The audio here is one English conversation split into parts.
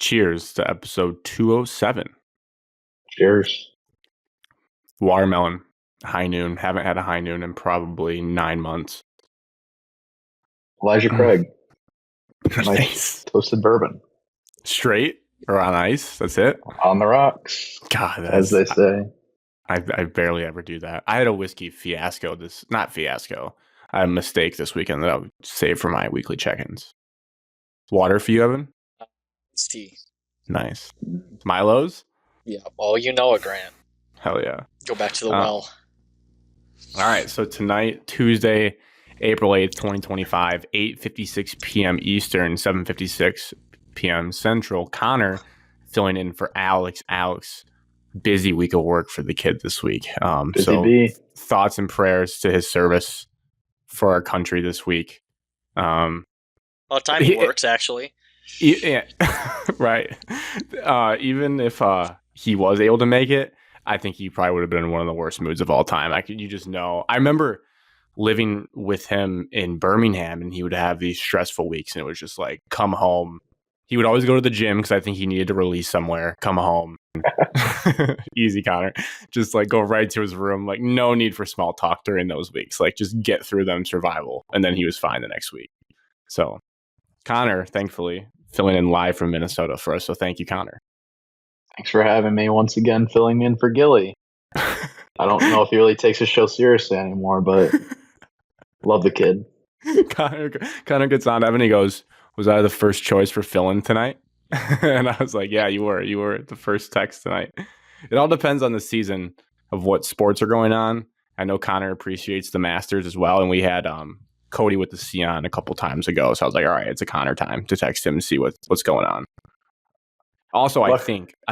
Cheers to episode 207. Cheers. Watermelon, high noon. Haven't had a high noon in probably 9 months. Elijah Craig. Nice. Toasted bourbon. Straight or on ice? That's it? On the rocks. God, as they say. I barely ever do that. I had a whiskey fiasco. I had a mistake this weekend that I'll save for my weekly check-ins. Water for you, Evan? It's tea. Nice. Milo's? Yeah. Well, you know it, Grant. Hell yeah. Go back to the well. All right. So tonight, Tuesday, April 8th, 2025, 8:56 p.m. Eastern, 7:56 p.m. Central. Connor filling in for Alex. Alex, busy week of work for the kid this week. Thoughts and prayers to his service for our country this week. Well, timing works, actually. Yeah, right. Even if he was able to make it, I think he probably would have been in one of the worst moods of all time. You just know. I remember living with him in Birmingham, and he would have these stressful weeks, and it was just like, come home. He would always go to the gym because I think he needed to release somewhere. Come home. Easy, Connor. Just like go right to his room. Like no need for small talk during those weeks. Like just get through them, survival. And then he was fine the next week. So Connor, thankfully, filling in live from Minnesota for us. So thank you, Connor. Thanks for having me once again, filling in for Gilly. I don't know if he really takes his show seriously anymore, but love the kid. Connor gets on Evan. He goes, was I the first choice for fill-in tonight? And I was like, yeah, you were. You were the first text tonight. It all depends on the season of what sports are going on. I know Connor appreciates the Masters as well. And we had Cody with the C on a couple times ago. So I was like, all right, it's a Connor time to text him and see what's going on. Also, I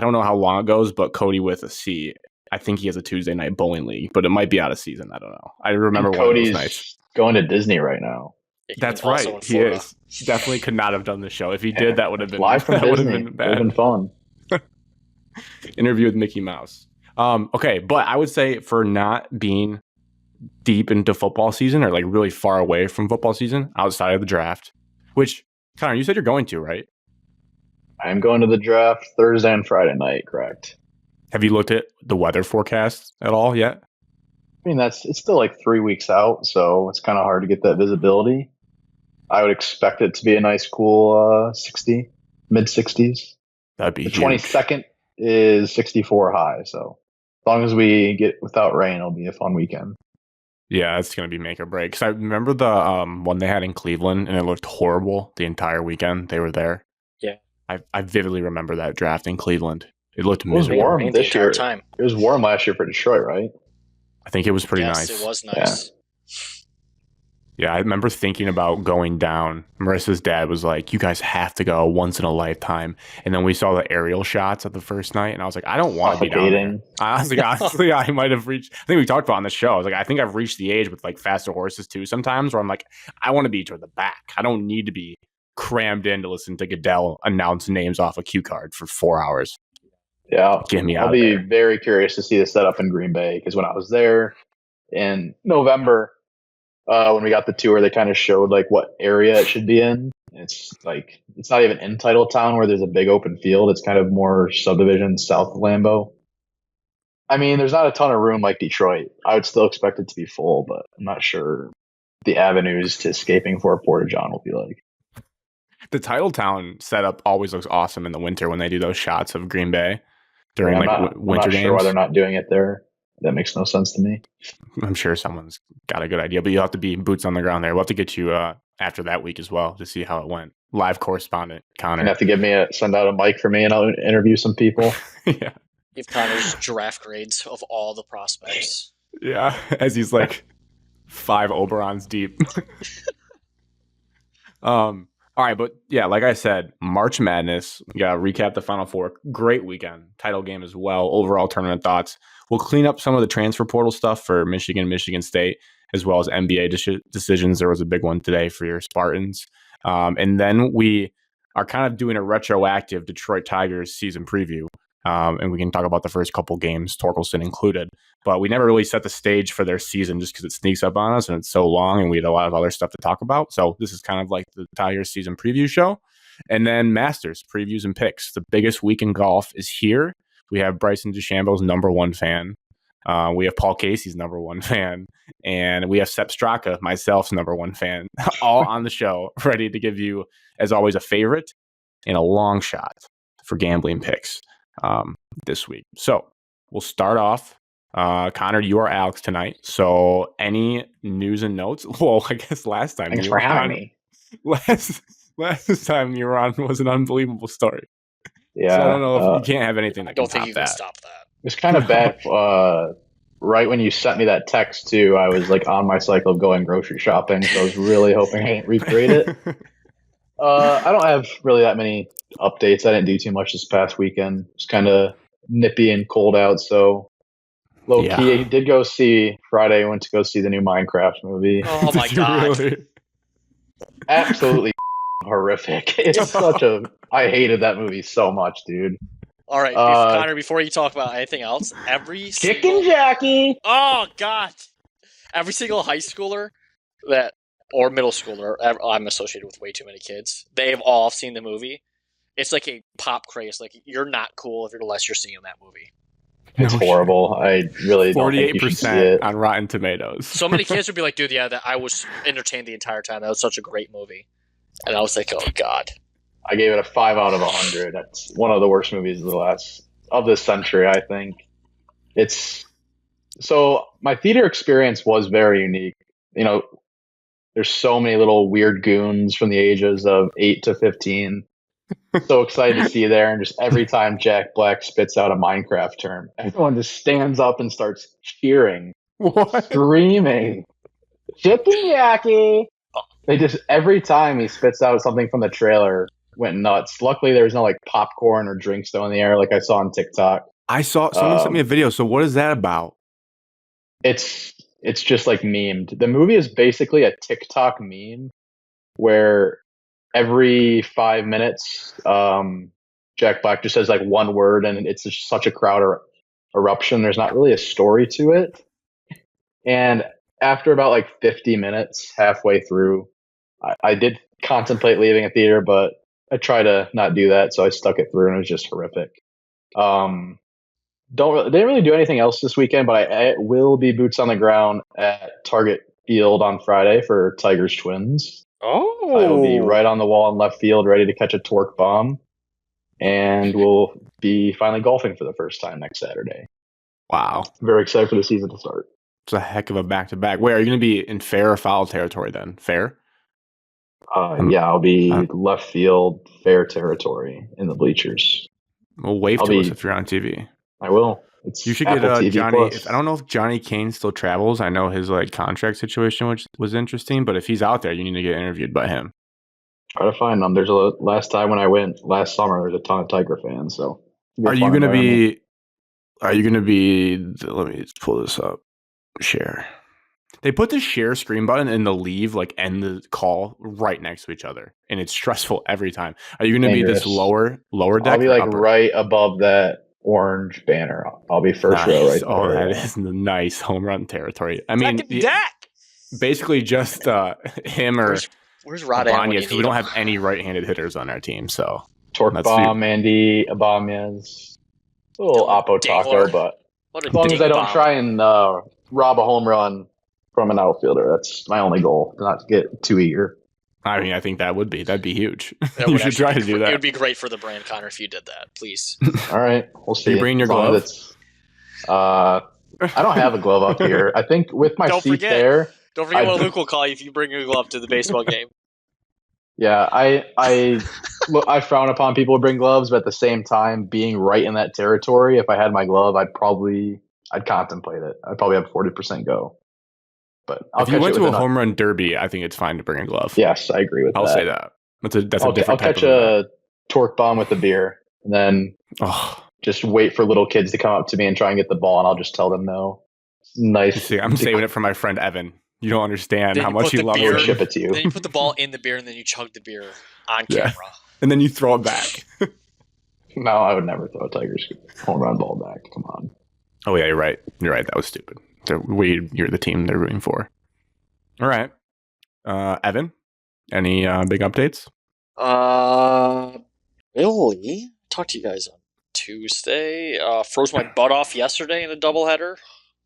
don't know how long it goes, but Cody with a C, I think he has a Tuesday night bowling league, but it might be out of season. I don't know. I remember one of those nights. Going to Disney right now. That's right. He is. Definitely could not have done the show. If he did, that would have been live from Disney. Would have been bad. It would have been fun. Interview with Mickey Mouse. Okay, but I would say for not being deep into football season or like really far away from football season outside of the draft, which Connor, you said you're going to, right? I'm going to the draft Thursday and Friday night, correct? Have you looked at the weather forecast at all yet? I mean, it's still like 3 weeks out, so it's kind of hard to get that visibility. I would expect it to be a nice, cool 60, mid-60s. That'd be the huge. 22nd is 64 high, so as long as we get without rain, it'll be a fun weekend. Yeah, it's going to be make or break. Because I remember the one they had in Cleveland, and it looked horrible the entire weekend they were there. Yeah. I vividly remember that draft in Cleveland. It looked miserable. It was warm this year. Time. It was warm last year for Detroit, right? I think it was pretty nice. Yes, it was nice. Yeah, I remember thinking about going down. Marissa's dad was like, you guys have to go once in a lifetime. And then we saw the aerial shots of the first night, and I was like, I don't want to be down there. I was like, honestly, I might have reached, I think we talked about on the show, I was like, I think I've reached the age with like faster horses too sometimes where I'm like, I want to be toward the back. I don't need to be crammed in to listen to Goodell announce names off a cue card for 4 hours. Yeah, get me out. I'll be very curious to see the setup in Green Bay because when I was there in November, when we got the tour, they kind of showed like what area it should be in. It's like it's not even in Title Town where there's a big open field. It's kind of more subdivision south of Lambeau. I mean, there's not a ton of room like Detroit. I would still expect it to be full, but I'm not sure the avenues to escaping for a Porta-John will be like. The Title Town setup always looks awesome in the winter when they do those shots of Green Bay during winter games. I'm not sure why they're not doing it there. That makes no sense to me. I'm sure someone's got a good idea, but you'll have to be boots on the ground there. We'll have to get you after that week as well to see how it went. Live correspondent, Connor. You have to send out a mic for me and I'll interview some people. Yeah. Give Connor's draft grades of all the prospects. Yeah, as he's like 5 Oberons deep. All right, but yeah, like I said, March Madness. We got to recap the Final Four. Great weekend. Title game as well. Overall tournament thoughts. We'll clean up some of the transfer portal stuff for Michigan State, as well as NBA decisions. There was a big one today for your Spartans. And then we are kind of doing a retroactive Detroit Tigers season preview. And we can talk about the first couple games, Torkelson included. But we never really set the stage for their season just because it sneaks up on us and it's so long and we had a lot of other stuff to talk about. So this is kind of like the Tigers season preview show. And then Masters previews and picks. The biggest week in golf is here. We have Bryson DeChambeau's #1 fan. We have Paul Casey's #1 fan. And we have Sepp Straka, myself's #1 fan, all on the show, ready to give you, as always, a favorite and a long shot for gambling picks this week. So we'll start off. Connor, you are Alex tonight. So any news and notes? Well, I guess last time Thanks you for were having on, me. last time you were on was an unbelievable story. Yeah. So I don't know if you can't have anything I that can don't think top you can that. stop that. It was kind of bad. Right when you sent me that text too, I was like on my cycle of going grocery shopping, so I was really hoping I didn't recreate it. I don't have really that many updates. I didn't do too much this past weekend. It's kind of nippy and cold out, so low key. I did go see Friday. I went to go see the new Minecraft movie. Oh my Did you god. really? Absolutely horrific. It's such a. I hated that movie so much, dude. All right, Connor, before you talk about anything else, Chicken Jockey. Oh god. Every single high schooler or middle schooler, I'm associated with way too many kids. They've all seen the movie. It's like a pop craze. Like, you're not cool unless you're seeing that movie. It's horrible. I really don't think you should see it. 48% on Rotten Tomatoes. So many kids would be like, dude, yeah, that I was entertained the entire time. That was such a great movie. And I was like, oh god. I gave it a 5 out of 100. That's one of the worst movies of this century, I think. So my theater experience was very unique. You know, there's so many little weird goons from the ages of 8 to 15. So excited to see you there. And just every time Jack Black spits out a Minecraft term, everyone just stands up and starts cheering, screaming, Chicken Jockey. They just, every time he spits out something from the trailer, went nuts. Luckily, there was no like popcorn or drinks still in the air like I saw on TikTok. I saw someone sent me a video. So what is that about? It's just like memed. The movie is basically a TikTok meme where every 5 minutes, Jack Black just says like one word, and it's just such a crowd eruption. There's not really a story to it. And after about like 50 minutes, halfway through, I did contemplate leaving a theater, but I try to not do that, so I stuck it through, and it was just horrific. Didn't really do anything else this weekend, but I will be boots on the ground at Target Field on Friday for Tigers Twins. Oh, I will be right on the wall in left field, ready to catch a torque bomb, and we'll be finally golfing for the first time next Saturday. Wow. Very excited for the season to start. It's a heck of a back-to-back. Wait, are you going to be in fair or foul territory then? Fair? Yeah, I'll be left field, fair territory in the bleachers. Well, wave to us if you're on TV. I will. You should Apple get TV Johnny. Plus. I don't know if Johnny Kane still travels. I know his like contract situation, which was interesting. But if he's out there, you need to get interviewed by him. Try to find them. Last time when I went last summer, there's a ton of Tiger fans. So are you going to be? Are you going to be? Let me pull this up. Share. They put the share screen button and the leave, like end the call right next to each other, and it's stressful every time. Are you going to be this lower deck? I'll be like right above that orange banner. I'll be first row right there. Oh, that is nice home run territory. I mean, basically just him or where's Rod Ibanez, because we don't have any right-handed hitters on our team. So torque bomb, Andy Ibanez, a little Oppo Taco, but as long as I don't try and rob a home run from an outfielder, that's my only goal. Not to get too eager. I mean, I think that'd be huge. You should try to do that. It would be great for the brand, Connor, if you did that. Please. All right, we'll see. You bring your glove. I don't have a glove up here. I think with my seat there. Don't forget what Luke will call you if you bring your glove to the baseball game. Yeah, I frown upon people who bring gloves, but at the same time, being right in that territory, if I had my glove, I'd contemplate it. I'd probably have 40% go. But if you went to a home run derby, I think it's fine to bring a glove. Yes, I agree with that. I'll say that. That's a different I'll type catch a torque bomb with a beer, and then just wait for little kids to come up to me and try and get the ball, and I'll just tell them no. Nice. See, I'm saving it for my friend Evan. You don't understand how much he loves it. Ship it to you. Then you put the ball in the beer, and then you chug the beer on camera. And then you throw it back. No, I would never throw a Tigers home run ball back. Come on. Oh, yeah, you're right. You're right. That was stupid. You're the team they're rooting for. All right. Evan, any big updates? Really? Talked to you guys on Tuesday. Froze my butt off yesterday in a doubleheader. A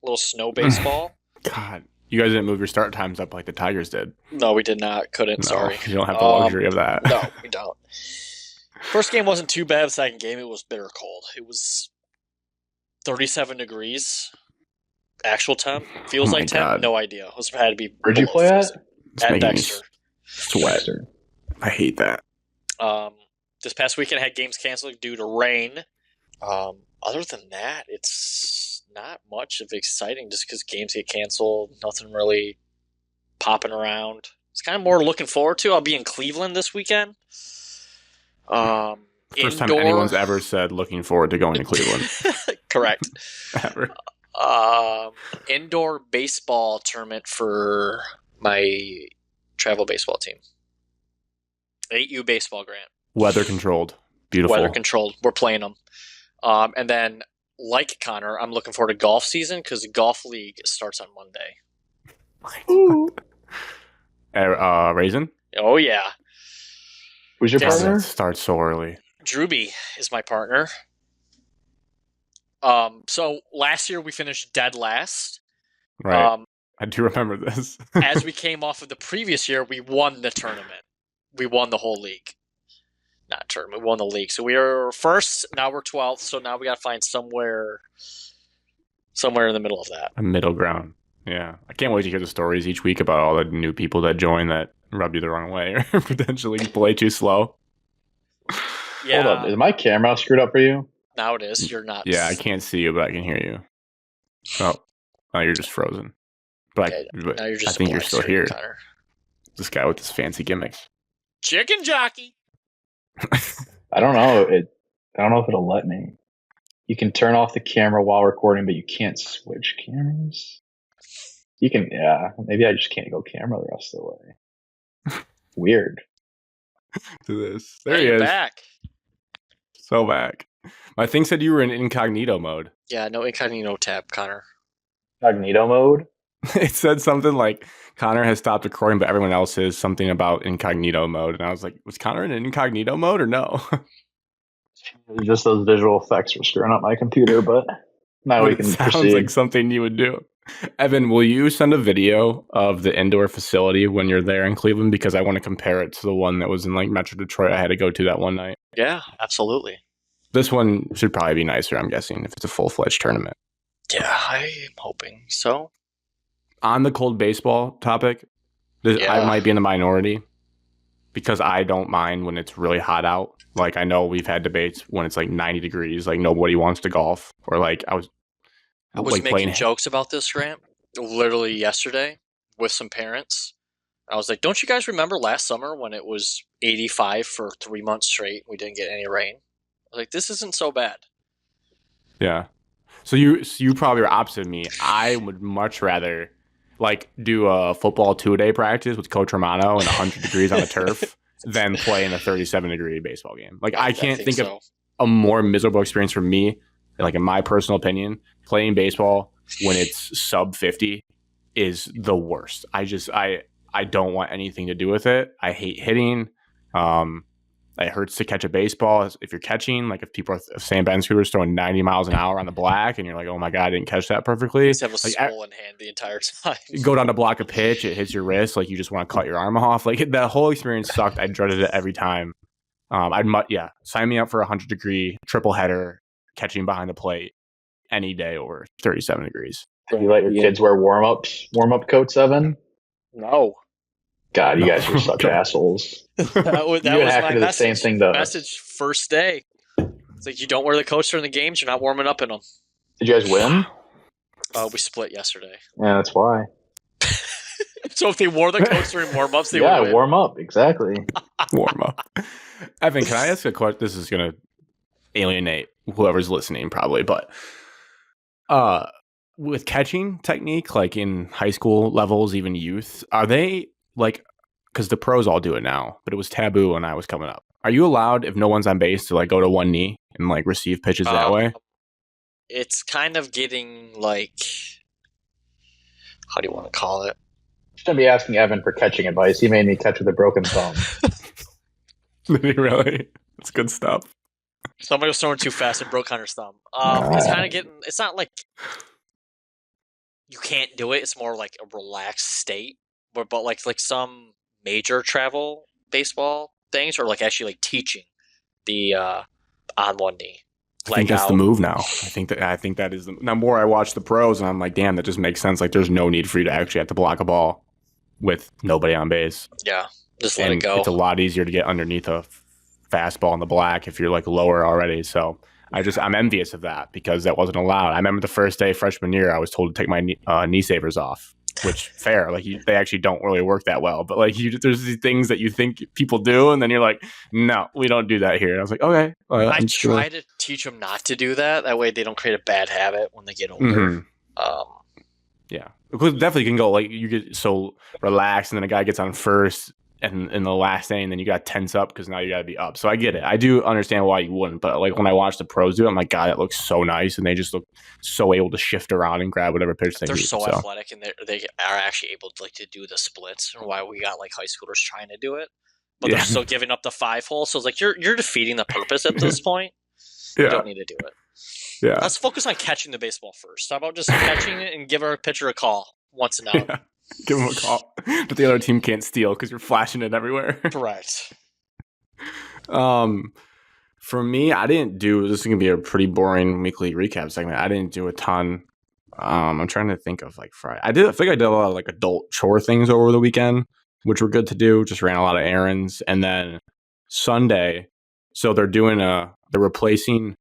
little snow baseball. God, you guys didn't move your start times up like the Tigers did. No, we did not. Couldn't. No, Sorry. you don't have the luxury of that. No, we don't. First game wasn't too bad. The second game, it was bitter cold. It was 37 degrees. Actual temp. Feels like temp. God. No idea. It had to be. Where'd you play at? At Dexter. Sweat. I hate that. This past weekend I had games canceled due to rain. Other than that, it's not much of exciting just because games get canceled. Nothing really popping around. It's kind of more looking forward to. I'll be in Cleveland this weekend. First time anyone's ever said looking forward to going to Cleveland. Correct. Ever. Indoor baseball tournament for my travel baseball team. 8U baseball grant. Weather controlled. Beautiful. Weather controlled. We're playing them. And then, like Connor, I'm looking forward to golf season because the golf league starts on Monday. Raisin? Oh, yeah. Who's your partner? Starts so early. Drewby is my partner. So last year we finished dead last. Right. I do remember this. As we came off of the previous year, we won the tournament. We won the whole league. Not tournament, we won the league. So we were first, now we're 12th, so now we got to find somewhere in the middle of that. A middle ground. Yeah. I can't wait to hear the stories each week about all the new people that join that rub you the wrong way or potentially play too slow. Yeah. Hold up. Is my camera screwed up for you? Now it is. You're not. Yeah, I can't see you, but I can hear you. Oh, you're just frozen. But, Okay, but now you're just I think you're still here. Connor. This guy with his fancy gimmicks. Chicken jockey. I don't know. I don't know if it'll let me. You can turn off the camera while recording, but you can't switch cameras. You can, yeah. Maybe I just can't go camera the rest of the way. Weird. To this. There Hey, he you're is. back. So back. My thing said you were in incognito mode. Yeah, no incognito tab, Connor. Incognito mode? It said something like Connor has stopped recording, but everyone else is something about incognito mode. And I was like, was Connor in incognito mode or no? Just those visual effects were screwing up my computer, but now we can sounds proceed. like something you would do. Evan, will you send a video of the indoor facility when you're there in Cleveland? Because I want to compare it to the one that was in like Metro Detroit I had to go to that one night. Yeah, absolutely. This one should probably be nicer, I'm guessing, if it's a full-fledged tournament. Yeah, I'm hoping so. On the cold baseball topic, I might be in the minority because I don't mind when it's really hot out. Like, I know we've had debates when it's like 90 degrees, like nobody wants to golf. Or like I was like making jokes about this, Grant, literally yesterday with some parents. I was like, don't you guys remember last summer when it was 85 for 3 months straight? We didn't get any rain. I was like, this isn't so bad. Yeah. So you probably are opposite of me. I would much rather like do a football 2-day practice with Coach Romano and 100 degrees on the turf than play in a 37-degree baseball game. Like I can't think of a more miserable experience for me, like in my personal opinion, playing baseball when it's sub 50 is the worst. I don't want anything to do with it. I hate hitting. It hurts to catch a baseball if you're catching. Like if people are saying Ben Scooter's throwing 90 miles an hour on the black and you're like, oh my God, I didn't catch that perfectly. You just have a swollen hand the entire time. You go down to block a pitch, it hits your wrist, like you just want to cut your arm off. Like the whole experience sucked. I dreaded it every time. Sign me up for a 100-degree triple header catching behind the plate any day over 37 degrees. Do you let your kids wear warm up coats, Evan? No. God, you guys are such assholes. That was my message. The same thing to message first day. It's like you don't wear the coats during the games. You're not warming up in them. Did you guys win? We split yesterday. Yeah, that's why. So if they wore the coats during warm-ups, they would win. Warm up, exactly. Warm up. Evan, can I ask a question? This is going to alienate whoever's listening probably, but with catching technique, like in high school levels, even youth, are they like, because the pros all do it now, but it was taboo when I was coming up. Are you allowed, if no one's on base, to like go to one knee and like receive pitches that way? It's kind of getting like, how do you want to call it? Shouldn't be asking Evan for catching advice. He made me catch with a broken thumb. Did he really? That's good stuff. Somebody was throwing too fast and broke Hunter's thumb. It's kind of getting. It's not like you can't do it. It's more like a relaxed state. But like some major travel baseball things, or like actually like teaching the on one knee. I think that's out. the move now. I think that is the now. More I watch the pros, and I'm like, damn, that just makes sense. Like, there's no need for you to actually have to block a ball with nobody on base. Yeah, just let and it go. It's a lot easier to get underneath a fastball in the black if you're like lower already. So I'm envious of that because that wasn't allowed. I remember the first day freshman year, I was told to take my knee savers off. Which fair, like they actually don't really work that well. But like there's these things that you think people do, and then you're like, no, we don't do that here. And I was like, okay. I try to teach them not to do that. That way, they don't create a bad habit when they get older. Yeah, because definitely can go like you get so relaxed, and then a guy gets on first, and in the last inning, then you got tense up because now you got to be up. So I get it. I do understand why you wouldn't, but like when I watch the pros do it, I'm like, God, that looks so nice, and they just look so able to shift around and grab whatever pitch they They're need. so athletic, and they are actually able to like to do the splits. And why we got like high schoolers trying to do it, but they're still giving up the 5 hole. So it's like you're defeating the purpose at this point. You don't need to do it. Yeah. Let's focus on catching the baseball first. How about just catching it and give our pitcher a call once an out? Yeah. Give him a call. But the other team can't steal because you're flashing it everywhere. Correct. For me, I didn't do this is gonna be a pretty boring weekly recap segment. I didn't do a ton. I'm trying to think of like Friday. I think I did a lot of like adult chore things over the weekend, which were good to do. Just ran a lot of errands. And then Sunday, so they're replacing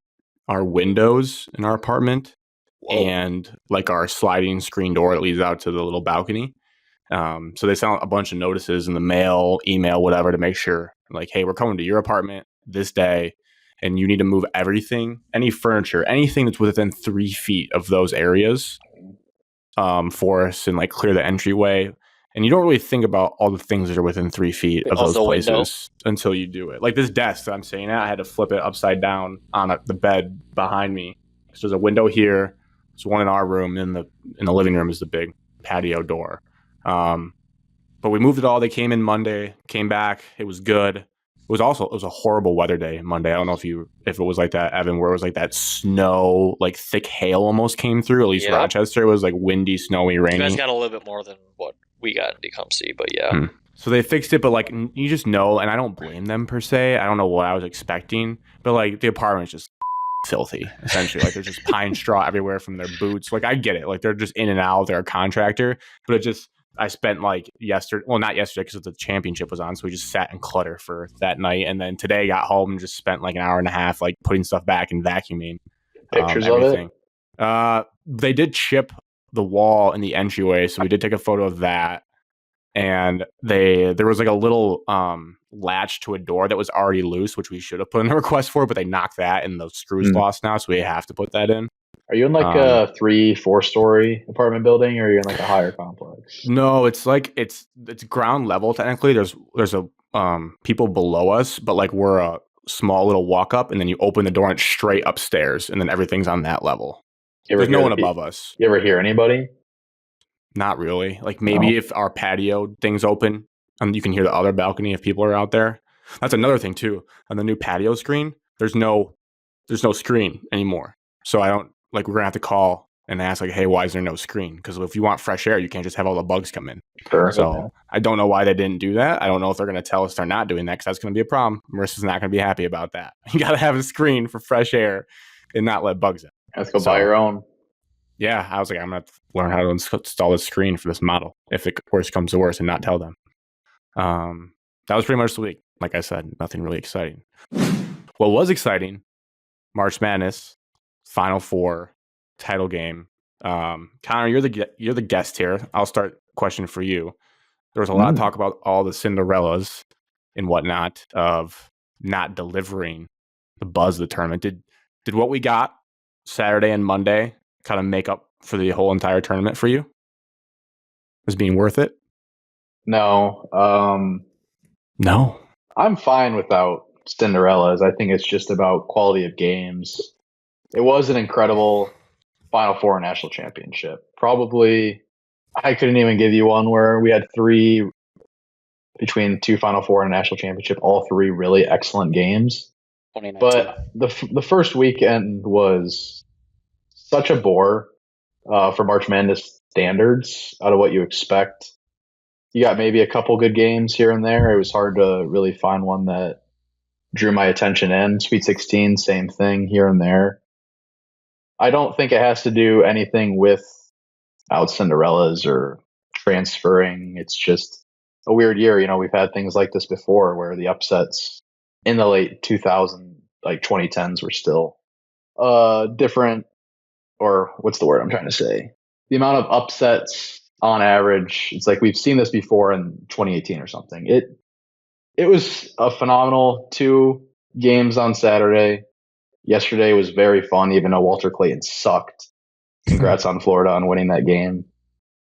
our windows in our apartment. Whoa. And like our sliding screen door that leads out to the little balcony. So they sent a bunch of notices in the mail, email, whatever, to make sure like, hey, we're coming to your apartment this day and you need to move everything, any furniture, anything that's within 3 feet of those areas for us and like clear the entryway. And you don't really think about all the things that are within 3 feet of those places until you do it. Like this desk that I'm saying at, I had to flip it upside down on the bed behind me. So there's a window here. There's one in our room. In the living room is the big patio door. But we moved it all. They came in Monday, came back. It was good. It was a horrible weather day Monday. I don't know if it was like that, Evan, where it was like that snow, like thick hail almost came through. At least Rochester was like windy, snowy, rainy. You guys got a little bit more than what we got in Tecumseh, but yeah. So they fixed it, but like you just know, and I don't blame them per se. I don't know what I was expecting, but like the apartment's just filthy, essentially. Like there's just pine straw everywhere from their boots. Like I get it. Like they're just in and out. They're a contractor, but it just, I spent like not yesterday because the championship was on. So we just sat in clutter for that night. And then today got home and just spent like an hour and a half, like putting stuff back and vacuuming. Pictures everything. Of it? They did chip the wall in the entryway. So we did take a photo of that. And there was like a little latch to a door that was already loose, which we should have put in a request for, but they knocked that and the screws lost now. So we have to put that in. Are you in like a 3-4 story apartment building, or are you in like a higher complex? No, it's like it's ground level technically. There's a people below us, but like we're a small little walk up, and then you open the door and it's straight upstairs, and then everything's on that level. There's no one above us. You ever hear anybody? Not really. Like maybe if our patio thing's open, you can hear the other balcony if people are out there. That's another thing too. On the new patio screen, there's no screen anymore. So I don't. Like, we're going to have to call and ask, like, hey, why is there no screen? Because if you want fresh air, you can't just have all the bugs come in. Sure, so I don't know why they didn't do that. I don't know if they're going to tell us they're not doing that because that's going to be a problem. Marissa's not going to be happy about that. You got to have a screen for fresh air and not let bugs in. Let's go buy your own. Yeah, I was like, I'm going to learn how to install this screen for this model if it worst comes to worst and not tell them. That was pretty much the week. Like I said, nothing really exciting. What was exciting, March Madness, Final Four, title game. Connor, you're the guest here. I'll start question for you. There was a lot of talk about all the Cinderellas and whatnot of not delivering the buzz of the tournament. Did what we got Saturday and Monday kind of make up for the whole entire tournament for you? Was being worth it? No. No. I'm fine without Cinderellas. I think it's just about quality of games. It was an incredible Final Four national championship. Probably, I couldn't even give you one where we had 3 between two Final Four and a national championship. All three really excellent games. 2019. But the first weekend was such a bore for March Madness standards out of what you expect. You got maybe a couple good games here and there. It was hard to really find one that drew my attention in. Sweet 16, same thing here and there. I don't think it has to do anything with out Cinderellas or transferring. It's just a weird year. You know, we've had things like this before where the upsets in the late 2000s, like 2010s, were still different, or what's the word I'm trying to say? The amount of upsets on average, it's like we've seen this before in 2018 or something. It was a phenomenal 2 games on Saturday. Yesterday was very fun, even though Walter Clayton sucked. Congrats on Florida on winning that game.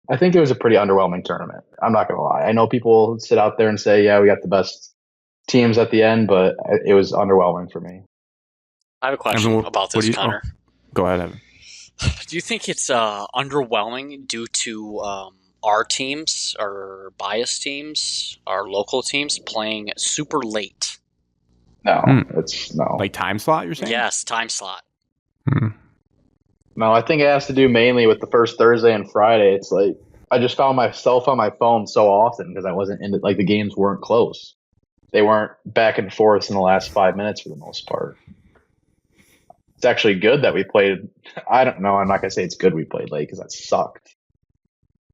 I think it was a pretty underwhelming tournament. I'm not going to lie. I know people sit out there and say, yeah, we got the best teams at the end, but it was underwhelming for me. I have a question about this, Connor. Go ahead, Evan. Do you think it's underwhelming due to our teams, our biased teams, our local teams playing super late? No, it's no. Like time slot, you're saying? Yes, time slot. No, I think it has to do mainly with the first Thursday and Friday. It's like I just found myself on my phone so often because I wasn't in it. Like the games weren't close. They weren't back and forth in the last 5 minutes for the most part. It's actually good that we played. I don't know. I'm not going to say it's good we played late because that sucked.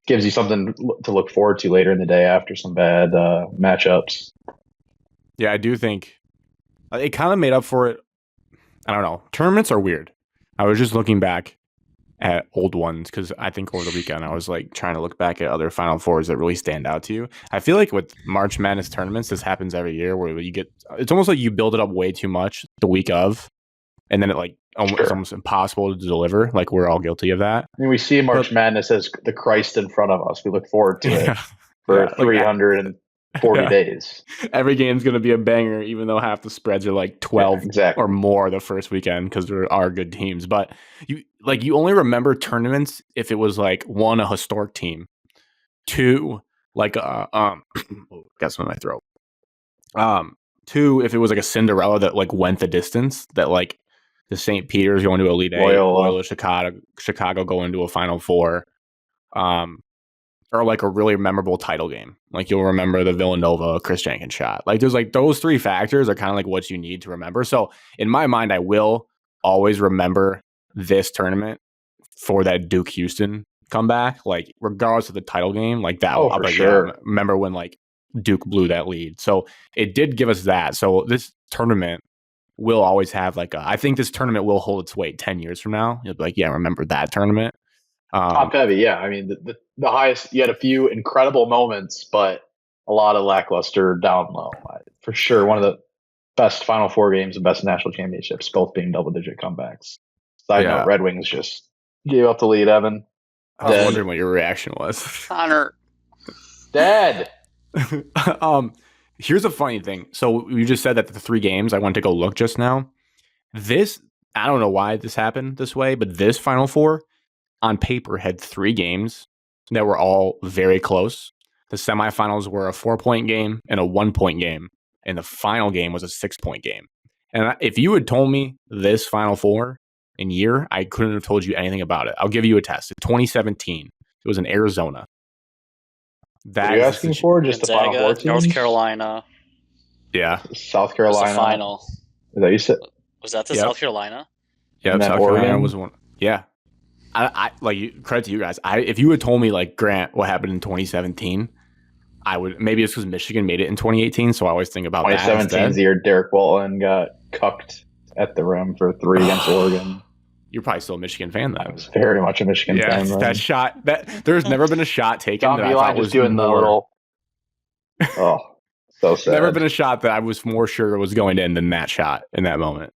Gives you something to look forward to later in the day after some bad matchups. Yeah, I do think it kind of made up for it. I don't know. Tournaments are weird. I was just looking back at old ones because I think over the weekend I was like trying to look back at other Final Fours that really stand out to you. I feel like with March Madness tournaments, this happens every year where you get. It's almost like you build it up way too much the week of, and then it's almost impossible to deliver. Like we're all guilty of that. I mean, we see March Madness as the Christ in front of us. We look forward to it for 340 days. Every game's going to be a banger, even though half the spreads are like 12 or more the first weekend because there are good teams. But you only remember tournaments if it was like 1, a historic team, 2, like got some in my throat. 2, if it was like a Cinderella that like went the distance, that like the St. Peter's going to Elite 8, Loyola Chicago going to a Final Four, or like a really memorable title game. Like you'll remember the Villanova Chris Jenkins shot. Like there's like those 3 factors are kind of like what you need to remember. So in my mind, I will always remember this tournament for that Duke Houston comeback. Like regardless of the title game, like that. Oh, for sure. Yeah, remember when like Duke blew that lead. So it did give us that. So this tournament will always have like I think this tournament will hold its weight 10 years from now. You'll be like, yeah, remember that tournament. Top heavy, yeah. I mean, the highest, you had a few incredible moments, but a lot of lackluster down low. For sure, one of the best Final Four games and best national championships, both being double-digit comebacks. Side note, Red Wings just gave up the lead, Evan. I was wondering what your reaction was. Connor. Dead. Here's a funny thing. So you just said that the 3 games, I went to go look just now. This, I don't know why this happened this way, but this Final Four on paper had 3 games that were all very close. The semifinals were a 4-point game and a 1-point game, and the final game was a 6-point game. And if you had told me this Final Four in year, I couldn't have told you anything about it. I'll give you a test. 2017, it was in Arizona. What are you asking for? Just the Final Four teams? North Carolina. Yeah. South Carolina. Was the final. Is that you said? Was that the South Carolina? Yeah, South Carolina was one. Yeah. I like credit to you guys. If you had told me like Grant what happened in 2017, I would maybe it's because Michigan made it in 2018, so I always think about 2017 is the year Derek Walton got cucked at the rim for 3 against Oregon. You're probably still a Michigan fan then. I was very much a Michigan fan. That shot there's never been a shot taken that I thought was doing the little. Oh, so sad. Never been a shot that I was more sure was going in than that shot in that moment.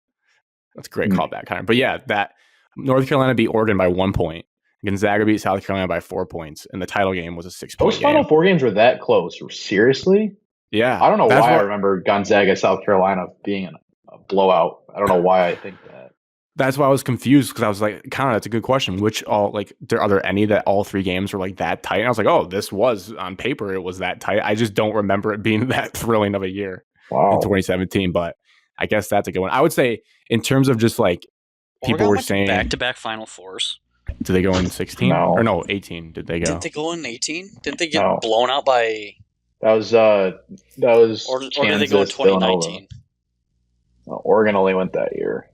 That's a great callback, Connor. But yeah, that North Carolina beat Oregon by 1 point. Gonzaga beat South Carolina by 4 points, and the title game was a 6-point game. Those Final Four games were that close. Seriously? Yeah. I don't know why I remember Gonzaga, South Carolina being a blowout. I don't know why I think that. That's why I was confused because I was like, Connor, that's a good question. Which all like are there any that all three games were like that tight? And I was like, oh, this was on paper, it was that tight. I just don't remember it being that thrilling of a year in 2017. But I guess that's a good one. I would say in terms of just like people were saying back-to-back Final Fours. Did they go in 16? No. Or no, 18? Did they go? Didn't they go in 18? Didn't they get blown out by? That was or did they go in 2019? Oregon only went that year.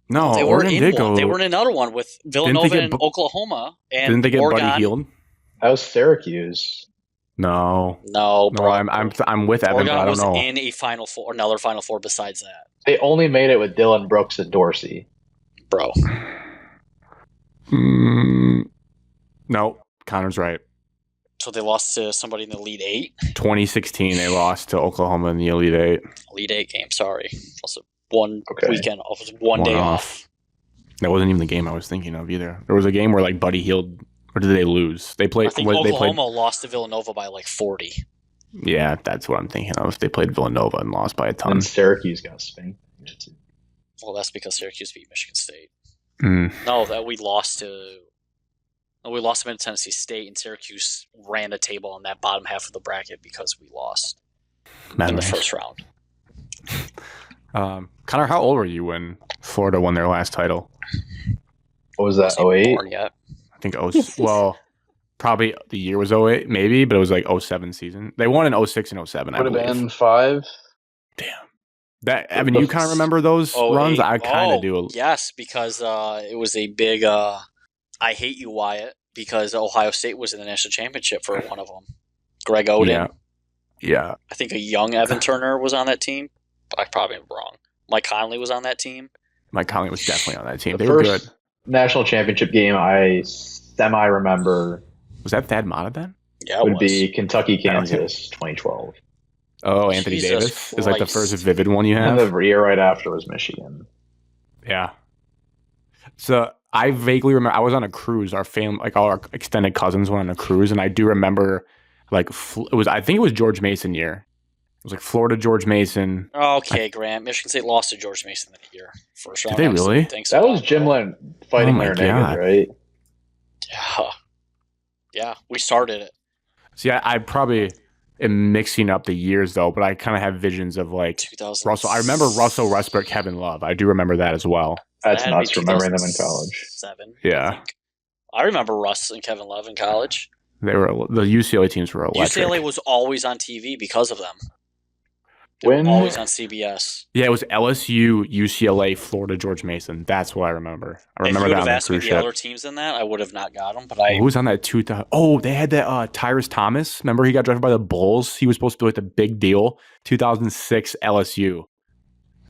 No, they Oregon were in did one. go. They were in another one with Villanova and Oklahoma. And didn't they get Oregon. Buddy Hield? That was Syracuse. No, bro. I'm with Evan, Oregon but I don't was know. in a Final Four, another Final Four besides that. They only made it with Dylan Brooks and Dorsey. Bro. No, Connor's right. So they lost to somebody in the Elite Eight? 2016, they lost to Oklahoma in the Elite Eight. Elite Eight game, sorry. Also weekend off, one day off. That wasn't even the game I was thinking of either. There was a game where like Buddy Hield, or did they lose? They played. I think Oklahoma lost to Villanova by like 40. Yeah, that's what I'm thinking of. They played Villanova and lost by a ton. And Syracuse got spanked. Well, that's because Syracuse beat Michigan State. Mm. No, that we lost to Tennessee State, and Syracuse ran the table on that bottom half of the bracket because we lost in the first round. Connor, how old were you when Florida won their last title? What was that, 08? Yet. I think probably the year was 08, maybe, but it was like 07 season. They won in 06 and 07, I believe. Would have been 5. Damn. Evan, you kind of remember those runs? I kind of do. Yes, because it was a big I hate you, Wyatt, because Ohio State was in the national championship for one of them. Greg Oden. Yeah. I think a young Evan Turner was on that team. I probably am wrong. Mike Conley was on that team. Mike Conley was definitely on that team. The they were first good. National championship game I semi-remember. Was that Thad Matta then? Yeah, it would be Kentucky-Kansas 2012. Oh, Anthony Davis is like the first vivid one you have. And the year right after was Michigan. Yeah. So I vaguely remember I was on a cruise. Our family, like all our extended cousins, went on a cruise, and I do remember like I think it was George Mason year. It was like Florida George Mason. Okay, Grant. Michigan State lost to George Mason that year. First round. Did they really? So, that was Jim Lynn fighting Larinaga, right? Yeah. Yeah, we started it. See, I probably am mixing up the years though, but I kind of have visions of like Russell. I remember Russell Westbrook, Kevin Love. I do remember that as well. That's nuts remembering them in college. 7. Yeah. I remember Russ and Kevin Love in college. The UCLA teams were electric. UCLA was always on TV because of them. They were always on CBS. Yeah, it was LSU, UCLA, Florida, George Mason. That's what I remember. I remember that on the cruise ship. If you would have asked me the other teams in that, I would have not got them. But who was on that 2000? Oh, they had that Tyrus Thomas. Remember he got drafted by the Bulls? He was supposed to be like the big deal. 2006 LSU.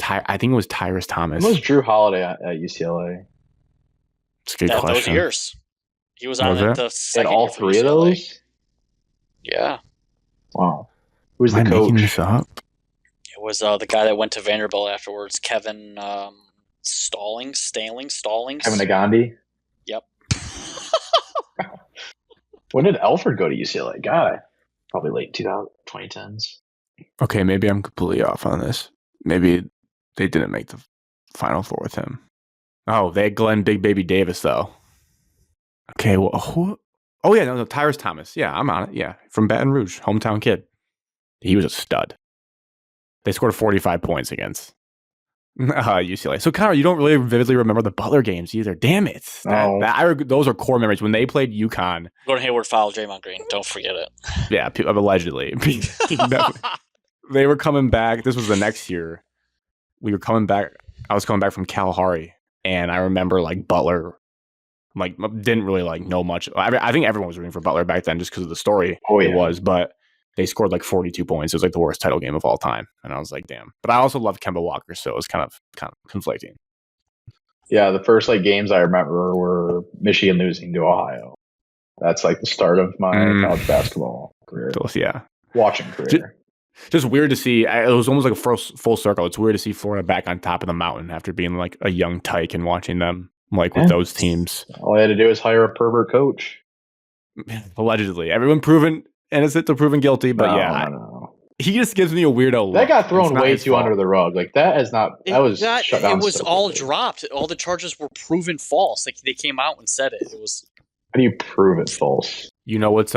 I think it was Tyrus Thomas. When was Drew Holiday at UCLA? It's a good question. Those years. He was on the second in all 3 of those? Yeah. Wow. Who's the coach? Making this up? It was the guy that went to Vanderbilt afterwards, Kevin Stallings. Kevin Agandi? Yep. When did Elford go to UCLA? God, probably late 2010s. Okay, maybe I'm completely off on this. Maybe they didn't make the Final Four with him. Oh, they had Glenn Big Baby Davis, though. Okay, well, who? Oh, yeah, no, Tyrus Thomas. Yeah, I'm on it. Yeah, from Baton Rouge, hometown kid. He was a stud. They scored 45 points against UCLA. So, Connor, you don't really vividly remember the Butler games either. Damn it. Those are core memories. When they played UConn. Gordon Hayward fouled Draymond Green. Don't forget it. Yeah, allegedly. They were coming back. This was the next year. We were coming back. I was coming back from Kalahari, and I remember like Butler, like didn't really like know much. I think everyone was rooting for Butler back then just because of the story it was. But they scored like 42 points. It was like the worst title game of all time, and I was like, damn. But I also love Kemba Walker, so it was kind of conflicting. Yeah, the first like games I remember were Michigan losing to Ohio. That's like the start of my college basketball career. Yeah, watching career. Just weird to see. It was almost like a full circle. It's weird to see Florida back on top of the mountain after being like a young tyke and watching them like with those teams. All I had to do was hire a pervert coach. Allegedly, everyone proven innocent to proven guilty, but no. He just gives me a weirdo look. That got thrown It's not way his too fault. under the rug. Like that is not. That was shut down. It was so all quickly. dropped. All the charges were proven false. Like they came out and said it. It was. How do you prove it false? You know what's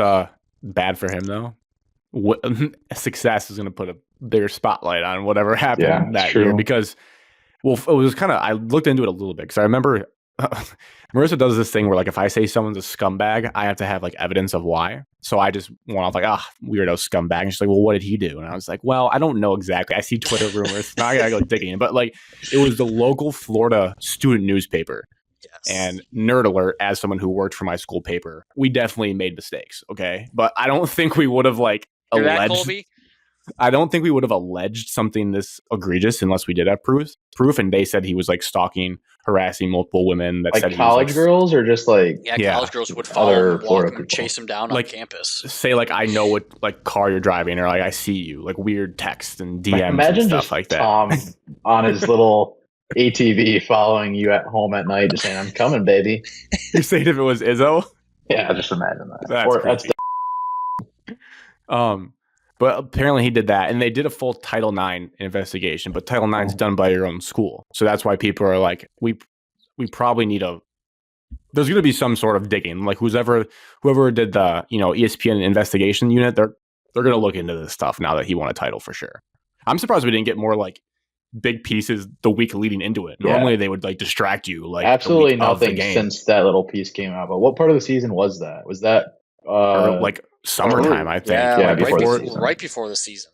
bad for him though? Success is going to put a bigger spotlight on whatever happened that year because, well, it was kind of. I looked into it a little bit because I remember Marissa does this thing where like if I say someone's a scumbag, I have to have like evidence of why. So I just went off like, weirdo scumbag. And she's like, well, what did he do? And I was like, well, I don't know exactly. I see Twitter rumors. Now I gotta go digging in. But like, it was the local Florida student newspaper. Yes. And nerd alert, as someone who worked for my school paper, we definitely made mistakes. Okay, but I don't think we would have like alleged. I don't think we would have alleged something this egregious unless we did have proof. And they said he was like stalking, harassing multiple women. That like said college he was, girls or just like college girls would follow him, walk him, chase him down like, on campus. Say like I know what like car you're driving or like I see you, like weird texts and DMs imagine and stuff just like that. Tom on his little ATV following you at home at night, just saying, "I'm coming, baby." You're saying if it was Izzo? Yeah, just imagine that. That's But apparently he did that, and they did a full Title IX investigation. But Title IX is done by your own school, so that's why people are like, we probably need a. There's going to be some sort of digging, like whoever did the ESPN investigation unit, they're going to look into this stuff now that he won a title for sure. I'm surprised we didn't get more like big pieces the week leading into it. Normally they would like distract you, like absolutely nothing since that little piece came out. But what part of the season was that? Was that like summertime? I think right before the season.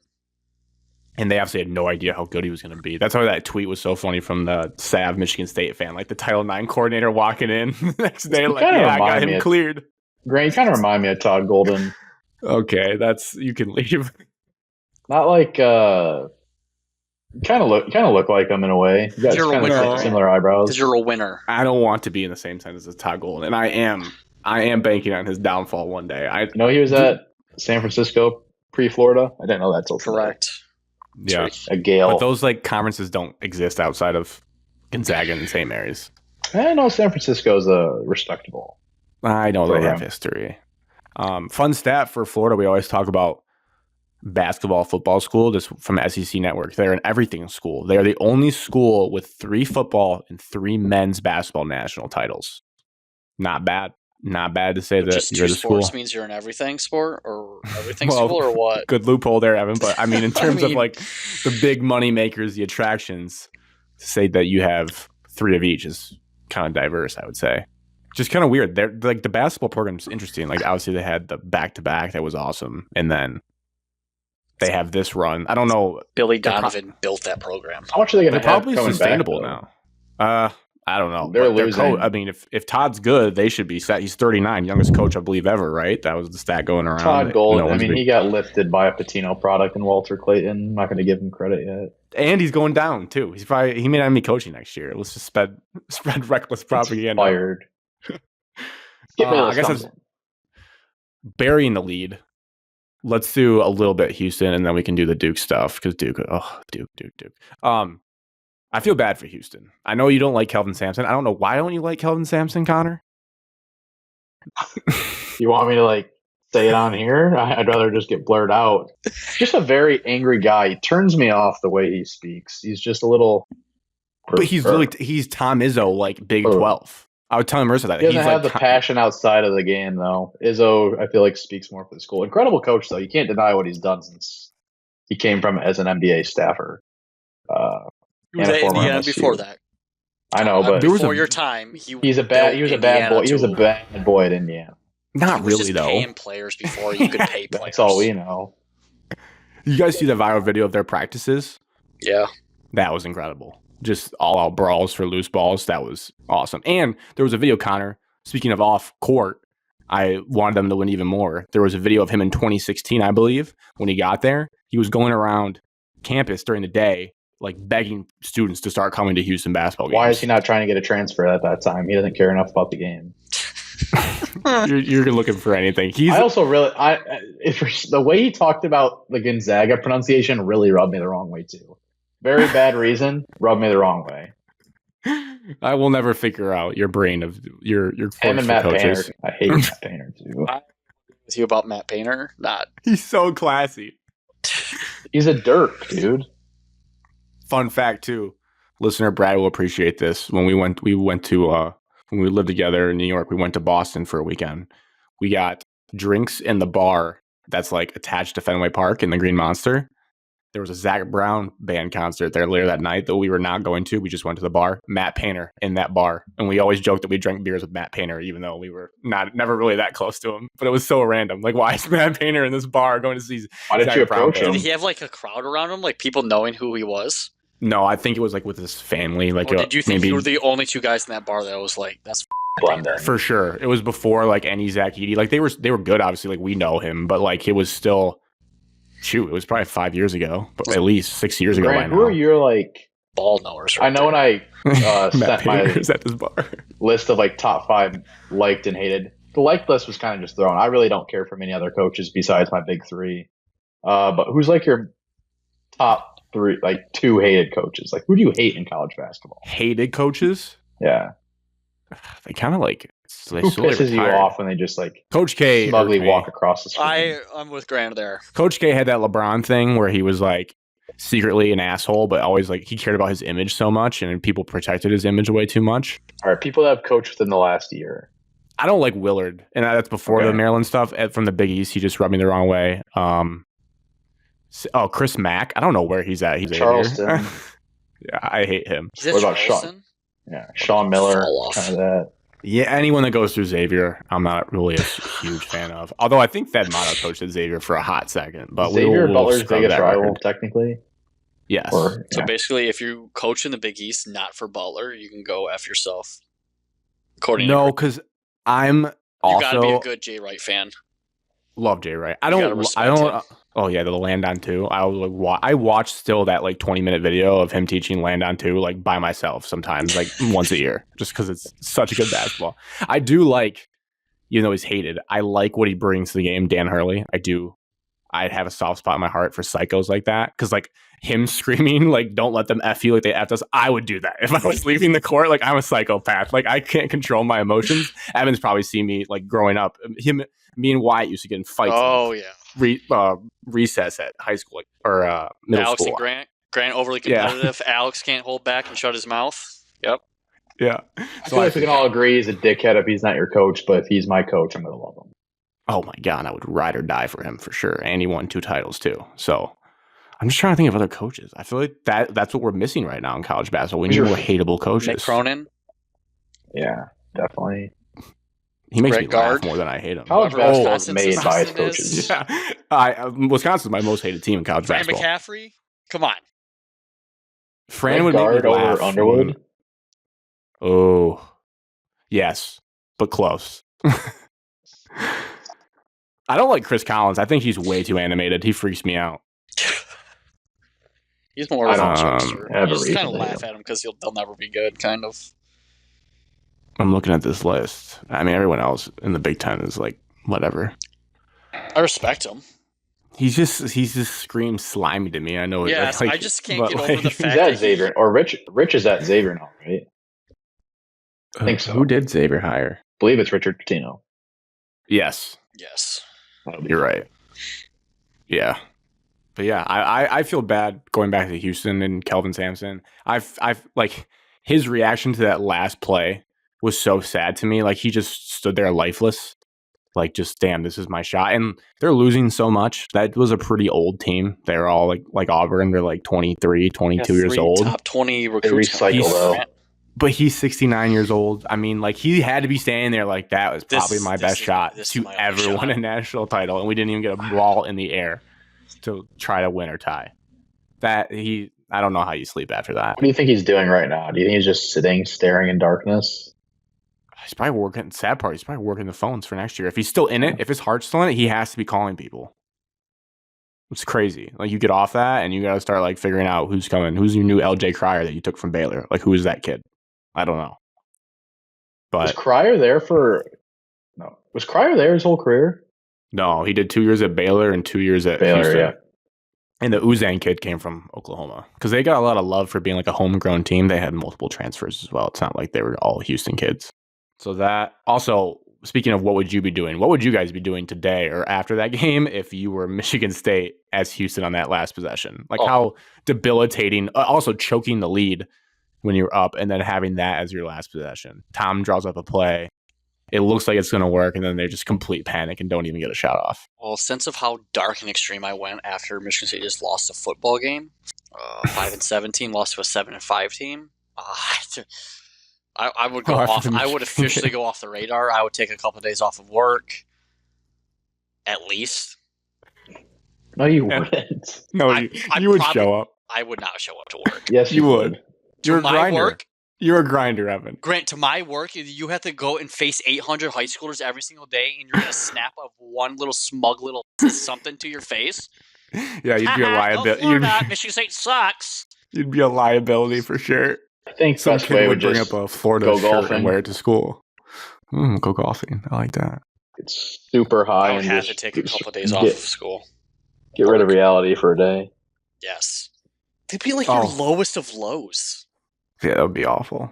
And they obviously had no idea how good he was going to be. That's why that tweet was so funny from the Sav Michigan State fan, like the Title IX coordinator walking in the next day, like, I got him cleared. Grant, you kind of remind me of Todd Golden. Okay, you can leave. Not like kind of look like him in a way. You got kind of similar eyebrows. Because you're a winner. I don't want to be in the same sentence as Todd Golden, and I am banking on his downfall one day. He was at San Francisco pre-Florida. I didn't know that till correct. Yeah, a Gale. But those like conferences don't exist outside of Gonzaga and St. Mary's. I know San Francisco is respectable. I know they have history. Fun stat for Florida: we always talk about basketball, football school. Just from SEC Network, they're an everything school. They are the only school with 3 football and 3 men's basketball national titles. Not bad. Not bad to say that just you're the school. Sports means you're an everything sport or everything school or what? Good loophole there, Evan. But I mean, in terms of like the big money makers, the attractions, to say that you have 3 of each is kind of diverse, I would say. Just kind of weird. They're like the basketball program's interesting. Like obviously they had the back-to-back that was awesome, and then they have this run. I don't know. Billy Donovan built that program. How much are they going to have? Probably sustainable now. I don't know. They're losing. I mean, if Todd's good, they should be set. He's 39, youngest coach I believe ever. Right? That was the stat going around. Todd Golden. I mean, he got lifted by a Patino product in Walter Clayton. I'm not going to give him credit yet. And he's going down too. He may not be coaching next year. Let's just spread reckless propaganda. Fired. I guess that's burying the lead. Let's do a little bit Houston, and then we can do the Duke stuff because Duke. I feel bad for Houston. I know you don't like Kelvin Sampson. I don't know why don't you like Kelvin Sampson, Connor? You want me to like say it on here? I'd rather just get blurred out. Just a very angry guy. He turns me off the way he speaks. He's just a little. But he's Tom Izzo, like Big 12. I would tell Marissa that. He doesn't have the passion outside of the game, though. Izzo, I feel like, speaks more for the school. Incredible coach, though. You can't deny what he's done since he came from as an NBA staffer. Before that. I know, but before your time, he was a bad boy. He was a bad boy at Indiana. Not really, just though. Paying players before you could pay players. That's all we know. You guys see the viral video of their practices? Yeah, that was incredible. Just all out brawls for loose balls. That was awesome. And there was a video, Connor. Speaking of off court, I wanted them to win even more. There was a video of him in 2016, I believe, when he got there. He was going around campus during the day, like begging students to start coming to Houston basketball games. Why is he not trying to get a transfer at that time? He doesn't care enough about the game. you're looking for anything. The way he talked about the Gonzaga pronunciation really rubbed me the wrong way too. Very bad reason, rubbed me the wrong way. I will never figure out your brain of your him and Matt coaches. Painter. I hate Matt Painter too. With you about Matt Painter? Not. He's so classy. He's a Dirk, dude. Fun fact too, listener Brad will appreciate this. When we went to when we lived together in New York, we went to Boston for a weekend. We got drinks in the bar that's like attached to Fenway Park in the Green Monster. There was a Zach Brown band concert there later that night that we were not going to. We just went to the bar. Matt Painter in that bar. And we always joked that we drank beers with Matt Painter, even though we were never really that close to him. But it was so random. Like, why is Matt Painter in this bar going to see Why did you approach him? Did he have like a crowd around him, like people knowing who he was? No, I think it was like with his family. Like, or did you think maybe, you were the only two guys in that bar that was like, that's Blender? For sure. It was before like any Zach Eady. Like they were good, obviously. Like we know him, but like it was still. Shoot, it was probably 5 years ago, but at least 6 years ago. Grant, who are your like ball knowers? Right I know when I sent my at this bar. list of like top 5 liked and hated. The liked list was kind of just thrown. I really don't care for many other coaches besides my big 3. But who's like your top 3, like 2 hated coaches? Like who do you hate in college basketball? Hated coaches? Yeah. They kind of like. Who pisses you off when they just like Coach K smugly walk across the screen? I'm with Grant there. Coach K had that LeBron thing where he was like secretly an asshole, but always like he cared about his image so much, and people protected his image way too much. All right, people that have coached within the last year. I don't like Willard, and that's before the Maryland stuff. From the Big East, he just rubbed me the wrong way. Chris Mack. I don't know where he's at. He's Charleston. Yeah, I hate him. What about Sean? Yeah, Sean Miller. Kind of that. Yeah, anyone that goes through Xavier, I'm not really a huge fan of. Although I think Fed Motto coached at Xavier for a hot second. But Xavier Butler's biggest rival, technically? Yes. So basically, if you coach in the Big East, not for Butler, you can go F yourself. No, because I'm also... You gotta be a good Jay Wright fan. Love Jay Wright. I don't. Oh yeah, the land on 2. I watched still that like 20-minute video of him teaching land on 2 like by myself sometimes like once a year just because it's such a good basketball. I do like, even though he's hated, I like what he brings to the game. Dan Hurley, I do. I have a soft spot in my heart for psychos like that because like him screaming like don't let them F you like they F us. I would do that if I was leaving the court. Like I'm a psychopath. Like I can't control my emotions. Evan's probably seen me like growing up. Me and Wyatt used to get in fights. Oh yeah. Recess at high school or middle Alex school. and Grant overly competitive. Yeah. Alex can't hold back and shut his mouth. Yep. Yeah. I feel like we can all agree he's a dickhead if he's not your coach, but if he's my coach, I'm gonna love him. Oh my god, I would ride or die for him for sure. And he won 2 titles too. So I'm just trying to think of other coaches. I feel like that's what we're missing right now in college basketball. We need more hateable coaches. Nick Cronin. Yeah, definitely. He makes me laugh more than I hate him. College basketball is made by its coaches. Yeah, Wisconsin's my most hated team in college basketball. McCaffrey, come on. Fran would make me laugh. Over Underwood. Oh, yes, but close. I don't like Chris Collins. I think he's way too animated. He freaks me out. He's more of a jokester. You just kind of laugh at him because they'll never be good, kind of. I'm looking at this list. I mean, everyone else in the Big Ten is like, whatever. I respect him. He just screams slimy to me. I know. Yes, I just can't get over the fact that he's at Xavier, or Rich is at Xavier now, right? I think so. Who did Xavier hire? I believe it's Richard Pitino. Yes. You're right. Yeah. But yeah, I feel bad going back to Houston and Kelvin Sampson. I've like his reaction to that last play was so sad to me. Like he just stood there lifeless. Like just damn, this is my shot. And they're losing so much. That was a pretty old team. They're all like Auburn. They're like 23, 22 years old. Top 20 recruits. But he's 69 years old. I mean, like he had to be standing there like that was probably my best shot to ever win a national title, and we didn't even get a ball in the air to try to win or tie. I don't know how you sleep after that. What do you think he's doing right now? Do you think he's just sitting, staring in darkness? He's probably working. Sad part, he's probably working the phones for next year. If he's still in it, if his heart's still in it, he has to be calling people. It's crazy. Like you get off that, and you got to start like figuring out who's coming. Who's your new LJ Cryer that you took from Baylor? Like who is that kid? I don't know. But was Cryer there Was Cryer there his whole career? No, he did 2 years at Baylor and 2 years at Baylor, Houston. Yeah. And the Uzang kid came from Oklahoma because they got a lot of love for being like a homegrown team. They had multiple transfers as well. It's not like they were all Houston kids. So that also speaking of what would you be doing, what would you guys be doing today or after that game if you were Michigan State as Houston on that last possession? Like how debilitating, also choking the lead when you're up and then having that as your last possession. Tom draws up a play. It looks like it's going to work, and then they just complete panic and don't even get a shot off. Well, sense of how dark and extreme I went after Michigan State just lost a football game. 5-7 team lost to a 7-5 team. I would go off. I would officially go off the radar. I would take a couple of days off of work, at least. No, you wouldn't. No, you would show up. I would not show up to work. Yes, you would. You're a grinder. You're a grinder, Evan. Grant, to my work, you have to go and face 800 high schoolers every single day, and you're going to snap up one little smug little something to your face. Yeah, you'd be a liability. Michigan State sucks. You'd be a liability for sure. I think some best kid way would bring up a Florida shirt and wear it to school. Go golfing. I like that. It's super high. I would have to take a couple of days off of school. Get rid of reality for a day. Yes. They'd be like your lowest of lows. Yeah, that would be awful.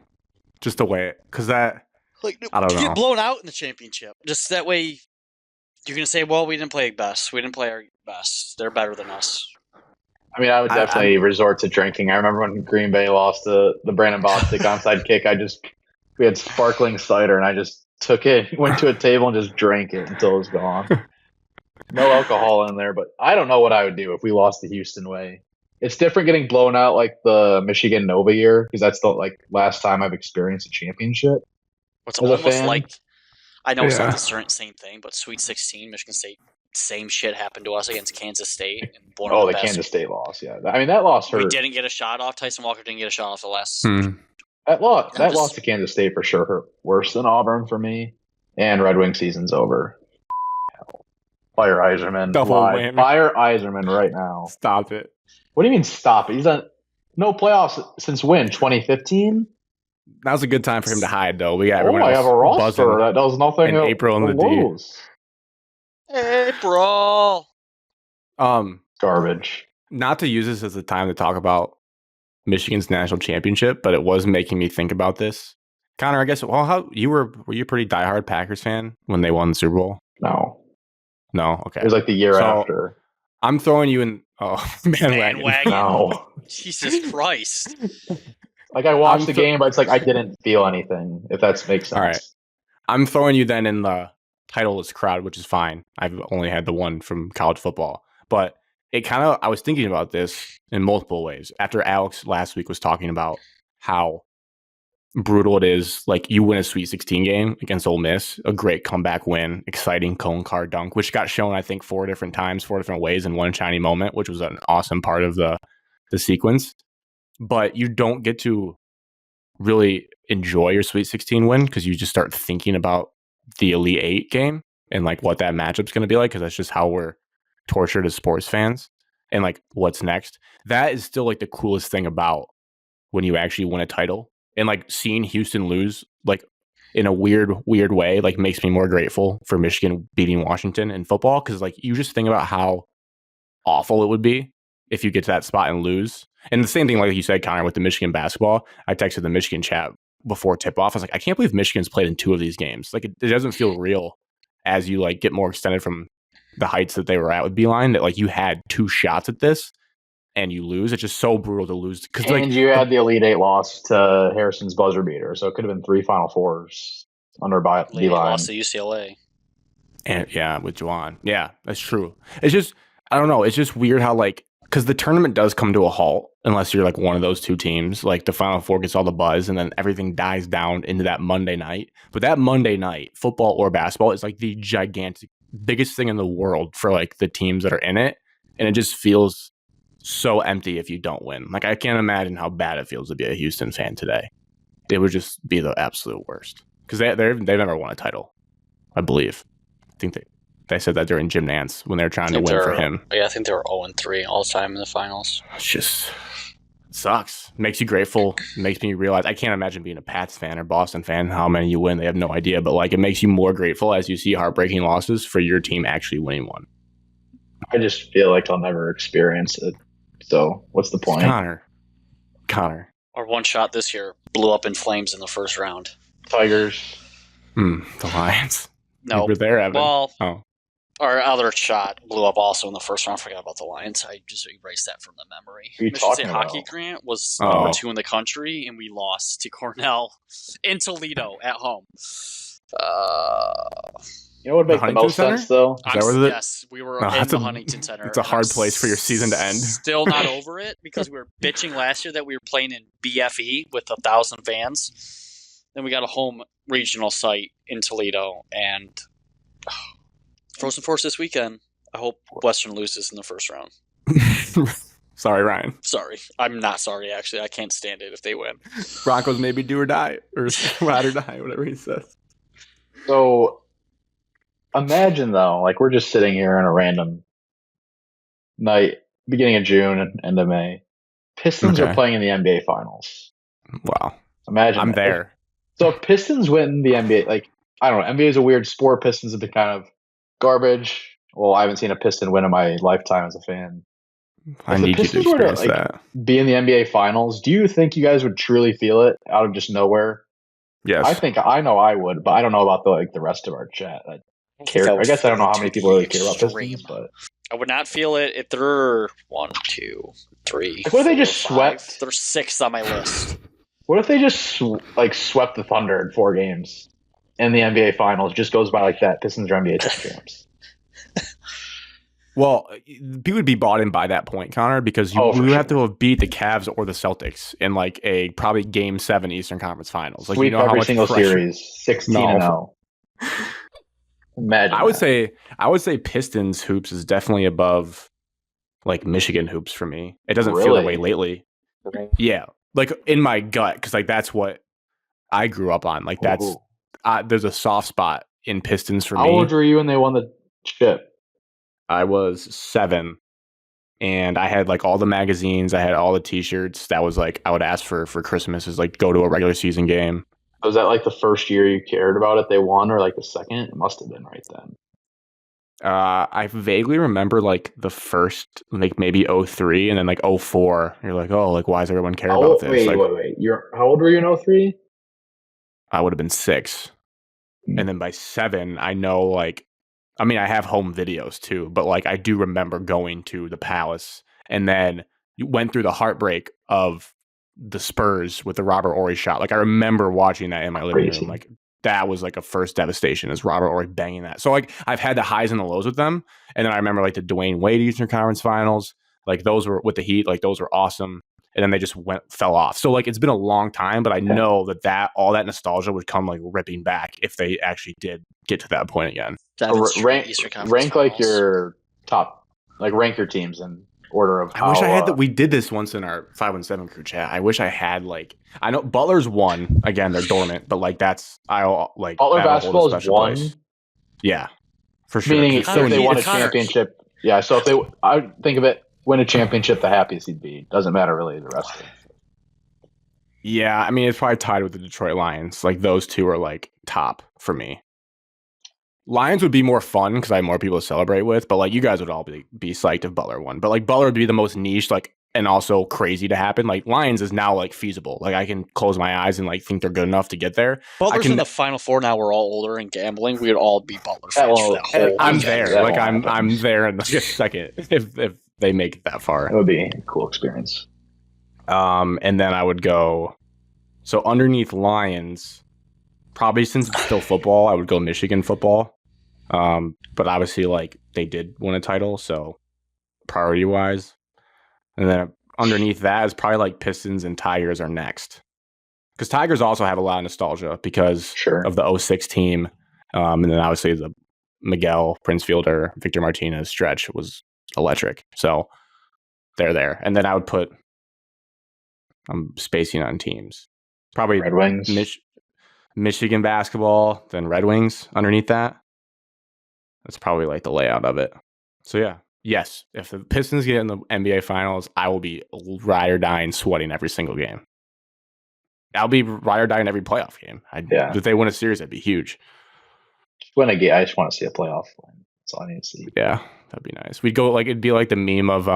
Just the way, because that, like, I don't know. Get blown out in the championship. Just that way, you're going to say, well, we didn't play best. We didn't play our best. They're better than us. I mean, I would definitely resort to drinking. I remember when Green Bay lost the Brandon Bostic onside kick. We had sparkling cider, and I just took it, went to a table, and just drank it until it was gone. No alcohol in there, but I don't know what I would do if we lost the Houston way. It's different getting blown out like the Michigan Nova year, because that's the last time I've experienced a championship. It's almost like, I know it's not the same thing, but Sweet 16, Michigan State, same shit happened to us against Kansas State. And the Kansas State loss, yeah. I mean, that loss hurt. We didn't get a shot off. Tyson Walker didn't get a shot off the last. That loss to Kansas State for sure hurt worse than Auburn for me. And Red Wing season's over. Fire Eiserman. Fire Eiserman right now. Stop it. What do you mean stop it? He's done no playoffs since when? 2015? That was a good time for him to hide, though. We got everyone I have a roster that does nothing in April in the D. April. Garbage. Not to use this as a time to talk about Michigan's national championship, but it was making me think about this. Connor, I guess. Well, were you a pretty diehard Packers fan when they won the Super Bowl? No. Okay. It was like the year after. I'm throwing you in. Bandwagon. No. Jesus Christ. I watched the game, but it's I didn't feel anything, if that makes sense. All right. I'm throwing you then in the titleless crowd, which is fine. I've only had the one from college football. But I was thinking about this in multiple ways. After Alex last week was talking about how brutal it is, you win a Sweet 16 game against Ole Miss, a great comeback win, exciting cone car dunk, which got shown, I think, 4 different ways in one shiny moment, which was an awesome part of the sequence. But you don't get to really enjoy your Sweet 16 win because you just start thinking about the Elite 8 game and what that matchup's going to be like, because that's just how we're tortured as sports fans. And what's next. That is still the coolest thing about when you actually win a title. And seeing Houston lose in a weird way makes me more grateful for Michigan beating Washington in football, because you just think about how awful it would be if you get to that spot and lose. And the same thing like you said, Connor, with the Michigan basketball. I texted the Michigan chat before tip off. I was I can't believe Michigan's played in 2 of these games. It doesn't feel real as you get more extended from the heights that they were at with Beeline, that you had 2 shots at this and you lose. It's just so brutal to lose. And you had the Elite 8 loss to Harrison's buzzer beater, so it could have been 3 Final Fours under Beeline. Lost to UCLA. And yeah, with Juwan. Yeah, that's true. It's just, I don't know. It's just weird how because the tournament does come to a halt unless you're one of those 2 teams. The Final Four gets all the buzz and then everything dies down into that Monday night. But that Monday night, football or basketball, is the gigantic, biggest thing in the world for the teams that are in it. And it just feels so empty if you don't win. I can't imagine how bad it feels to be a Houston fan today. It would just be the absolute worst, because they've never won a title, I believe. I think they said that during Jim Nance when they were trying to win for him. Yeah, I think they were 0-3 all time in the finals. It's just sucks. Makes you grateful. Makes me realize I can't imagine being a Pats fan or Boston fan. How many you win, they have no idea. But it makes you more grateful as you see heartbreaking losses for your team actually winning one. I just feel I'll never experience it. So what's the point? Connor. Our one shot this year blew up in flames in the first round. Tigers. The Lions. You No. were there, Evan. Well, oh, our other shot blew up also in the first round. I forgot about the Lions. I just erased that from the memory. What are you Michigan State talking Hockey about? Grant was Oh. number 2 in the country, and we lost to Cornell in Toledo at home. You know what would make the Huntington most Center? sense, though? Is that what it- Yes, we were No, in that's the a- Huntington Center. it's a and hard I'm place for your season to end. Still not over it because we were bitching last year that we were playing in BFE with 1,000 fans. Then we got a home regional site in Toledo, and Frozen Force this weekend. I hope Western loses in the first round. Sorry, Ryan. Sorry. I'm not sorry, actually. I can't stand it if they win. Broncos maybe do or die, or ride or die, whatever he says. So imagine though, like we're just sitting here on a random night, beginning of June and end of May. Pistons Okay. are playing in the NBA Finals. Wow. Imagine I'm that. there. So if Pistons win the NBA, like I don't know, NBA is a weird sport. Pistons have been kind of garbage. Well, I haven't seen a Piston win in my lifetime as a fan. I If the need you to Pistons were to, experience like, that. be in the NBA Finals, do you think you guys would truly feel it out of just nowhere? Yes. I know I would, but I don't know about the rest of our chat. I guess I don't know how many people really care about Pistons, but I would not feel it if they're 1, 2, 3. Like, what if they 4, just 5. swept? They're 6th on my list. What if they just swept the Thunder in 4 games in the NBA Finals? Just goes by like that. Pistons are NBA champions. Well, people would be bought in by that point, Connor, because you would have to have beat the Cavs or the Celtics in like a probably Game 7 Eastern Conference Finals. Like, Sweep you know how every much single pressure. series, 16-0. Imagine. I would say Pistons hoops is definitely above like Michigan hoops for me. It doesn't feel that way lately. Yeah, like in my gut, because like that's what I grew up on. Like that's there's a soft spot in Pistons for me. How old were you when they won the chip? I was 7, and I had like all the magazines. I had all the T-shirts. That was like I would ask for Christmas is like go to a regular season game. Was that like the first year you cared about it? They won, or like the second? It must have been right then. I vaguely remember like the first, like maybe 03 and then like 04. You're like, oh, like why does everyone care about this? Wait. How old were you in 03? I would have been 6. And then by 7, I know like, I mean, I have home videos too, but like I do remember going to the Palace and then you went through the heartbreak of the Spurs with the Robert Horry shot. Like I remember watching that in my living room. Like that was like a first devastation is Robert Horry banging that. So like I've had the highs and the lows with them. And then I remember like the Dwayne Wade Eastern Conference Finals. Like those were with the Heat, like those were awesome. And then they just fell off. So like it's been a long time, but I know that all that nostalgia would come like ripping back if they actually did get to that point again. Rank like your top, like rank your teams in order of how. I wish I had that. We did this once in our 517 crew chat. I wish I had like, I know Butler's 1 again. They're dormant, but like Butler basketball is 1. Place. Yeah, for sure. Meaning if they won a championship, yeah. So if I think of it, win a championship, the happiest he'd be. Doesn't matter really the rest of it. Yeah, I mean it's probably tied with the Detroit Lions. Like those two are like top for me. Lions would be more fun because I have more people to celebrate with, but like you guys would all be psyched if Butler won. But like Butler would be the most niche, like and also crazy to happen. Like Lions is now like feasible. Like I can close my eyes and like think they're good enough to get there. Butler's in the Final Four now. We're all older and gambling. We would all be Butler fans for that whole. I'm there. Like I'm there in like a second if they make it that far. It would be a cool experience. And then I would go. So underneath Lions, probably since it's still football, I would go Michigan football. But obviously, like they did win a title, so priority wise, and then underneath that is probably like Pistons and Tigers are next, because Tigers also have a lot of nostalgia because of the 06 team, and then obviously the Miguel, Prince Fielder, Victor Martinez stretch was electric. So they're there, and then I would put I'm spacing on teams, probably Red Wings, Michigan basketball, then Red Wings underneath that. That's probably like the layout of it. So yeah, yes, if the Pistons get in the NBA Finals, I will be ride or die and sweating every single game. I'll be ride or die in every playoff game. If they win a series, that'd be huge. Win a game, I just want to see a playoff win. That's all I need to see. Yeah, that'd be nice. We'd go like it'd be like the meme of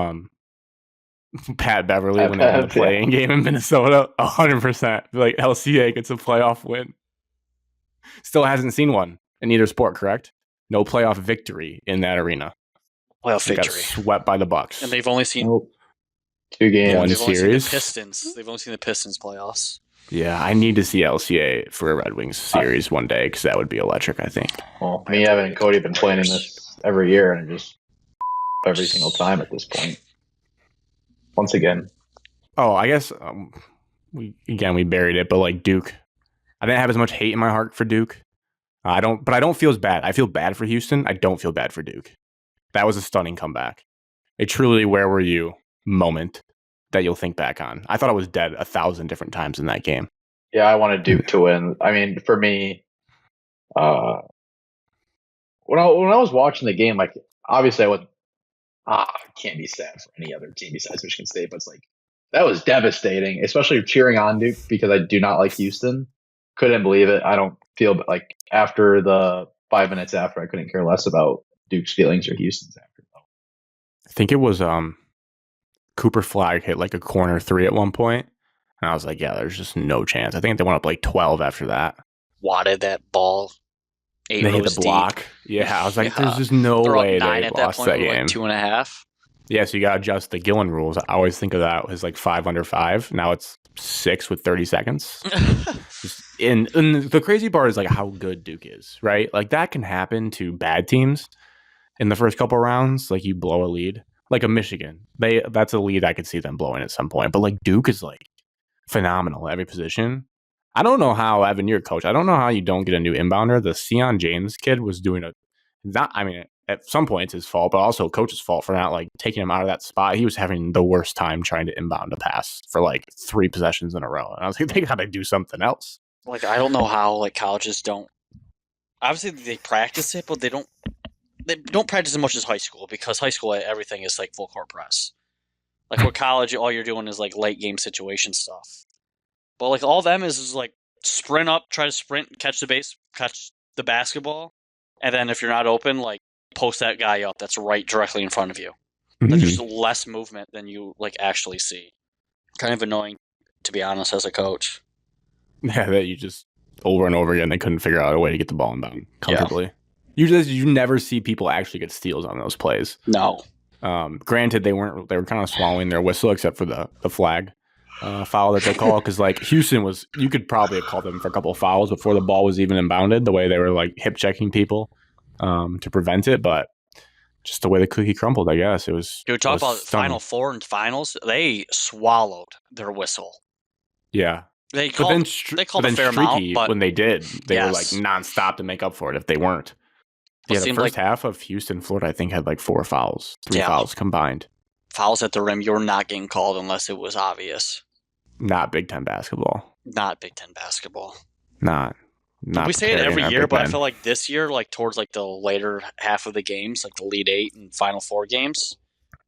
Pat Beverly when they won the playing game in Minnesota. 100%. Like LCA gets a playoff win. Still hasn't seen one. in either sport, correct? No playoff victory in that arena. Playoff They got victory. swept by the Bucks. And they've only seen 2 games. One they've only seen series. the Pistons. They've only seen the Pistons playoffs. Yeah, I need to see LCA for a Red Wings series one day because that would be electric, I think. Well, me, Evan, and Cody have been planning this every year, and it just every single time at this point. Once again. Oh, I guess we buried it, but like Duke, I didn't have as much hate in my heart for Duke. I don't feel as bad. I feel bad for Houston. I don't feel bad for Duke. That was a stunning comeback. A truly where were you moment that you'll think back on. I thought I was dead 1,000 different times in that game. Yeah, I wanted Duke to win. I mean, for me, when I was watching the game, like obviously I can't be sad for any other team besides Michigan State, but it's like that was devastating, especially cheering on Duke because I do not like Houston. Couldn't believe it. I don't feel like after the 5 minutes after, I couldn't care less about Duke's feelings or Houston's after. I think it was Cooper Flag hit like a corner 3 at one point, and I was like, yeah, there's just no chance. I think they went up like 12 after that. Wadded that ball. They hit the block. Deep. Yeah, I was like, there's just no They're way up 9 they at lost that point. that game. Like 2.5. Yeah, so you got to adjust the Gillen rules. I always think of that as like 5 under 5. Now it's 6 with 30 seconds. And the crazy part is like how good Duke is, right? Like that can happen to bad teams in the first couple rounds. Like you blow a lead, like a Michigan. That's a lead I could see them blowing at some point. But like Duke is like phenomenal at every position. I don't know how, Evan, you're a coach. I don't know how you don't get a new inbounder. The Sion James kid was doing at some point it's his fault, but also coach's fault for not like taking him out of that spot. He was having the worst time trying to inbound a pass for like 3 possessions in a row. And I was like, they got to do something else. Like, I don't know how like colleges don't. Obviously, they practice it, but they don't practice as much as high school because high school everything is like full court press. Like with college, all you're doing is like late game situation stuff. But like all of them is like sprint up, try to sprint, catch the basketball, and then if you're not open, like post that guy up that's right directly in front of you. Mm-hmm. Like there's less movement than you like actually see. Kind of annoying, to be honest, as a coach. Yeah, that you just over and over again they couldn't figure out a way to get the ball inbound comfortably. Yeah. You never see people actually get steals on those plays. No. Granted, they were kind of swallowing their whistle except for the flag foul that they called because like Houston was, you could probably have called them for a couple of fouls before the ball was even inbounded. The way they were like hip checking people to prevent it, but just the way the cookie crumbled, I guess it was. Dude, talk about stunning. Final Four and finals. They swallowed their whistle. Yeah. They called a fair amount, but when they did, they were like nonstop to make up for it if they weren't. Yeah, the first half of Houston, Florida, I think had like 4 fouls, 3 fouls combined. Fouls at the rim, you're not getting called unless it was obvious. Not Big Ten basketball. Not Big Ten basketball. Not. We say it every year, but I feel like this year, like towards like the later half of the games, like the Elite 8 and Final Four games,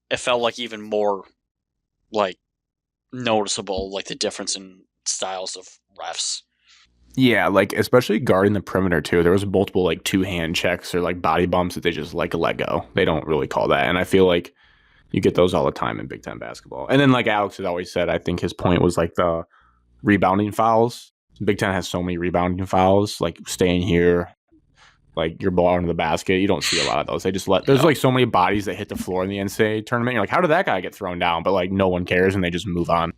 it felt like even more like noticeable, like the difference in styles of refs. Yeah, like especially guarding the perimeter too. There was multiple like 2-hand checks or like body bumps that they just like let go. They don't really call that, and I feel like you get those all the time in Big Ten basketball. And then like Alex has always said, I think his point was like the rebounding fouls. Big Ten has so many rebounding fouls, like staying here, like your ball into the basket. You don't see a lot of those. They just there's like so many bodies that hit the floor in the NCAA tournament. You're like, how did that guy get thrown down? But like no one cares and they just move on.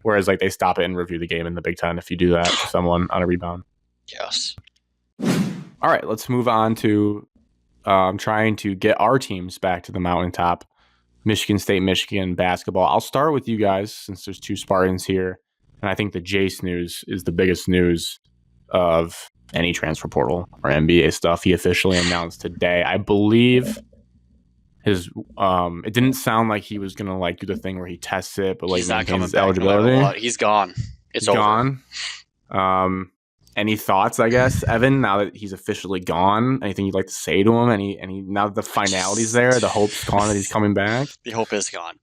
Whereas like they stop it and review the game in the Big Ten if you do that to someone on a rebound. Yes. All right, let's move on to trying to get our teams back to the mountaintop. Michigan State, Michigan basketball. I'll start with you guys since there's 2 Spartans here. And I think the Jase news is the biggest news of any transfer portal or NBA stuff. He officially announced today. I believe his it didn't sound like he was gonna like do the thing where he tests it, but like he's not coming his back eligibility. No he's gone. It's gone. Over. Any thoughts, I guess, Evan, now that he's officially gone? Anything you'd like to say to him? Any now that the finality's there, the hope's gone that he's coming back? The hope is gone.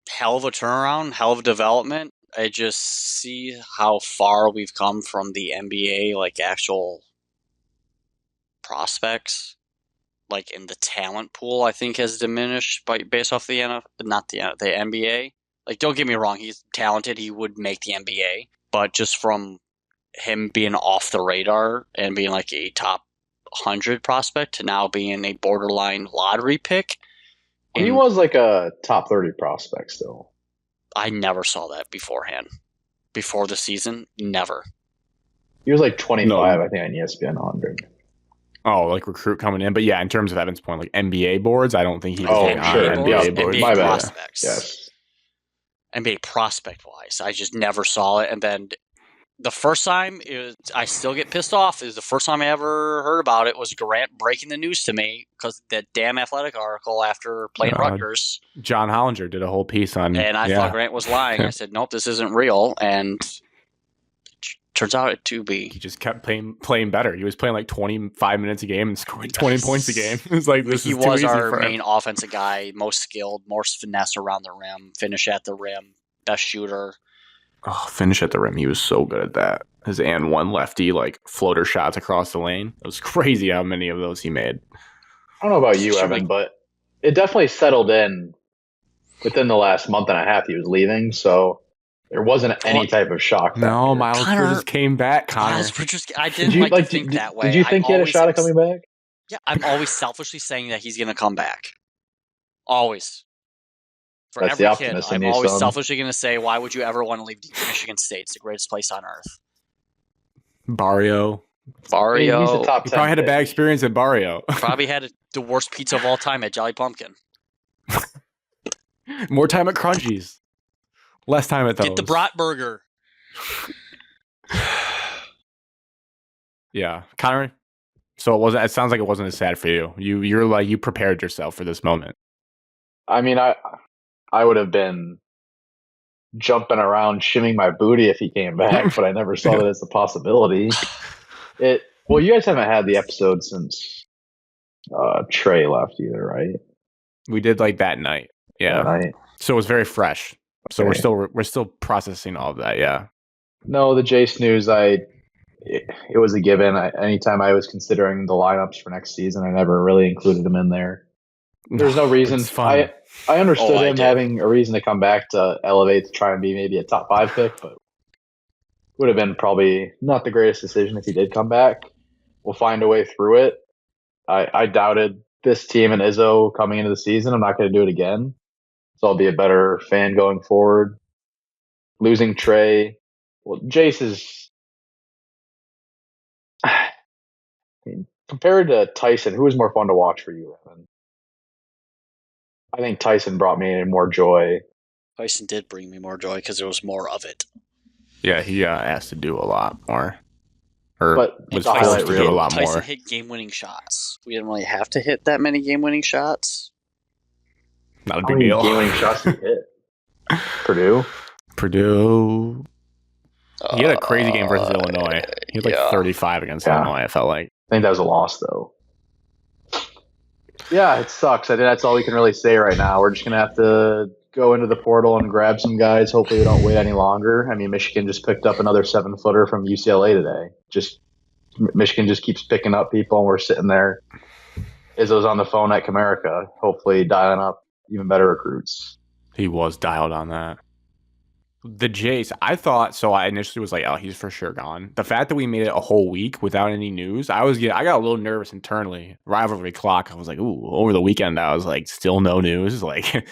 Hell of a turnaround, hell of a development. I just see how far we've come from the NBA, like actual prospects. Like in the talent pool, I think has diminished based off the NBA. Like, don't get me wrong, he's talented. He would make the NBA, but just from him being off the radar and being like a top 100 prospect to now being a borderline lottery pick. He was like a top 30 prospect still. I never saw that beforehand. Before the season, never. He was like 25, I think, on ESPN 100. Oh, like recruit coming in. But yeah, in terms of Evan's point, like NBA boards, I don't think he was on NBA boards. NBA prospects. Yes. NBA prospect-wise, I just never saw it. And then the first time I still get pissed off is the first time I ever heard about it was Grant breaking the news to me because that damn Athletic article after playing Rutgers. John Hollinger did a whole piece on, and I thought Grant was lying. I said, nope, this isn't real. And turns out it to be. He just kept playing better. He was playing like 25 minutes a game and scoring 20 points a game. It was like he was our main offensive guy, most skilled, more finesse around the rim, finish at the rim, best shooter. Oh, finish at the rim. He was so good at that. His and one lefty, like floater shots across the lane. It was crazy how many of those he made. I don't know about you, Evan, but it definitely settled in within the last month and a half he was leaving. So there wasn't any type of shock. No, Miles Bridges came back, Connor. Miles Bridges, I didn't to think that way. Did you think he had a shot at coming back? Yeah, I'm always selfishly saying that he's going to come back. Always. For That's every kid, I'm always selfishly going to say, why would you ever want to leave Michigan State? It's the greatest place on earth. Barrio. He's the top 10. He probably had a bad experience at Barrio. Probably had the worst pizza of all time at Jolly Pumpkin. More time at Crunchies. Less time at those. Get the Brat Burger. Yeah. Connor, so it sounds like it wasn't as sad for you. You're like, you prepared yourself for this moment. I mean, I would have been jumping around, shimming my booty if he came back, but I never saw that as a possibility. Well, you guys haven't had the episode since Trey left either, right? We did like that night. Yeah. That night. So it was very fresh. So we're still processing all of that. Yeah. No, the Jase news, it was a given. Anytime I was considering the lineups for next season, I never really included him in there. There's no reason. I understood him having a reason to come back to elevate to try and be maybe a top 5 pick, but would have been probably not the greatest decision if he did come back. We'll find a way through it. I doubted this team and Izzo coming into the season. I'm not going to do it again. So I'll be a better fan going forward. Losing Trey. Well, Jase is... I mean, compared to Tyson, who was more fun to watch for you, Evan? I think Tyson brought me more joy. Tyson did bring me more joy because there was more of it. Yeah, he asked to do a lot more. But was forced to do a lot more. Tyson hit game-winning shots. We didn't really have to hit that many game-winning shots. Not a big deal. Game-winning shots he hit. Purdue. He had a crazy game versus Illinois. He had like 35 against Illinois, I felt like. I think that was a loss, though. Yeah, it sucks. I think that's all we can really say right now. We're just going to have to go into the portal and grab some guys. Hopefully we don't wait any longer. I mean, Michigan just picked up another 7-footer from UCLA today. Michigan just keeps picking up people, and we're sitting there. Izzo's on the phone at Comerica, hopefully dialing up even better recruits. He was dialed on that. The Jase, I thought, so I initially was like, oh, he's for sure gone. The fact that we made it a whole week without any news, I got a little nervous internally. Rivalry clock, I was like, ooh, over the weekend, I was like, still no news. Like,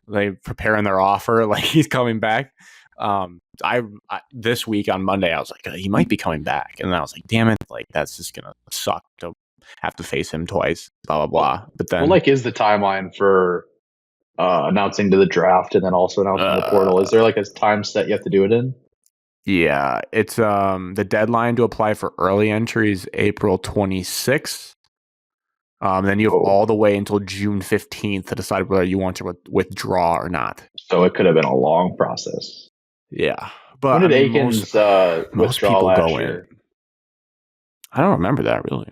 they preparing their offer, like he's coming back. This week on Monday, I was like, he might be coming back. And then I was like, damn it, like, that's just going to suck to have to face him twice, blah, blah, blah. But then, is the timeline for announcing to the draft and then also announcing the portal? Is there like a time set you have to do it in? Yeah, it's the deadline to apply for early entries April 26th. Then you have all the way until June 15th to decide whether you want to withdraw or not. So it could have been a long process. Yeah, but when did Aikens most people last go year? in? I don't remember that really.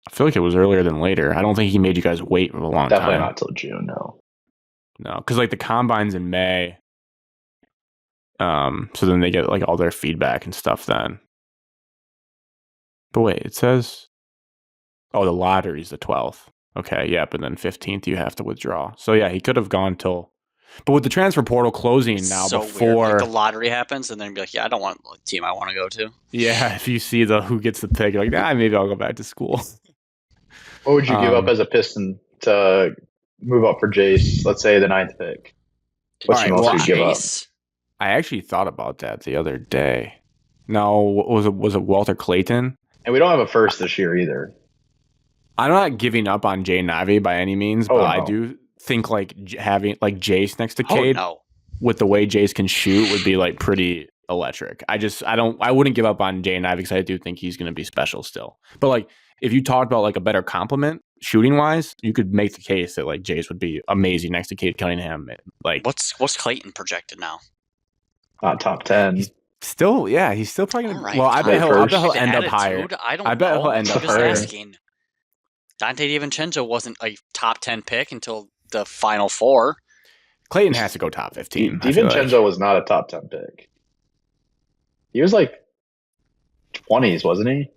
I feel like it was earlier than later. I don't think he made you guys wait for a long time. Definitely not till June. No, because like the combine's in May. So then they get like all their feedback and stuff then. But wait, it says, the lottery's the 12th. Okay, yeah, but then 15th you have to withdraw. So yeah, he could have gone till But with the transfer portal closing now, so before weird. Like the lottery happens, and then be like, yeah, I don't want the team I want to go to. yeah, if you see who gets the pick, you're like, maybe I'll go back to school. What would you give up as a Piston to move up for Jase? Let's say the 9th pick. What's the most you'd give up? I actually thought about that the other day. No, was it Walter Clayton? And we don't have a first this year either. I'm not giving up on Jay Navi by any means, but I do think like having like Jace next to Cade with the way Jace can shoot would be like pretty electric. I wouldn't give up on Jay Navi because I do think he's going to be special still. But like if you talked about like a better complement shooting wise, you could make the case that like Jace would be amazing next to Cade Cunningham. Like what's Clayton projected now? Not top 10. He's still probably going Right. to. Well, I bet he'll end up higher. I bet he'll end up higher. Asking. Dante DiVincenzo wasn't a top 10 pick until the final 4. Clayton has to go top 15. DiVincenzo was not a top 10 pick. He was like 20s, wasn't he?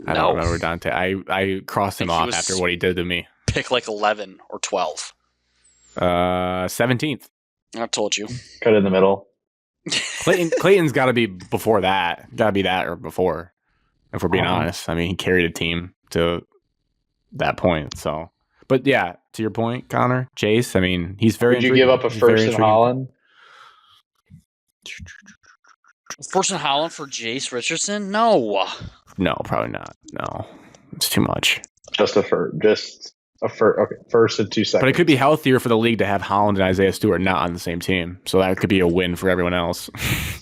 I don't remember Dante. I crossed him off after what he did to me. Pick like 11 or 12. 17th. I told you. Cut in the middle. Clayton's got to be before that. Got to be that or before. If we're being honest, I mean, he carried a team to that point. So, but yeah, to your point, Connor, Jase. I mean, he's very. Would you give up a first in Holland? First in Holland for Jase Richardson? No, probably not. No, it's too much. Just a first. Okay, first and 2 seconds. But it could be healthier for the league to have Holland and Isaiah Stewart not on the same team. So that could be a win for everyone else.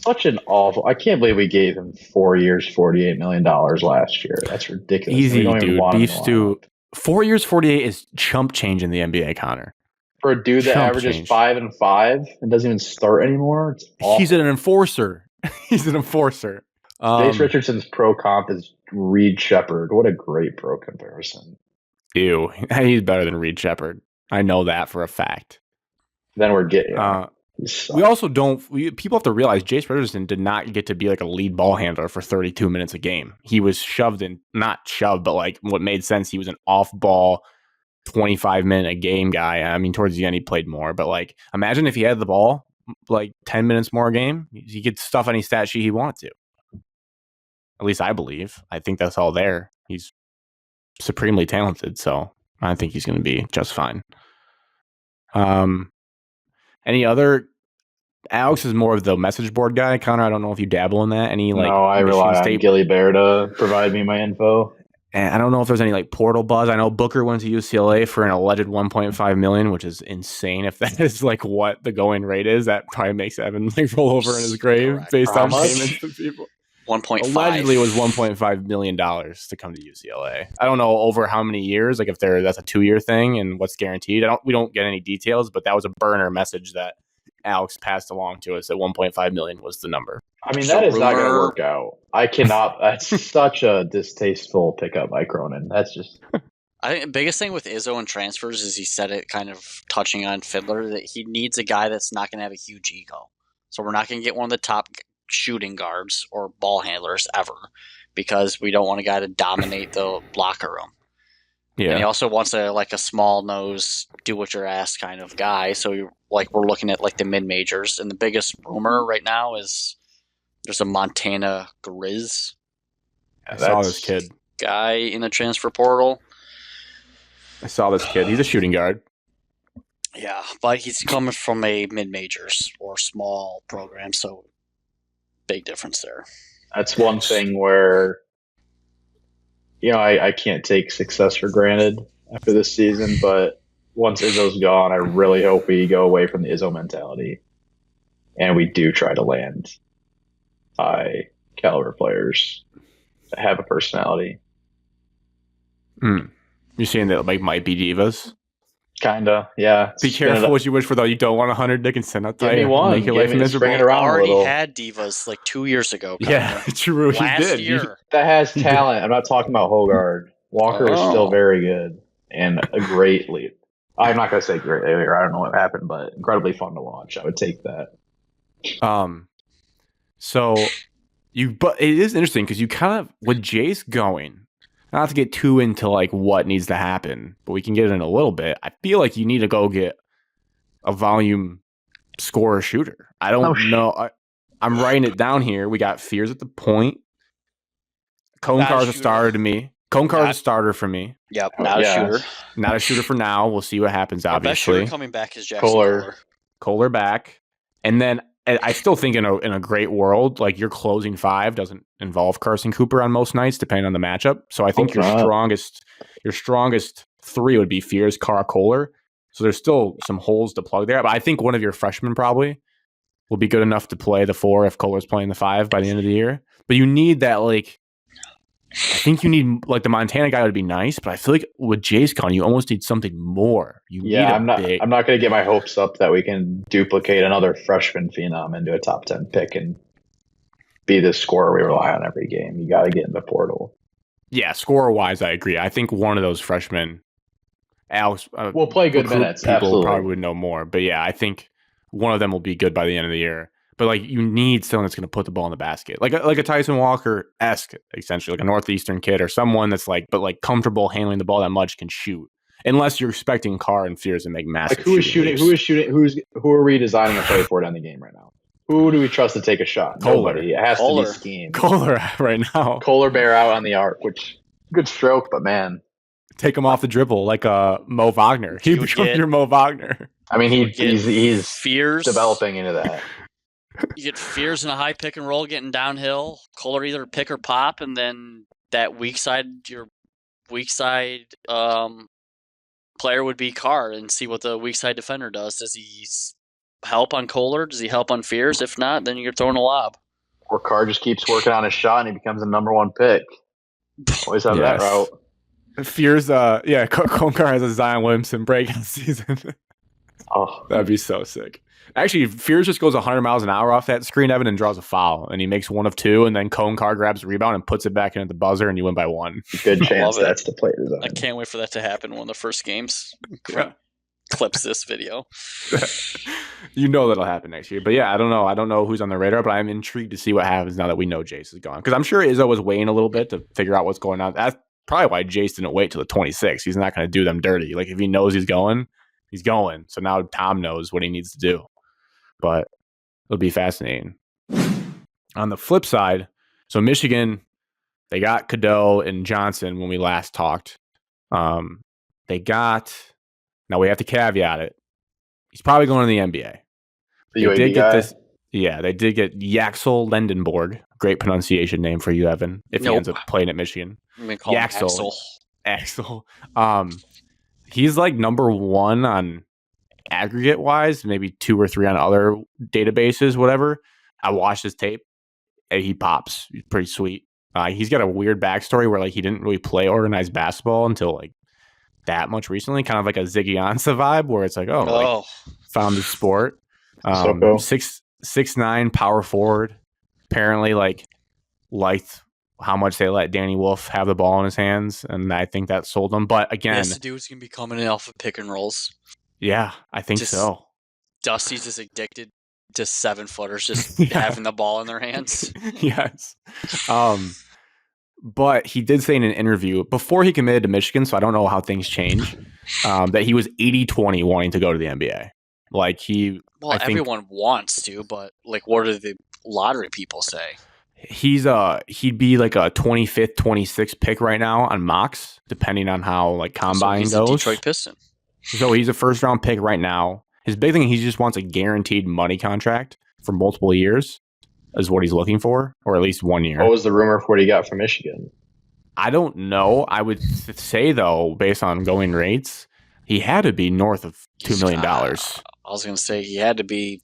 Such an awful. I can't believe we gave him 4 years, $48 million last year. That's ridiculous. Easy, dude. Beef stew. 4 years, 48 is chump change in the NBA, Connor. For a dude that averages 5 and 5 and doesn't even start anymore, it's awful. He's an enforcer. He's an enforcer. Jase Richardson's pro comp is Reed Shepard. What a great pro comparison. Ew, he's better than Reed Shepard. I know that for a fact. Then we're getting. We also don't. People have to realize Jase Richardson did not get to be like a lead ball handler for 32 minutes a game. He was not shoved, but like what made sense. He was an off ball, 25-minute a game guy. I mean, towards the end he played more, but like imagine if he had the ball like 10 minutes more a game, he could stuff any stat sheet he wanted to. At least I believe. I think that's all there. He's supremely talented, so I think he's going to be just fine. Any other? Alex is more of the message board guy. Connor, I don't know if you dabble in that. No, I rely on Gilly Bear to provide me my info. And I don't know if there's any like portal buzz. I know Booker went to UCLA for an alleged $1.5 million, which is insane. If that is like what the going rate is, that probably makes Evan like roll over in his grave based on payments to people. 1.5. Allegedly, it was $1.5 million to come to UCLA. I don't know over how many years. Like if that's a 2-year thing and what's guaranteed. We don't get any details, but that was a burner message that Alex passed along to us. That $1.5 million was the number. I mean, that is not going to work out. I cannot. That's such a distasteful pickup by Cronin. That's just. I think the biggest thing with Izzo and transfers is he said it kind of touching on Fiddler that he needs a guy that's not going to have a huge ego. So we're not going to get one of the top shooting guards or ball handlers ever because we don't want a guy to dominate the locker room. Yeah. And he also wants a small nose, do what you're asked kind of guy. So we're looking at like the mid majors, and the biggest rumor right now is there's a Montana Grizz. I saw this kid guy in the transfer portal. I saw this kid. He's a shooting guard. Yeah, but he's coming from a mid majors or small program, so big difference there. That's one thing where, I can't take success for granted after this season, but once Izzo's gone, I really hope we go away from the Izzo mentality and we do try to land high caliber players that have a personality. You're saying that might be divas? Kinda, yeah. Be careful what you wish for, though. You don't want 100 Dickinson. I'll tell you. Give me one. Make your life miserable. Bring it around already had divas 2 years ago. Yeah, true. Last year. That has talent. I'm not talking about Hogard. Walker is still very good and a great lead. I'm not going to say great leader. I don't know what happened, but incredibly fun to watch. I would take that. But it is interesting because you kind of, with Jase going, not to get too into like what needs to happen, but we can get in a little bit. I feel like you need to go get a volume scorer shooter. I don't know. I'm writing it down here. We got Fears at the point. Cone Not a Carr's a shooter. starter to me. Cone Car's Not- a starter for me. Yep, not a shooter. Not a shooter for now. We'll see what happens, Our best shooter obviously. coming back is Jackson Kohler. Kohler. Kohler back. And then I still think in a great world, like your closing five doesn't involve Carson Cooper on most nights, depending on the matchup. So I think Hope not. your strongest three would be Fears, Carr, Kohler. So there's still some holes to plug there. But I think one of your freshmen probably will be good enough to play the four if Kohler's playing the five by the end of the year. But you need that, like, I think you need, like, the Montana guy would be nice, but I feel like with Jase gone, you almost need something more. You need I'm not going to get my hopes up that we can duplicate another freshman phenom into a top 10 pick and be the scorer we rely on every game. You got to get in the portal. Yeah, scorer-wise, I agree. I think one of those freshmen, Alex, will play good minutes. People Absolutely. probably would know more. But yeah, I think one of them will be good by the end of the year. But like, you need someone that's going to put the ball in the basket, like a Tyson Walker-esque, essentially, like a Northeastern kid or someone that's like comfortable handling the ball that much, can shoot. Unless you're expecting Carr and Fears to make massive. Like who is shooting? Who are we designing a play for it in the game right now? Who do we trust to take a shot? Kohler. Nobody. It has to be scheme. Kohler right now. Kohler bear out on the arc, which good stroke, but man, take him off the dribble like Mo Wagner. He becomes your Mo Wagner. I mean, he's Fears developing into that. You get Fears in a high pick and roll getting downhill. Kohler either pick or pop, and then that your weak side player would be Carr, and see what the weak side defender does. Does he help on Kohler? Does he help on Fears? If not, then you're throwing a lob. Or Carr just keeps working on his shot and he becomes the number one pick. Always have that route. Fears, Cone Carr has a Zion Williamson breakout season. Oh, that'd be so sick. Actually, Fears just goes 100 miles an hour off that screen, Evan, and draws a foul, and he makes one of two, and then Cone Carr grabs the rebound and puts it back in at the buzzer, and you win by one. Good chance that's the play design. I can't wait for that to happen one of the first games. Yeah. Clips this video. You know that'll happen next year. But yeah, I don't know. I don't know who's on the radar, but I'm intrigued to see what happens now that we know Jase is gone. Because I'm sure Izzo was waiting a little bit to figure out what's going on. That's probably why Jase didn't wait till the 26th. He's not going to do them dirty. Like, if he knows he's going, he's going. So now Tom knows what he needs to do. But it'll be fascinating. On the flip side, so Michigan, they got Cadeau and Johnson when we last talked. Now we have to caveat it. He's probably going to the NBA. The UAB guy? They did get Yaxel Lendenborg. Great pronunciation name for you, Evan, if he ends up playing at Michigan. Axel. He's like number one on aggregate wise, maybe 2 or 3 on other databases, whatever. I watched his tape. He pops. He's pretty sweet. He's got a weird backstory where like he didn't really play organized basketball until like that much recently, kind of like a Ziggy Ansah vibe, where it's like, like, found the sport. So cool. 6'9" power forward. Apparently, liked how much they let Danny Wolf have the ball in his hands, and I think that sold him. But again, this dude's gonna be coming in off of pick and rolls. Yeah, I think so. Dusty's just addicted to 7-footers, just having the ball in their hands. Yes. But he did say in an interview before he committed to Michigan, so I don't know how things change, that he was 80-20 wanting to go to the NBA. Like everyone wants to, but like, what do the lottery people say? He'd be like a 25th, 26th pick right now on mocks, depending on how like combine he's goes. A Detroit Piston. So he's a first round pick right now. His big thing, he just wants a guaranteed money contract for multiple years, is what he's looking for, or at least 1 year. What was the rumor for what he got from Michigan? I don't know. I would say, though, based on going rates, he had to be north of $2 million. I was going to say he had to be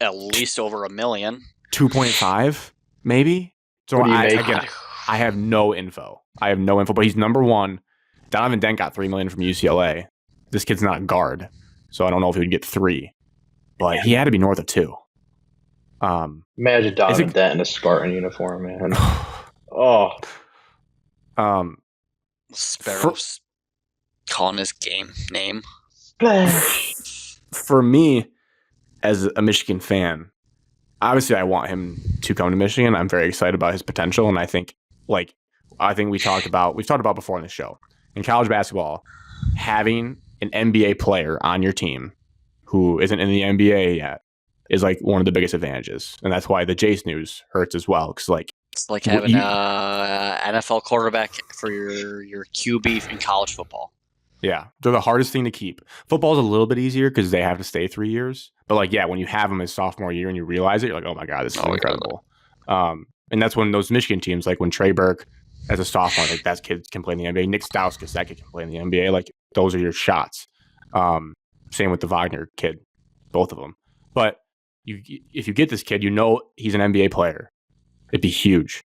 at least over $1 million. 2.5, maybe? So I have no info. But he's number one. Donovan Dent got $3 million from UCLA. This kid's not a guard, so I don't know if he would get 3. But he had to be north of 2. Imagine Donovan Dent in a Spartan uniform, man. Sparrows calling his game name. For me, as a Michigan fan, obviously I want him to come to Michigan. I'm very excited about his potential, and I think we've talked about before on the show, in college basketball, having an NBA player on your team who isn't in the NBA yet is like one of the biggest advantages, and that's why the Jase news hurts as well. Because like It's like having NFL quarterback for your QB in college football. yeah, they're the hardest thing to keep. Football's a little bit easier because they have to stay 3 years. But like when you have them as sophomore year and you realize it, you're like, oh my god, this is incredible. And that's when those Michigan teams, like when Trey Burke as a sophomore, like that kid can play in the NBA. Nick Stauskas, that kid can play in the NBA. Like those are your shots. Same with the Wagner kid, both of them. But if you get this kid, he's an NBA player. It'd be huge.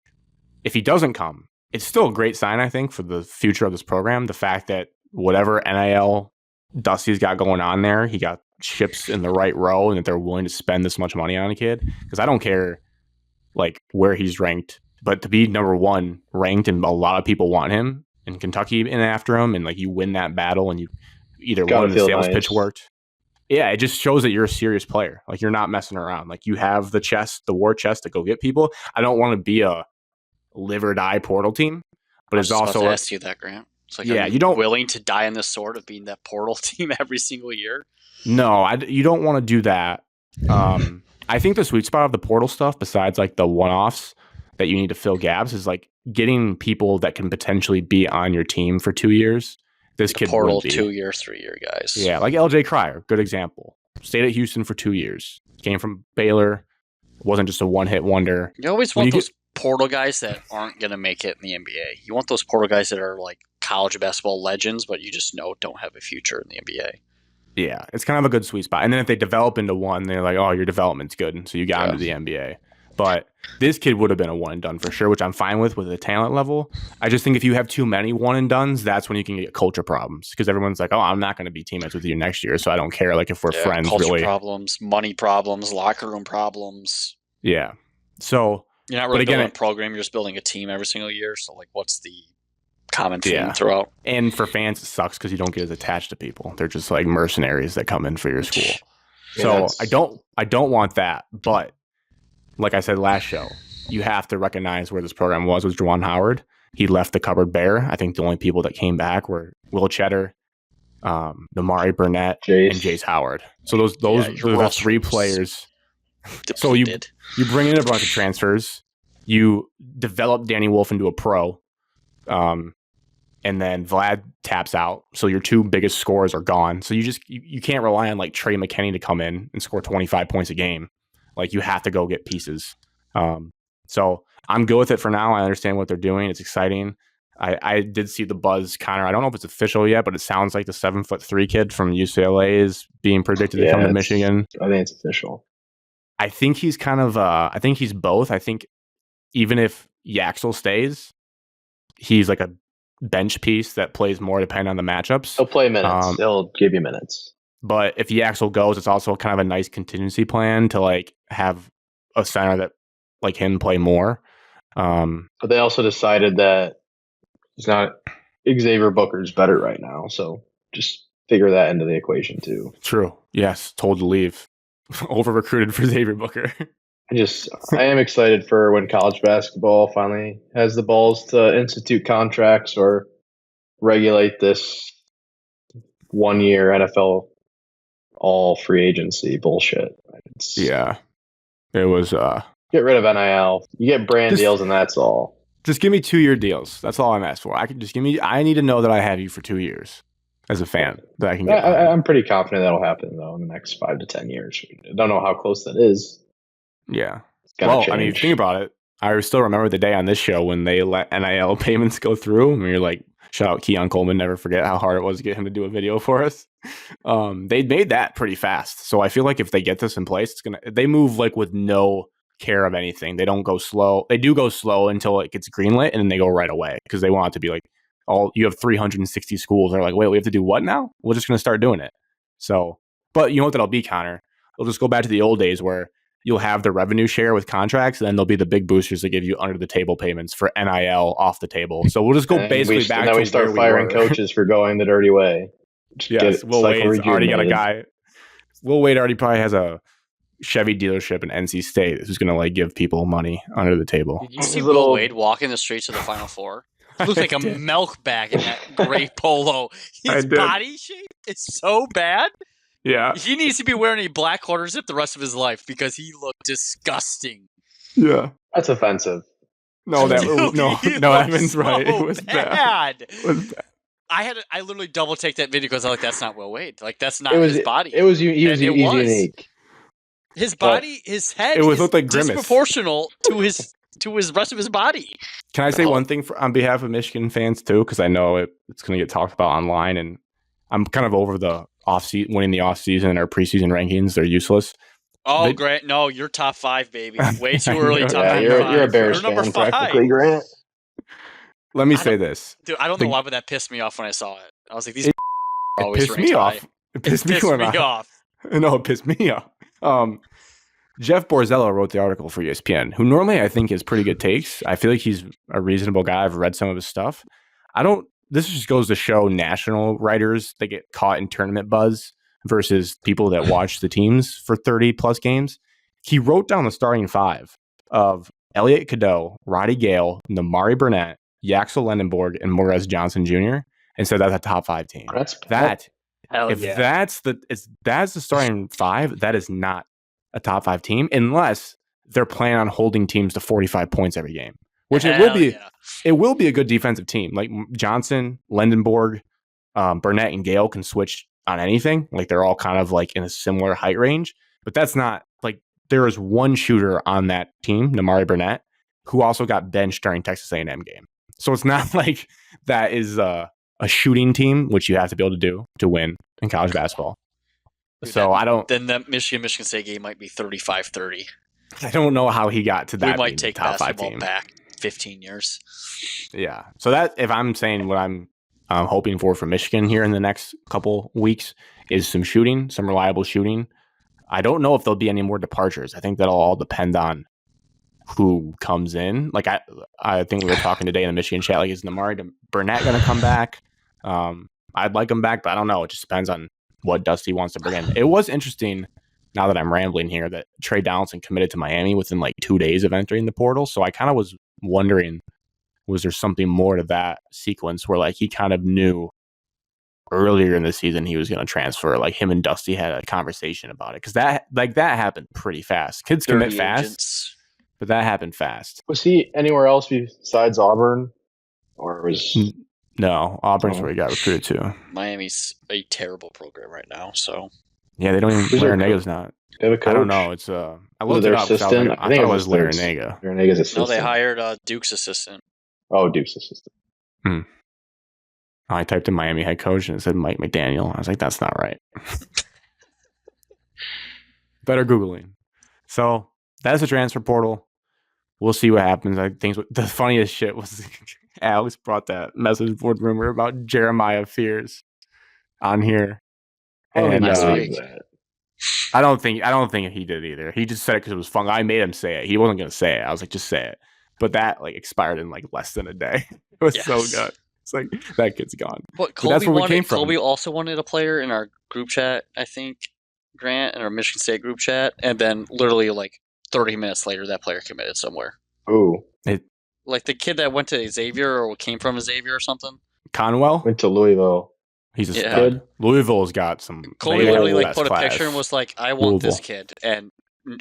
If he doesn't come, it's still a great sign, I think, for the future of this program. The fact that whatever NIL Dusty's got going on there, he got chips in the right row, and that they're willing to spend this much money on a kid. Because I don't care like where he's ranked, but to be number 1 ranked, and a lot of people want him in Kentucky and after him, and like you win that battle, and you either one the sales pitch worked. Yeah, it just shows that you're a serious player. Like you're not messing around. Like you have the war chest to go get people. I don't want to be a live or die portal team, but it's also about to ask you that, Grant. It's like, you don't willing to die in the sword of being that portal team every single year? No, you don't want to do that. I think the sweet spot of the portal stuff, besides like the one-offs that you need to fill gaps, is like getting people that can potentially be on your team for 2 years. This kid portal 2 year, 3 year guys. Yeah, like LJ Cryer, good example. Stayed at Houston for 2 years. Came from Baylor. Wasn't just a one-hit wonder. You always want those portal guys that aren't going to make it in the NBA. You want those portal guys that are like college basketball legends, but you just know don't have a future in the NBA. Yeah, it's kind of a good sweet spot. And then if they develop into one, they're like, oh, your development's good. So you got into the NBA. But this kid would have been a one and done for sure, which I'm fine with the talent level. I just think if you have too many one and dones, that's when you can get culture problems. Because everyone's like, oh, I'm not going to be teammates with you next year. So I don't care like if we're friends. Culture really. Problems, money problems, locker room problems. Yeah. So you're not really building a program. You're just building a team every single year. So like what's the common theme throughout? And for fans, it sucks because you don't get as attached to people. They're just like mercenaries that come in for your school. So I don't want that. But like I said last show, you have to recognize where this program was with Juwan Howard. He left the cupboard bare. I think the only people that came back were Will Cheddar, Namari Burnett, and Jase Howard. So those are 3 players. Depleted. So you bring in a bunch of transfers. You develop Danny Wolf into a pro. And then Vlad taps out. So your 2 biggest scorers are gone. So you can't rely on like Trey McKinney to come in and score 25 points a game. Like you have to go get pieces. So I'm good with it for now. I understand what they're doing. It's exciting. I did see the buzz, Connor. I don't know if it's official yet, but it sounds like the 7'3" kid from UCLA is being predicted to come to Michigan. I think it's official. I think he's kind of I think he's both. I think even if Yaxel stays, he's like a bench piece that plays more depending on the matchups. He'll play minutes. He'll give you minutes. But if Yaxel goes, it's also kind of a nice contingency plan to like have a center that like him play more. But they also decided that he's not Xavier Booker's better right now, so just figure that into the equation too. True. Yes, told to leave. Over recruited for Xavier Booker. I am excited for when college basketball finally has the balls to institute contracts or regulate this 1 year NFL all free agency bullshit. It was get rid of NIL. You get brand deals and that's all. Just give me 2-year deals. That's all I'm asking for. I need to know that I have you for 2 years as a fan that I can get. I'm pretty confident that'll happen though in the next 5 to 10 years. I don't know how close that is. Yeah. Well, I mean, think about it. I still remember the day on this show when they let NIL payments go through. And you're like, shout out Keon Coleman. Never forget how hard it was to get him to do a video for us. They made that pretty fast. So I feel like if they get this in place, they move like with no care of anything. They don't go slow. They do go slow until it gets greenlit and then they go right away because they want it to be like, you have 360 schools. They're like, wait, we have to do what now? We're just going to start doing it. So, but you know what that'll be, Connor? It'll just go back to the old days where you'll have the revenue share with contracts, and then there'll be the big boosters that give you under the table payments for NIL off the table. So we'll just go basically back to where we start firing coaches for going the dirty way. Yes, Will Wade's already got a guy. Will Wade already probably has a Chevy dealership in NC State who's going to like give people money under the table. Did you see Will Wade walking the streets of the Final Four? He looks like a milk bag in that gray polo. His body shape is so bad. Yeah. He needs to be wearing a black quarter zip the rest of his life because he looked disgusting. Yeah. That's offensive. No, that Dude, no, he no, looked Evan's right. It so was bad. bad. It was bad. I literally double take that video because I was like, that's not Will Wade. Like, that's not It was his body. He was unique. His But body, his head, it was is looked like Grimace. disproportional to his rest of his body. Can I say Oh. one thing on behalf of Michigan fans too? Because I know it's going to get talked about online, and I'm kind of over the winning the offseason or preseason rankings. They're useless. Oh, They- Grant, no, you're top 5, baby. Way too early. Yeah, Top Yeah, 5. you're a Bears You're number fan, 5. practically, Grant. Let me I say this. Dude, I don't know why, but that pissed me off when I saw it. I was like, these It are always pissed ranked me high. off. It pissed me off. No, it pissed me off. Jeff Borzello wrote the article for ESPN, who normally I think has pretty good takes. I feel like he's a reasonable guy. I've read some of his stuff. This just goes to show national writers, they get caught in tournament buzz versus people that watch the teams for 30 plus games. He wrote down the starting 5 of Elliot Cadeau, Roddy Gale, Namari Burnett, Yaxel Lendenborg, and Morez Johnson Jr. and said that's a top 5 team. Hell If yeah. that's the starting 5, that is not a top 5 team unless they're planning on holding teams to 45 points every game, which it will Hell be. yeah. It will be a good defensive team. Like Johnson, Lendenborg, Burnett, and Gale can switch on anything. Like they're all kind of like in a similar height range, but that's not like there is one shooter on that team, Namari Burnett, who also got benched during Texas A&M game. So it's not like that is a shooting team, which you have to be able to do to win in college basketball. Dude, So I don't Then the Michigan State game might be 35-30. I don't know how he got to that. We might take top 5 basketball team. back 15 years. Yeah. So that if I'm saying what I'm hoping for Michigan here in the next couple weeks is some shooting, some reliable shooting. I don't know if there'll be any more departures. I think that'll all depend on who comes in. Like I think we were talking today in the Michigan chat. Like, is Namari Burnett going to come back? I'd like him back, but I don't know. It just depends on what Dusty wants to bring in. It was interesting. Now that I'm rambling here, that Trey Donaldson committed to Miami within like 2 days of entering the portal. So I kind of was wondering, was there something more to that sequence where like he kind of knew earlier in the season he was going to transfer? Like him and Dusty had a conversation about it because that happened pretty fast. Kids commit Dirty fast, agents. but that happened fast. Was he anywhere else besides Auburn, or was No, Auburn's where he got recruited to. Miami's a terrible program right now. So Yeah, they don't even. Who's their Larinaga's not. they have a coach? I don't know. It's I Was looked it it their up. 'Cause assistant? I thought it was Larinaga. Larinage's assistant. no, they hired Duke's assistant. Oh, Duke's assistant. I typed in Miami head coach and it said Mike McDaniel. I was like, that's not right. Better Googling. So that's the transfer portal. We'll see what happens. I think the funniest shit was Alex brought that message board rumor about Jeremiah Fears on here. And last week. I don't think he did either. He just said it because it was fun. I made him say it. He wasn't going to say it. I was like, just say it. But that like expired in like less than a day. It was so good. It's like that kid's gone. But But that's where we came from. Colby also wanted a player in our group chat, I think, Grant, in our Michigan State group chat. And then literally like 30 minutes later, that player committed somewhere. Ooh, Like the kid that went to Xavier or came from Xavier or something. Conwell, went to Louisville. he's a Yeah. stud. Louisville's got some. Colby they literally got the like best put a class. picture and was like, I want this Louisville. kid. And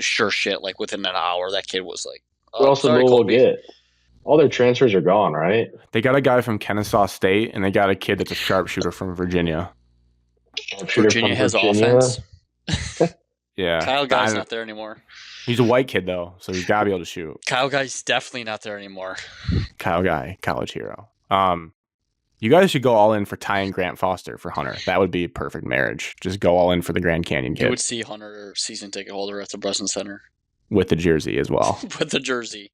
sure shit, like within an hour, that kid was like, What else did sorry, Louisville Colby. get? All their transfers are gone, right? They got a guy from Kennesaw State, and they got a kid that's a sharpshooter from Virginia. Shooter Virginia from has Virginia. offense. Yeah, Kyle Guy's not there anymore. He's a white kid though, so he's got to be able to shoot. Kyle Guy's definitely not there anymore. Kyle Guy, college hero. You guys should go all in for Ty and Grant Foster for Hunter. That would be a perfect marriage. Just go all in for the Grand Canyon You kid would see Hunter season ticket holder at the Breslin Center with the jersey as well. with the jersey.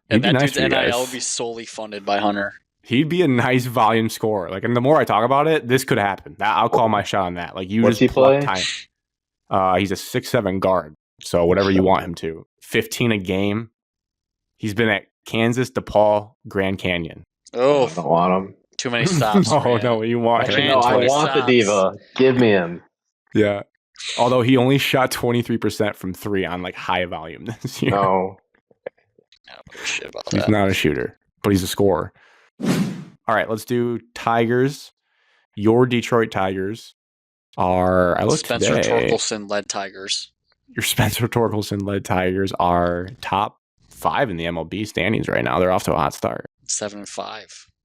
He'd And be that nice dude's for you NIL guys. would be solely funded by Hunter. He'd be a nice volume scorer. Like, and the more I talk about it, this could happen. I'll call my shot on that. Like, you What's just he pluck play? Ty. He's a 6'7" guard. So whatever you want him to. 15 a game. He's been at Kansas, DePaul, Grand Canyon. Oh, I don't want him. too many stops. Oh Grant. no, you want Actually, him. no, Grant, I 20 want the stops. diva. Give me him. Yeah. Although he only shot 23% from 3 on like high volume this year. No. I don't give a shit about He's that. not a shooter, but he's a scorer. All right, let's do Tigers. Your Detroit Tigers. are, I looked Spencer today, Torkelson led Tigers. your Spencer Torkelson led Tigers are top 5 in the MLB standings right now. They're off to a hot start. 7-5.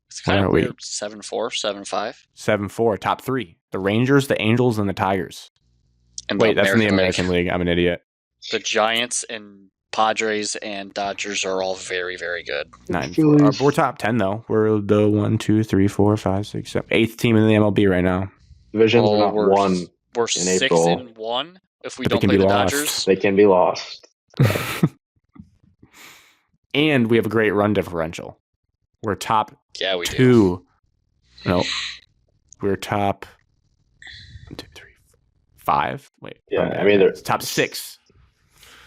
It's Where kind are of we? weird. 7-4, 7-5. 7-4, top 3. The Rangers, the Angels, and the Tigers. And Wait, that's in the American American League. I'm an idiot. The Giants and Padres and Dodgers are all very, very good. 9-4. We're top 10 though. We're the 1, 2, 3, 4, 5, 6, 7, 8th team in the MLB right now. Divisions are not we're won. We're in April. 6-1 if we But they don't can play be the lost. Dodgers. They can be lost. And we have a great run differential. We're top Yeah, we do. 2. No. We're top 1, 2, 3, 5. Wait. Yeah, okay. I mean, they're It's top 6.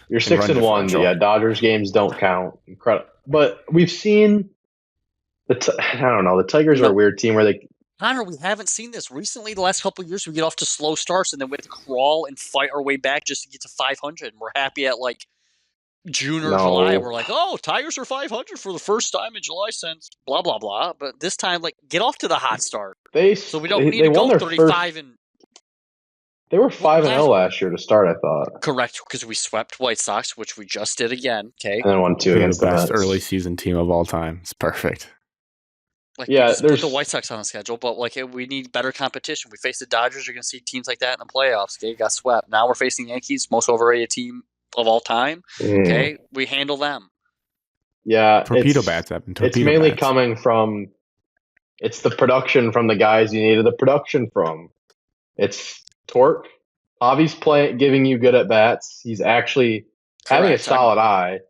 You're And 6-1. differential. Yeah, Dodgers games don't count. Incredible. But we've seen I don't know. The Tigers are a weird team where they. Connor, we haven't seen this recently. The last couple of years, we get off to slow starts and then we have to crawl and fight our way back just to get to 500. And we're happy at like June or No. July. We're like, oh, Tigers are 500 for the first time in July since blah blah blah. But this time, like, get off to the hot start. So we don't need to won go their 35 and They were 5-0 last year to start, I thought, correct because we swept White Sox, which we just did again. Okay, and then won 2 They're against the the best Mets. early season team of all time. It's perfect. like Yeah, just put there's- the White Sox on the schedule, but like we need better competition. We face the Dodgers. You're going to see teams like that in the playoffs. Okay, got swept. Now we're facing Yankees, most overrated team of all time. Okay, we handle them. Yeah, Torpedo it's- bats, Evan. It's Torpedo mainly bats. coming from. It's the production from the guys you needed the production from. It's Torque. Javi's giving you good at bats. He's actually having a Correct. solid eye.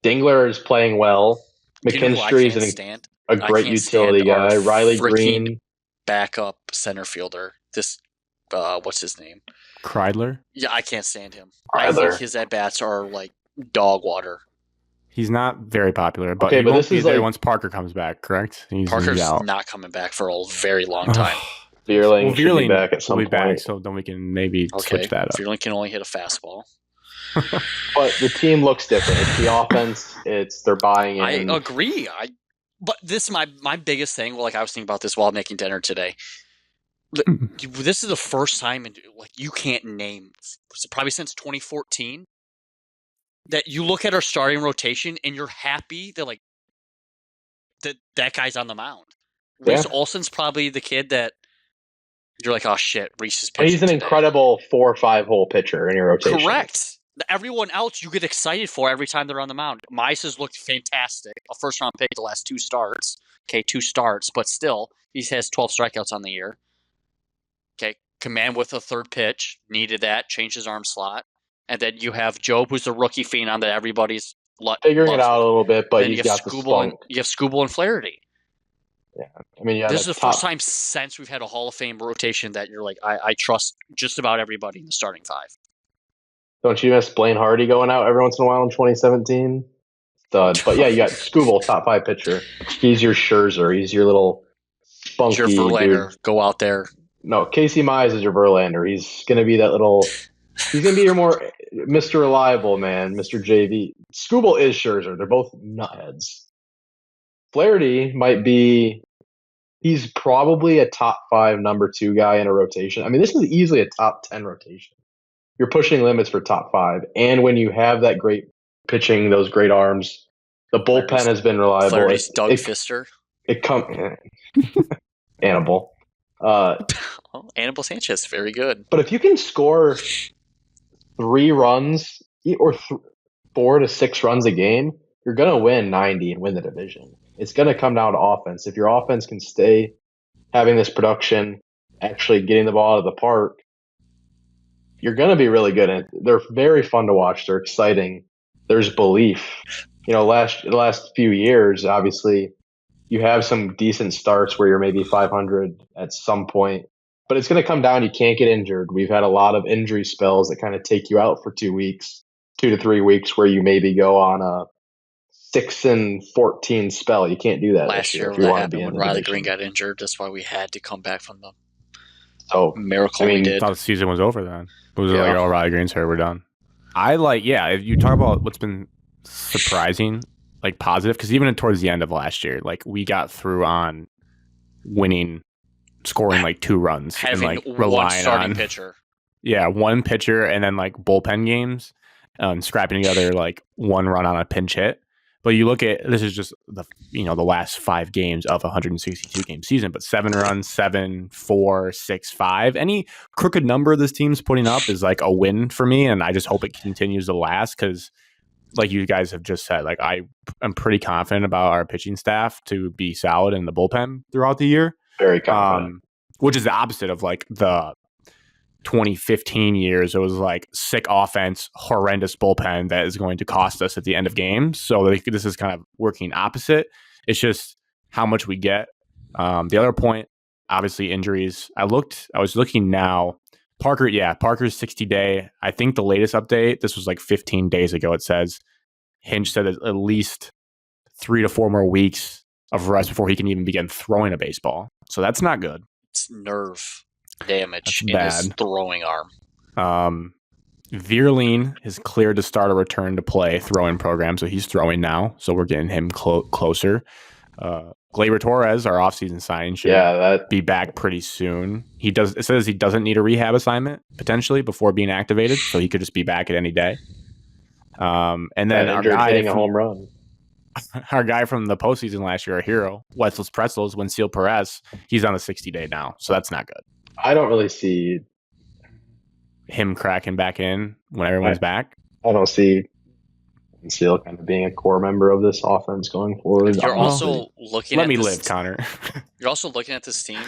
Dingler is playing well. Do you know who I McKinstry's can't stand? a I great can't utility stand our guy. Riley freaking Green. backup center fielder. This, what's his name? Kreidler. Yeah, I can't stand him. I Kreidler. think his at bats are like dog water. He's not very popular, but Okay, he but won't this be is there like- once Parker comes back, correct? He's Parker's out. not coming back for a very long time. Veerling Well, should be back at some will be back, point. so then we can maybe Okay, switch that up. Fearling can only hit a fastball. But the team looks different. It's the offense. They're buying in. I agree. But this is my biggest thing. Like I was thinking about this while making dinner today. This is the first time in like you can't name probably since 2014 that you look at our starting rotation and you're happy that like that guy's on the mound. Yeah. Reese Olson's probably the kid that you're like, oh shit, Reese is And pitching he's an today. incredible 4 or 5 hole pitcher in your rotation. Correct. Everyone else you get excited for every time they're on the mound. Mice has looked fantastic. A first round pick the last 2 starts. Okay, 2 starts, but still, he has 12 strikeouts on the year. Okay, command with a third pitch. Needed that. Changed his arm slot. And then you have Job, who's the rookie phenom that everybody's Figuring it loves. out a little bit, but Then he's you have got the Scooble and spunk. you have Scooble and Flaherty. I mean, yeah, This is the first time since we've had a Hall of Fame rotation that you're like, I trust just about everybody in the starting 5. Don't you miss Blaine Hardy going out every once in a while in 2017? Stud. But yeah, you got Scooble, top 5 pitcher. He's your Scherzer. He's your little spunky Your Verlander, dude. go out there. No, Casey Mize is your Verlander. He's going to be that little. He's going to be your more Mr. Reliable man, Mr. JV. Scooble is Scherzer. They're both nutheads. Flaherty might be. He's probably a top 5 number 2 guy in a rotation. I mean, this is easily a top 10 rotation. You're pushing limits for top 5, and when you have that great pitching, those great arms, the bullpen has been reliable. Flaherty's Doug Fister. It Annibal. Annibal Sanchez, very good. But if you can score 3 runs or 4 to 6 runs a game, you're going to win 90 and win the division. It's going to come down to offense. If your offense can stay having this production, actually getting the ball out of the park, you're going to be really good. And they're very fun to watch. They're exciting. There's belief. You know, the last few years, obviously, you have some decent starts where you're maybe 500 at some point. But it's going to come down. You can't get injured. We've had a lot of injury spells that kind of take you out for 2 weeks, 2 to 3 weeks, where you maybe go on a 6-14 spell. You can't do that Last this year if you that want to be happened in when the Riley division. Green got injured. That's why we had to come back from the So miracle I mean, we I did. thought the season was over then. It was Yeah. like, oh, Riley Green's here, we're done. If you talk about what's been surprising, like positive, because even towards the end of last year, like we got through on winning scoring like 2 runs and Having like one relying starting on pitcher. one pitcher and then like bullpen games, scrapping together like 1 run on a pinch hit. But you look at this is just the last 5 games of a 162 game season, but 7 runs, 7, 4, 6, 5. Any crooked number this team's putting up is like a win for me, and I just hope it continues to last because, like you guys have just said, like I'm pretty confident about our pitching staff to be solid in the bullpen throughout the year. Very confident. Which is the opposite of like the 2015 years. It was like sick offense, horrendous bullpen that is going to cost us at the end of games. So this is kind of working opposite. It's just how much we get. The other point, obviously injuries. I was looking now. Parker's 60 day. I think the latest update, this was like 15 days ago. It says Hinch said at least 3 to 4 more weeks of rest before he can even begin throwing a baseball. So that's not good. It's nerve damage in That's his bad. throwing arm. Vierling is cleared to start a return to play throwing program, so he's throwing now. So we're getting him closer. Gleyber Torres, our offseason signing, should be back pretty soon. It says he doesn't need a rehab assignment potentially before being activated, so he could just be back at any day. And then our guy hitting a home run. Our guy from the postseason last year, our hero, Wetzel's Pretzels, Winfield Perez, he's on a 60 day now, so that's not good. I don't really see him cracking back in when everyone's back. I don't see Seal kind of being a core member of this offense going forward. You're also looking Let at me this, live, Connor. You're also looking at this team.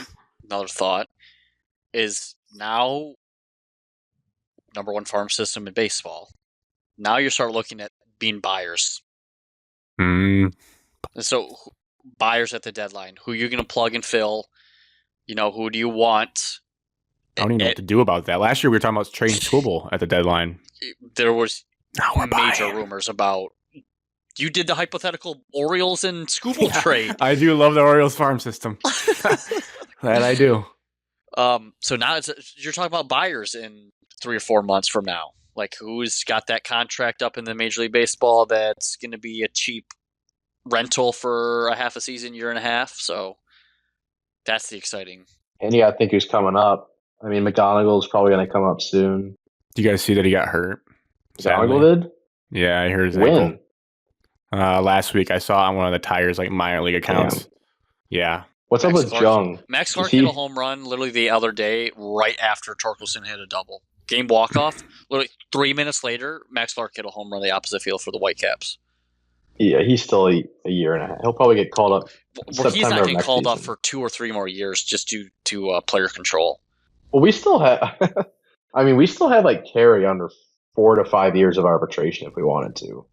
Another thought is now number 1 farm system in baseball. Now you start looking at being buyers. And so buyers at the deadline. Who you're going to plug and fill? Who do you want? I don't even know what to do about that. Last year we were talking about trading Squibble at the deadline. There was major rumors about you did the hypothetical Orioles and Squibble trade. I do love the Orioles farm system. That I do. So now you're talking about buyers in 3 or 4 months from now. Like who's got that contract up in the Major League Baseball that's going to be a cheap rental for a half a season, year and a half. So that's the exciting. And you got to think who's coming up. I mean, McGonagall's probably going to come up soon. Do you guys see that he got hurt? McGonagall did? Yeah, I heard his ankle. Last week I saw on one of the Tigers like minor league accounts. Damn. Yeah. What's up with Jung? Max Clark hit a home run literally the other day right after Torkelson hit a double. Game walk-off. Literally 3 minutes later, Max Clark hit a home run the opposite field for the Whitecaps. Yeah, he's still a year and a half. He'll probably get called up. He's not getting called up for 2 or 3 more years just due to player control. Well, we still have. We still have like Carey under 4 to 5 years of arbitration if we wanted to.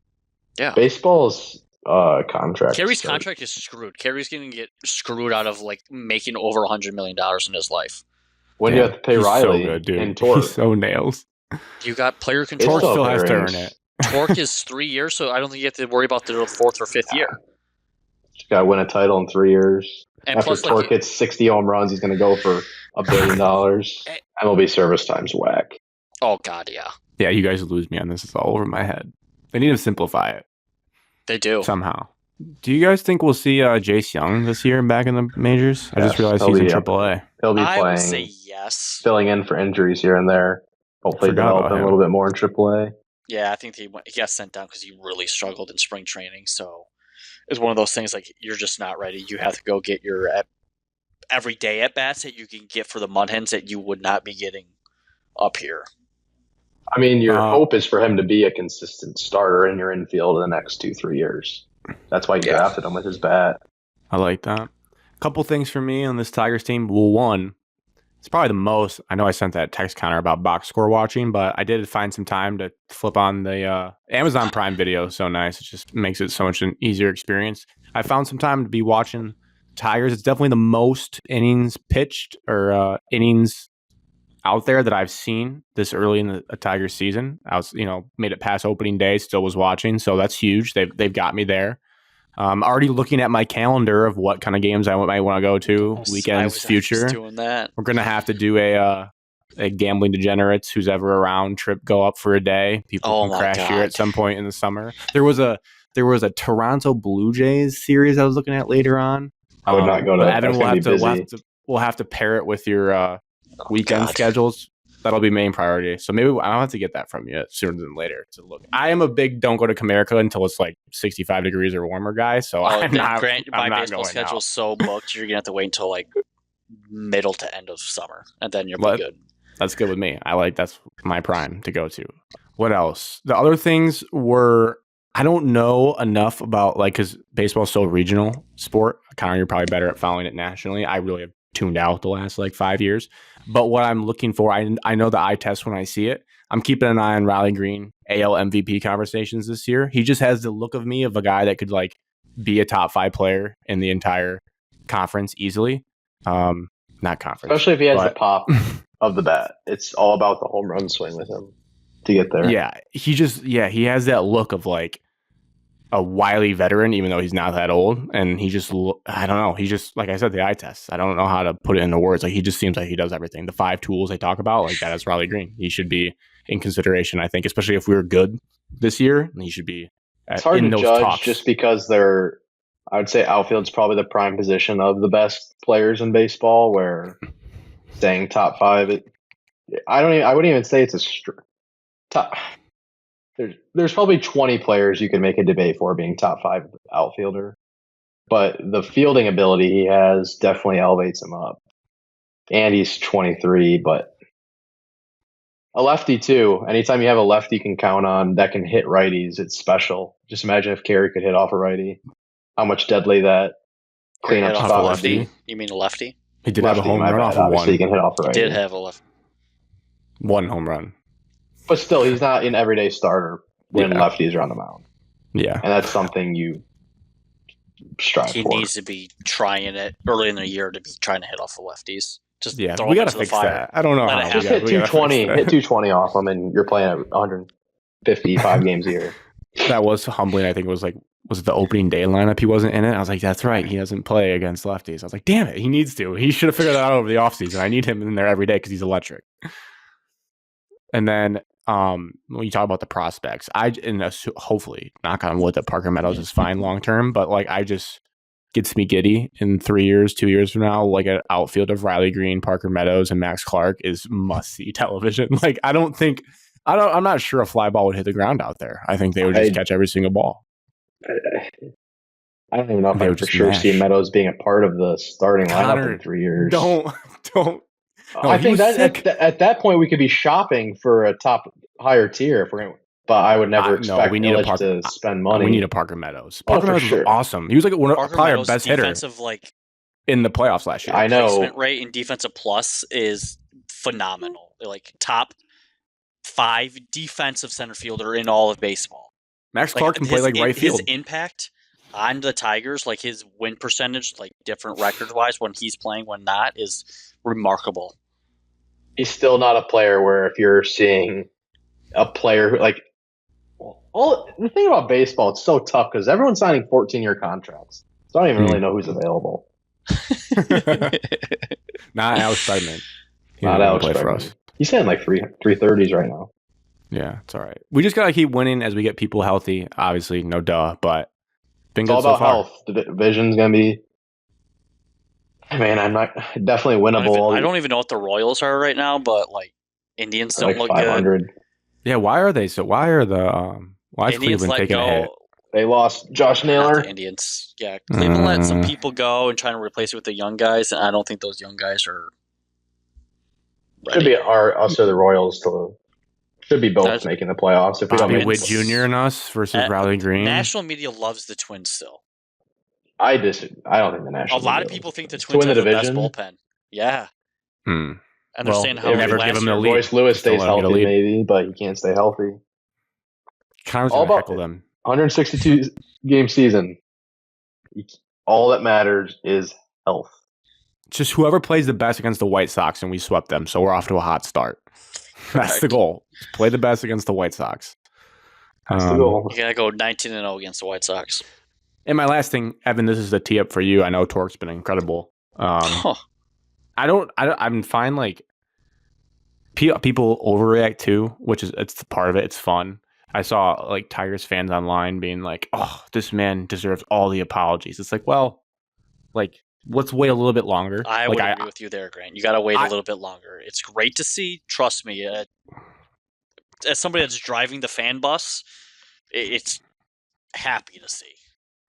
Yeah, baseball's contract. Carey's contract is screwed. Carey's going to get screwed out of like making over $100 million in his life. When do you have to pay Riley so good, dude. and Torque? He's so nails. You got player control. Torque still has to earn it. Torque is 3 years, so I don't think you have to worry about the 4th or 5th year. You got to win a title in 3 years. And after plus, Torque hits 60 home runs, he's going to go for $1 billion. MLB service time's whack. Oh God, yeah. Yeah, you guys lose me on this. It's all over my head. They need to simplify it. They do somehow. Do you guys think we'll see Jase Young this year back in the majors? I just realized he's in AAA. He'll be playing. I would say yes. Filling in for injuries here and there. Hopefully develop him a little bit more in AAA. Yeah, I think he got sent down because he really struggled in spring training. So it's one of those things like you're just not ready. You have to go get your everyday at bats that you can get for the Mud Hens that you would not be getting up here. I mean, your hope is for him to be a consistent starter in your infield in the next 2-3 years. That's why you drafted him with his bat. I like that. A couple things for me on this Tigers team. Well, one, it's probably the most. I know I sent that text counter about box score watching, but I did find some time to flip on the Amazon Prime Video. So nice. It just makes it so much an easier experience. I found some time to be watching Tigers. It's definitely the most innings pitched or innings out there that I've seen this early in the Tigers season. I was, made it past opening day, still was watching. So that's huge. They've got me there. Already looking at my calendar of what kind of games I might want to go to weekends, future. Doing that. We're going to have to do a gambling degenerates who's ever around trip go up for a day. People can crash here at some point in the summer. There was a Toronto Blue Jays series I was looking at later on. I would not go to that. Evan will have to we'll have to pair it with your weekend God. schedules. That'll be main priority. So maybe I'll have to get that from you sooner than later to look. I am a big don't go to Comerica until it's like 65 degrees or warmer guy. So My I'm not baseball going schedule out. is so booked. You're gonna have to wait until like middle to end of summer, and then you'll be What? good. That's good with me. That's my prime to go to. What else? The other things were, I don't know enough about, like, because baseball is so regional sport. Connor, you're probably better at following it nationally. I really have tuned out the last like 5 years. But what I'm looking for, I know the eye test when I see it. I'm keeping an eye on Riley Green, AL MVP conversations this year. He just has the look of me of a guy that could like be a top 5 player in the entire conference easily. Not conference, Especially if he has the pop of the bat. It's all about the home run swing with him to get there. Yeah, he has that look of like a wily veteran, even though he's not that old. And I don't know. He just, like I said, the eye test. I don't know how to put it into words. Like, he just seems like he does everything. The 5 tools they talk about, like that is Riley Green. He should be in consideration, I think, especially if we were good this year. He should be. It's hard to judge just because I would say outfield's probably the prime position of the best players in baseball, where saying top 5, I wouldn't even say it's a top. There's probably 20 players you could make a debate for being top 5 outfielder, but the fielding ability he has definitely elevates him up. And he's 23, but a lefty too. Anytime you have a lefty you can count on that can hit righties, it's special. Just imagine if Carey could hit off a righty. How much deadly that cleanup Hit off spot a would lefty? be. You mean a lefty? He did have a home run off of obviously one. he can hit off a He righty. did have a lefty. One home run. But still, he's not an everyday starter when lefties are on the mound. Yeah. And that's something you strive He for. needs to be trying it early in the year to be trying to hit off the lefties. Just throw we him got to into fix the fire. that. I don't know Let how. it Just happen. hit 220 off him, and you're playing at 155 games a year. That was humbling. I think was it the opening day lineup? He wasn't in it. I was like, that's right. He doesn't play against lefties. I was like, damn it. He needs to. He should have figured that out over the offseason. I need him in there every day because he's electric. And then when you talk about the prospects, hopefully, knock on wood, that Parker Meadows is fine long term, but like gets me giddy in 3 years, 2 years from now. Like an outfield of Riley Green, Parker Meadows, and Max Clark is must see television. Like I'm not sure a fly ball would hit the ground out there. I think they would just catch every single ball. I don't even know if I for sure see Meadows being a part of the starting lineup in 3 years. Don't. No, I think that at that point we could be shopping for a higher tier if we're going. But I would never expect Illich to spend money. We need a Parker Meadows. Parker Meadows was awesome. He was like probably our best hitter in the playoffs last year. I know. Placement rate and defensive plus is phenomenal. Like top 5 defensive center fielder in all of baseball. Max Clark can play like right field. His impact on the Tigers, like his win percentage, like different record-wise when he's playing, when not, is remarkable. He's still not a player where if you're seeing a player who, like, the thing about baseball, it's so tough because everyone's signing 14-year contracts. So I don't even really know who's available. Not Alex Bregman. Not Alex Bregman. For us. He's saying like 330s right now. Yeah, it's all right. We just got to keep winning as we get people healthy. Obviously, no duh, but it's all about health. The division's going to be, I'm not definitely winnable. I don't even know what the Royals are right now, but like Indians don't look 500. Good. Yeah, why are they so? Why are the why is Indians Cleveland taking a hit? They lost Josh Naylor. The Indians, yeah. Cleveland let some people go and trying to replace it with the young guys, and I don't think those young guys are ready. Should be us or the Royals should be both making the playoffs. If we don't make Witt Jr. and us versus Riley Green. National media loves the Twins still. I don't think the national. A lot of people think the Twins have the best bullpen. Yeah. And they're saying how never give him the lead. Royce Lewis stays healthy, maybe, but he can't stay healthy. All about them. 162 game season. All that matters is health. Just whoever plays the best against the White Sox, and we swept them, so we're off to a hot start. That's the goal. Just play the best against the White Sox. That's the goal. You gotta go 19-0 against the White Sox. And my last thing, Evan, this is the tee up for you. I know Torque's been incredible. I'm fine. Like people overreact too, it's part of it. It's fun. I saw like Tigers fans online being like, "Oh, this man deserves all the apologies." It's like, well, like let's wait a little bit longer. I would agree with you there, Grant. You got to wait a little bit longer. It's great to see. Trust me. As somebody that's driving the fan bus, it's happy to see.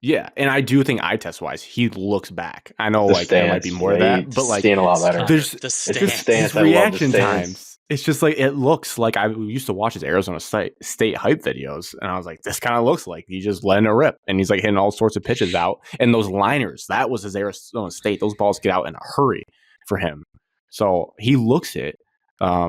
Yeah, and I do think eye test wise, he looks back. I know there might be more of that, but like seeing a lot better. There's the stance. his reaction times. It's just like it looks like I used to watch his Arizona State hype videos, and I was like, this kind of looks like he's just letting it rip, and he's like hitting all sorts of pitches out. And those liners, that was his Arizona State. Those balls get out in a hurry for him, so he looks it. But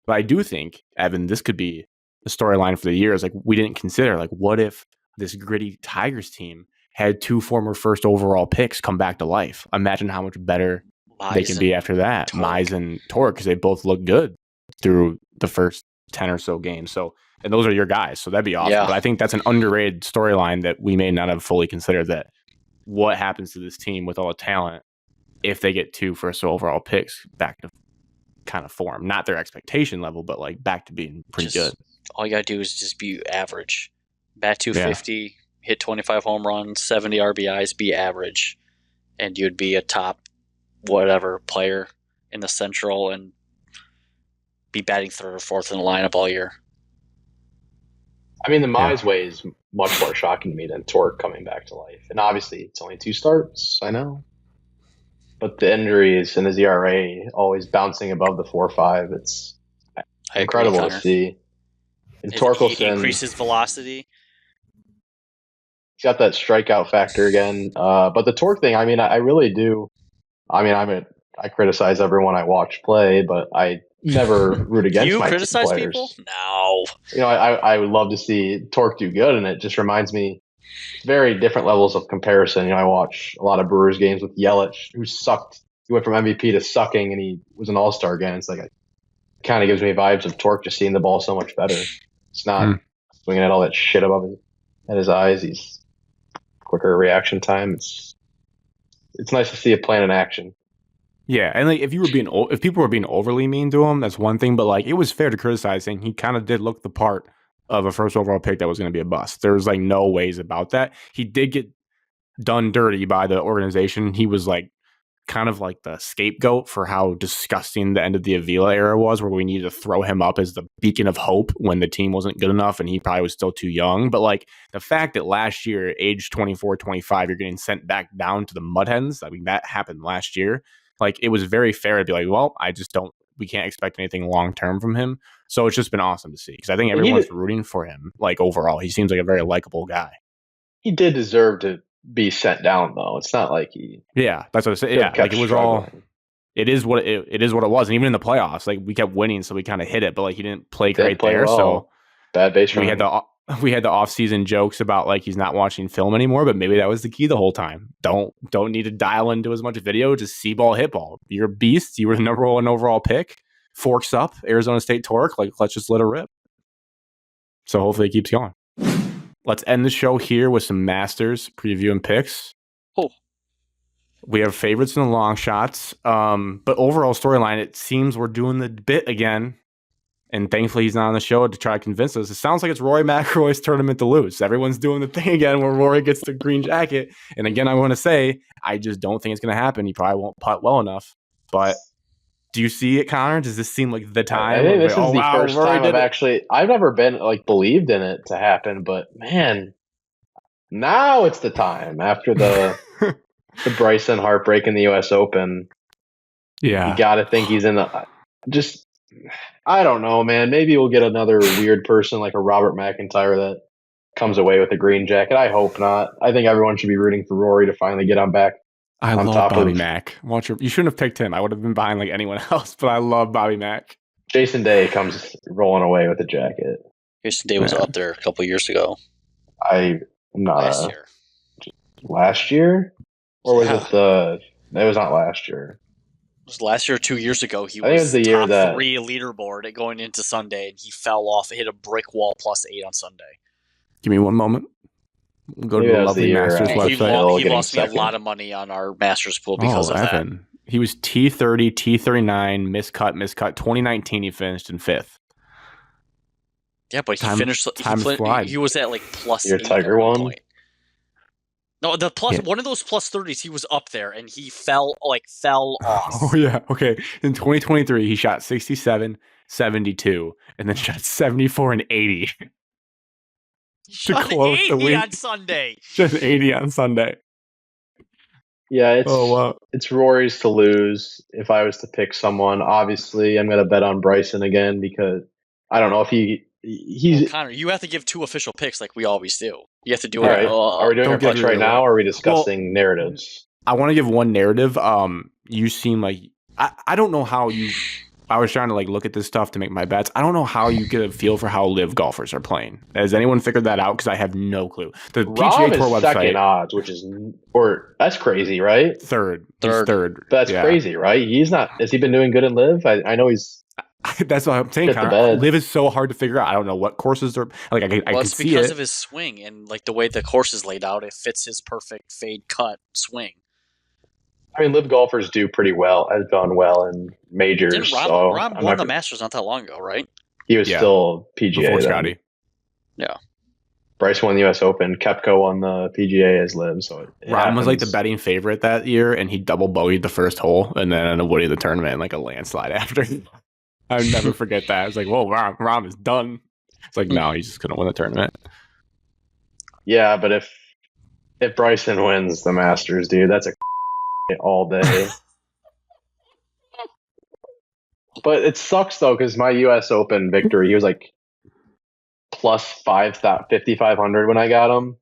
I do think, Evan, this could be the storyline for the year. Is like we didn't consider like what if this gritty Tigers team had 2 former first overall picks come back to life. Imagine how much better they can be after that. Mize and Torque, because they both look good through the first 10 or so games. So, and those are your guys. So that'd be awesome. Yeah. But I think that's an underrated storyline that we may not have fully considered, that what happens to this team with all the talent if they get 2 first overall picks back to kind of form. Not their expectation level, but like back to being pretty good. All you got to do is just be average. Bat 250, hit 25 home runs, 70 RBIs, be average. And you'd be a top whatever player in the Central and be batting 3rd or 4th in the lineup all year. I mean, the Mize way is much more shocking to me than Torque coming back to life. And obviously, it's only 2 starts, I know. But the injuries and his ERA always bouncing above the 4.5. It's incredible to see. And Torkelson increases velocity. He's got that strikeout factor again. But the Torque thing, I mean, I really do. I mean, I criticize everyone I watch play, but I never root against you my criticize players. People? No. You know, I would love to see Torque do good, and it just reminds me very different levels of comparison. You know, I watch a lot of Brewers games with Yelich, who sucked. He went from MVP to sucking, and he was an all-star again. It's like it kind of gives me vibes of Torque just seeing the ball so much better. It's not swinging at all that shit above his eyes. He's quicker reaction time. It's nice to see a plan in action. Yeah, and like if people were being overly mean to him, that's one thing. But like it was fair to criticize, saying he kind of did look the part of a first overall pick that was going to be a bust. There was like no ways about that. He did get done dirty by the organization. He was like kind of like the scapegoat for how disgusting the end of the Avila era was, where we needed to throw him up as the beacon of hope when the team wasn't good enough and he probably was still too young. But like the fact that last year, age 24, 25, you're getting sent back down to the Mud Hens. I mean, that happened last year. Like it was very fair to be like, well, we can't expect anything long-term from him. So it's just been awesome to see, because I think everyone's rooting for him. Like overall, he seems like a very likable guy. He did deserve to be sent down, though. It's not like he. Yeah, that's what I said. Yeah, like it was all. It is what it is what it was, and even in the playoffs, like we kept winning, so we kind of hit it. But like he didn't play great there, well. So bad base running. We had the off-season jokes about like he's not watching film anymore, but maybe that was the key the whole time. Don't need to dial into as much video. Just see ball, hit ball. You're a beast. You were the number 1 overall pick. Forks up, Arizona State Torque. Like let's just let it rip. So hopefully it keeps going. Let's end the show here with some Masters preview and picks. Oh. We have favorites and the long shots. But overall storyline, it seems we're doing the bit again. And thankfully he's not on the show to try to convince us. It sounds like it's Rory McIlroy's tournament to lose. Everyone's doing the thing again where Rory gets the green jacket. And again, I want to say, I just don't think it's going to happen. He probably won't putt well enough. But do you see it, Connor? Does this seem like the time? I think this is the first time I've never been like believed in it to happen. But man, now it's the time after the Bryson heartbreak in the U.S. Open. Yeah. You got to think he's in the I don't know, man. Maybe we'll get another weird person like a Robert McIntyre that comes away with a green jacket. I hope not. I think everyone should be rooting for Rory to finally get on back. I love Bobby Mack. You shouldn't have picked him. I would have been behind like anyone else, but I love Bobby Mack. Jason Day comes rolling away with a jacket. Jason Day was up there a couple years ago. I'm not last year. Last year? Or was it it was not last year. It was last year or 2 years ago. He was the year top 3 leaderboard going into Sunday, and he fell off, hit a brick wall +8 on Sunday. Give me one moment. We'll go to the lovely Masters website. He lost me a lot of money on our Masters pool because of that. He was T30, T39, miscut. 2019, he finished in 5th. Yeah, but he finished. He was at like +8 Your Tiger one? point. No, the plus Yeah. one of those plus 30s, he was up there and he fell off. Oh, yeah. Okay. In 2023, he shot 67, 72, and then shot 74 and 80 He shot close the 80 week. on Sunday. Just 80 on Sunday. Yeah, Oh, wow. it's Rory's to lose. If I was to pick someone, obviously I'm gonna bet on Bryson again because I don't know if he's Well, Connor, you have to give 2 official picks like we always do. You have to do all it. right. Are we doing Don't our give picks your right now, away. or are we discussing narratives? I want to give one narrative. You seem like I don't know how you. I was trying to like look at this stuff to make my bets. I don't know how you get a feel for how live golfers are playing. Has anyone figured that out? Because I have no clue. The Rob PGA is Tour second website odds, which is that's crazy, right? third. Third. He's third. That's Yeah. crazy, right? He's not. Has he been doing good in live? I know he's. That's what I'm saying. Get the Connor. bed. Live is so hard to figure out. I don't know what courses are like. I Well, can it's see because it. of his swing and like the way the course is laid out. It fits his perfect fade cut swing. I mean, live golfers do pretty well. Has done well in majors. Didn't Rob, so Rob I'm won not the gonna- Masters not that long ago, right? He was Yeah. still PGA Before then. Scotty. Bryce won the U.S. Open. Kepka won the PGA as live. So it Robin was like the happens. betting favorite that year, and he double bogeyed the first hole, and then ended up winning the tournament in like a landslide after. I'll never forget that. It's like, whoa, Rob is done. It's like, no, he's just gonna win the tournament. Yeah, but if Bryson wins the Masters, dude, that's a all day. But it sucks though because my U.S. Open victory, he was like plus 5,500 when I got him.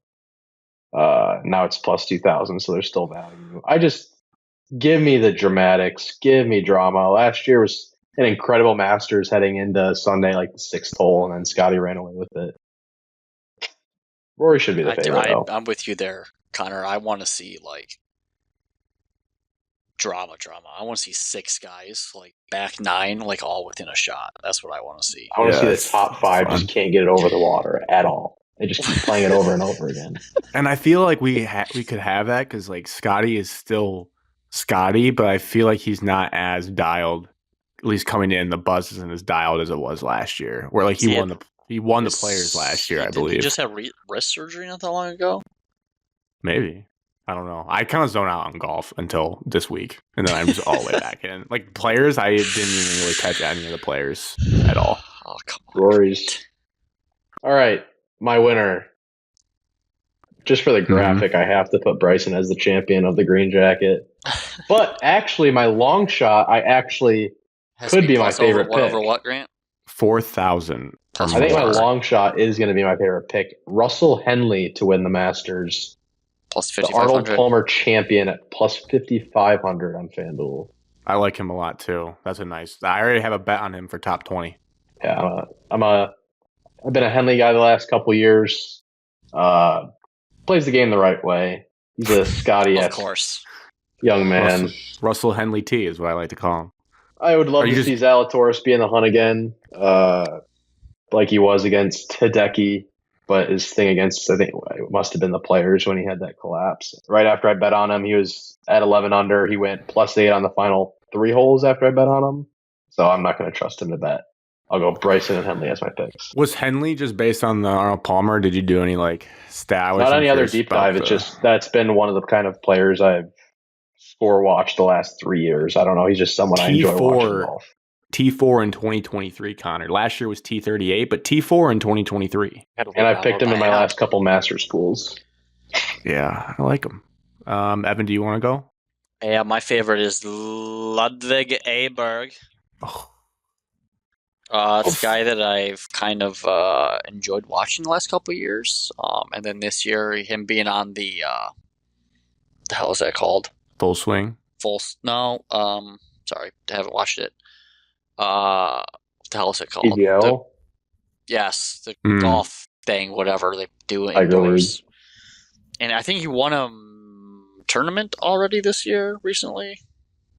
Now it's plus 2,000, so there's still value. I just give me the dramatics, give me drama. Last year was an incredible Masters heading into Sunday, like the 6th hole, and then Scotty ran away with it. Rory should be the favorite, though. I'm with you there, Connor. I want to see like drama. I want to see 6 guys like back 9, like all within a shot. That's what I want to see. I want to see the it's top 5 fun. just can't get it over the water at all. They just keep playing it over and over again. And I feel like we could have that because like Scotty is still Scotty, but I feel like he's not as dialed. At least coming in, the buzz isn't as dialed as it was last year. Where like he won the players last year, I believe. He just had wrist surgery not that long ago. Maybe. I don't know. I kind of zone out on golf until this week, and then I'm just all the way back in. Like players, I didn't even really catch any of the players at all. Oh come on, Rory's. All right, my winner. Just for the graphic, I have to put Bryson as the champion of the green jacket. But actually, my long shot, Has could to be my plus favorite over, pick. Over what, Grant? 4,000. I think my Wow. long shot is going to be my favorite pick. Russell Henley to win the Masters. Plus The Arnold 5,500. Palmer champion at plus 5,500 on FanDuel. I like him a lot too. That's a nice. I already have a bet on him for top 20. Yeah, I've been a Henley guy the last couple years. Plays the game the right way. He's a Of Scotty-esque course. young man. Russell Henley T is what I like to call him. I would love Are you to see Zalatoris be in the hunt again, like he was against Hideki. But his thing against, I think it must have been the Players when he had that collapse. Right after I bet on him, he was at 11 under. He went plus 8 on the final 3 holes after I bet on him. So I'm not going to trust him to bet. I'll go Bryson and Henley as my picks. Was Henley just based on the Arnold Palmer? Did you do any like stat? Not any other deep dive. It's just that's been one of the kind of players I've score watched the last 3 years. I don't know. He's just someone I enjoy watching golf. T4 in 2023, Connor. Last year was T38, but T4 in 2023. And I picked him in my last couple Masters pools. Yeah, I like him. Evan, do you want to go? Yeah, my favorite is Ludwig Aberg. Oh, It's a guy that I've kind of enjoyed watching the last couple of years. And then this year, him being on the hell is that called? full swing. Sorry, I haven't watched it. What the hell is it called? PGL. The Mm. golf thing, whatever they do Tiger indoors. And I think he won a tournament already this year, recently.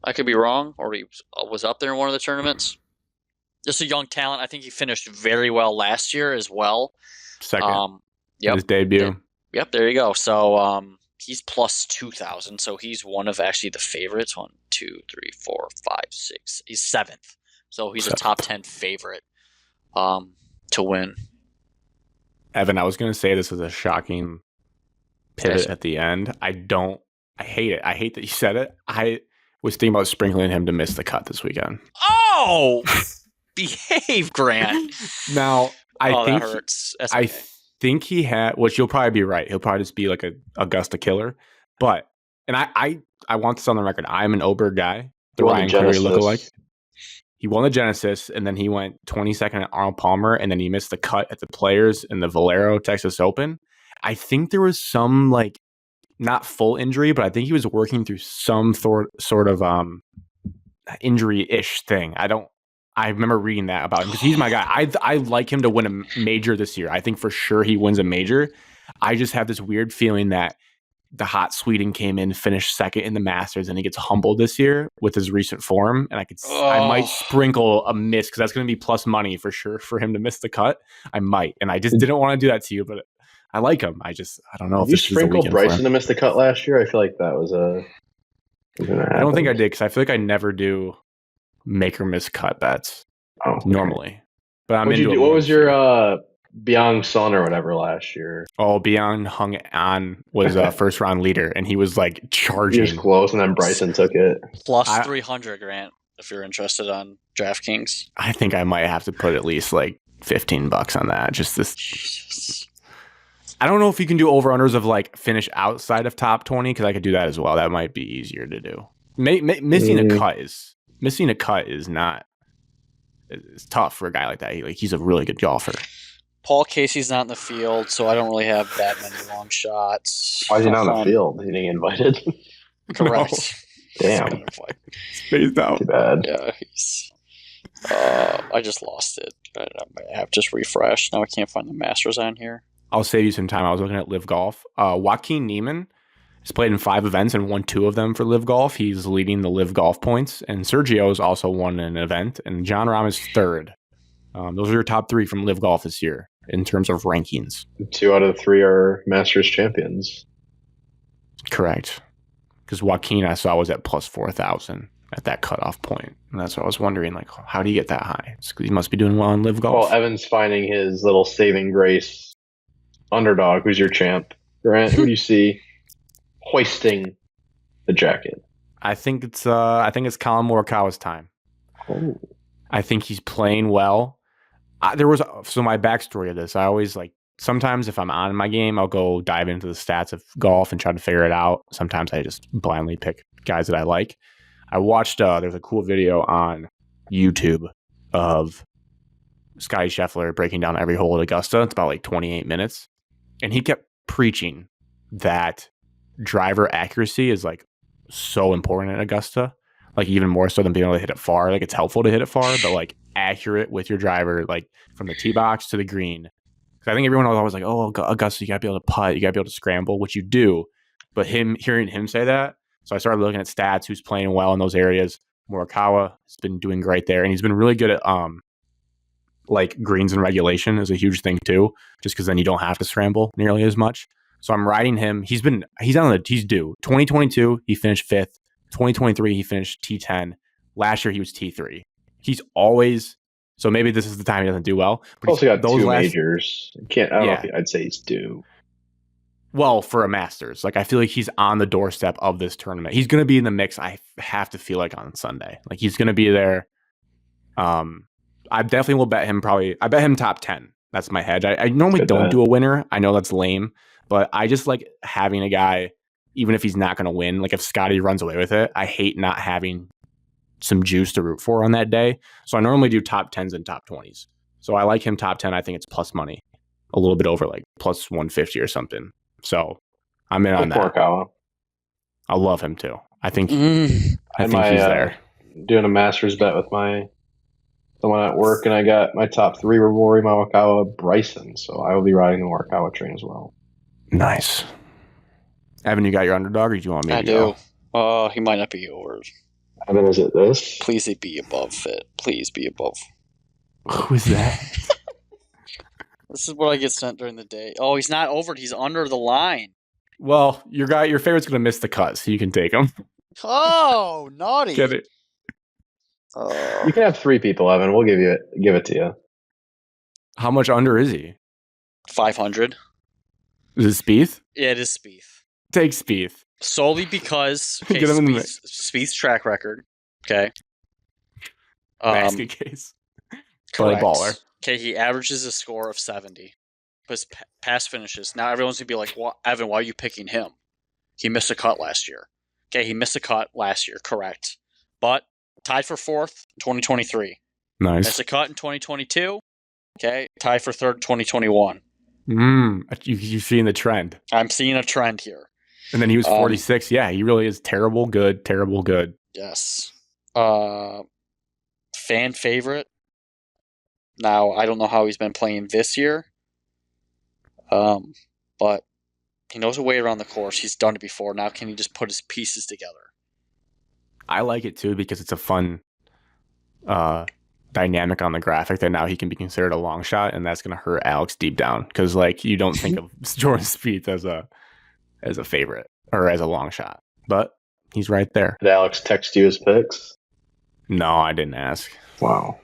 I could be wrong, or he was up there in one of the tournaments. Just a young talent. I think he finished very well last year as well. Second. Yep. His debut. Yep, there you go. So he's plus 2,000. So he's one of actually the favorites. 1, 2, 3, 4, 5, 6. He's 7th. So he's a top 10 favorite to win. Evan, I was going to say this is a shocking pivot at the end. I hate it. I hate that you said it. I was thinking about sprinkling him to miss the cut this weekend. Oh, behave, Grant. Now, I think that hurts. That's I okay. think he had, which you'll probably be right. He'll probably just be like a Augusta killer. But, and I want this on the record. I'm an Oberg guy. The Ryan Clary lookalike. He won the Genesis, and then he went 22nd at Arnold Palmer, and then he missed the cut at the Players in the Valero Texas Open. I think there was some, like, not full injury, but I think he was working through some sort of injury-ish thing. I remember reading that about him because he's my guy. I like him to win a major this year. I think for sure he wins a major. I just have this weird feeling that the hot Sweden came in, finished second in the Masters, and he gets humbled this year with his recent form. And I might sprinkle a miss because that's going to be plus money for sure for him to miss the cut. I might, and I just didn't want to do that to you, but I like him. I don't know if you this is a sprinkled weekend Bryson to miss the cut last year. I feel like that was I don't think I did because I feel like I never do make or miss cut bets normally. But I'm into it. What was your Byung Sun or whatever last year? Oh, Byung hung on was a first round leader, and he was like charging. He was close, and then Bryson took it. Plus 300, Grant, if you're interested on DraftKings. I think I might have to put at least like $15 on that. Just this. Jesus. I don't know if you can do over-unders of like finish outside of top 20 because I could do that as well. That might be easier to do. Missing a cut is not. It's tough for a guy like that. He's a really good golfer. Paul Casey's not in the field, so I don't really have that many long shots. Why is he not in the field? Is he getting invited? Correct. No. Damn. Spaced out. Too bad. Yeah, I just lost it. I have just refreshed. Now I can't find the Masters on here. I'll save you some time. I was looking at Live Golf. Joaquin Niemann has played in 5 events and won 2 of them for Live Golf. He's leading the Live Golf points. And Sergio's also won an event. And John Rahm is 3rd. Those are your top 3 from Live Golf this year in terms of rankings. 2 out of the 3 are Masters champions. Correct. Because Joaquin, I saw, was at plus 4,000 at that cutoff point. And that's what I was wondering, like, how do you get that high? He must be doing well in Live Golf. Well, Evan's finding his little saving grace underdog. Who's your champ? Grant, who do you see hoisting the jacket? I think it's Colin Morikawa's time. Oh. I think he's playing well. My backstory of this, I always sometimes if I'm on my game, I'll go dive into the stats of golf and try to figure it out. Sometimes I just blindly pick guys that I like. I watched, there's a cool video on YouTube of Scotty Scheffler breaking down every hole at Augusta. It's about 28 minutes. And he kept preaching that driver accuracy is so important at Augusta. Even more so than being able to hit it far. It's helpful to hit it far, but accurate with your driver, from the tee box to the green. Because I think everyone was always oh, Augusta, you got to be able to putt, you got to be able to scramble, which you do. But hearing him say that, so I started looking at stats, who's playing well in those areas. Morikawa has been doing great there, and he's been really good at greens and regulation is a huge thing too, just because then you don't have to scramble nearly as much. So I'm riding him. He's due. 2022, he finished 5th. 2023, he finished T10. Last year, he was T3. He's always, so maybe this is the time he doesn't do well. But also got 2 majors. I don't know if I'd say he's due. Well, for a Masters, I feel like he's on the doorstep of this tournament. He's going to be in the mix. I have to feel on Sunday, he's going to be there. I definitely will bet him I bet him top 10. That's my hedge. I normally don't do a winner. I know that's lame, but I just like having a guy, even if he's not going to win. If Scotty runs away with it, I hate not having some juice to root for on that day. So I normally do top 10s and top 20s. So I like him top 10. I think it's plus money, a little bit over plus 150 or something. So I'm in on that. Morikawa. I love him too. I think he's there. Doing a Masters bet with someone at work, and I got my top 3 were Rory, Morikawa, Bryson. So I will be riding the Morikawa train as well. Nice. Evan, you got your underdog, or do you want me to go? I do. He might not be yours. Evan, is it this? Please be above it. Please be above. Who is that? This is what I get sent during the day. Oh, he's not over it. He's under the line. Well, your favorite's going to miss the cut, so you can take him. Oh, naughty. Get it. You can have 3 people, Evan. We'll give it to you. How much under is he? 500. Is it Spieth? Yeah, it is Spieth. Take Spieth. Solely because Get him in the mix. Spieth's track record. Okay. Basket case. Play Correct. baller. Okay, he averages a score of 70. His past finishes. Now everyone's going to be like, well, Evan, why are you picking him? He missed a cut last year. Okay, he missed a cut last year, correct. But tied for 4th in 2023. Nice. Missed a cut in 2022. Okay, tied for 3rd 2021. You've seen the trend. I'm seeing a trend here. And then he was 46. Yeah, he really is terrible good. Yes. Fan favorite. Now, I don't know how he's been playing this year. But he knows a way around the course. He's done it before. Now can he just put his pieces together? I like it too because it's a fun dynamic on the graphic that now he can be considered a long shot, and that's going to hurt Alex deep down because like you don't think of Jordan Spieth as a favorite or as a long shot, but he's right there. Did Alex text you his picks? No, I didn't ask. Wow.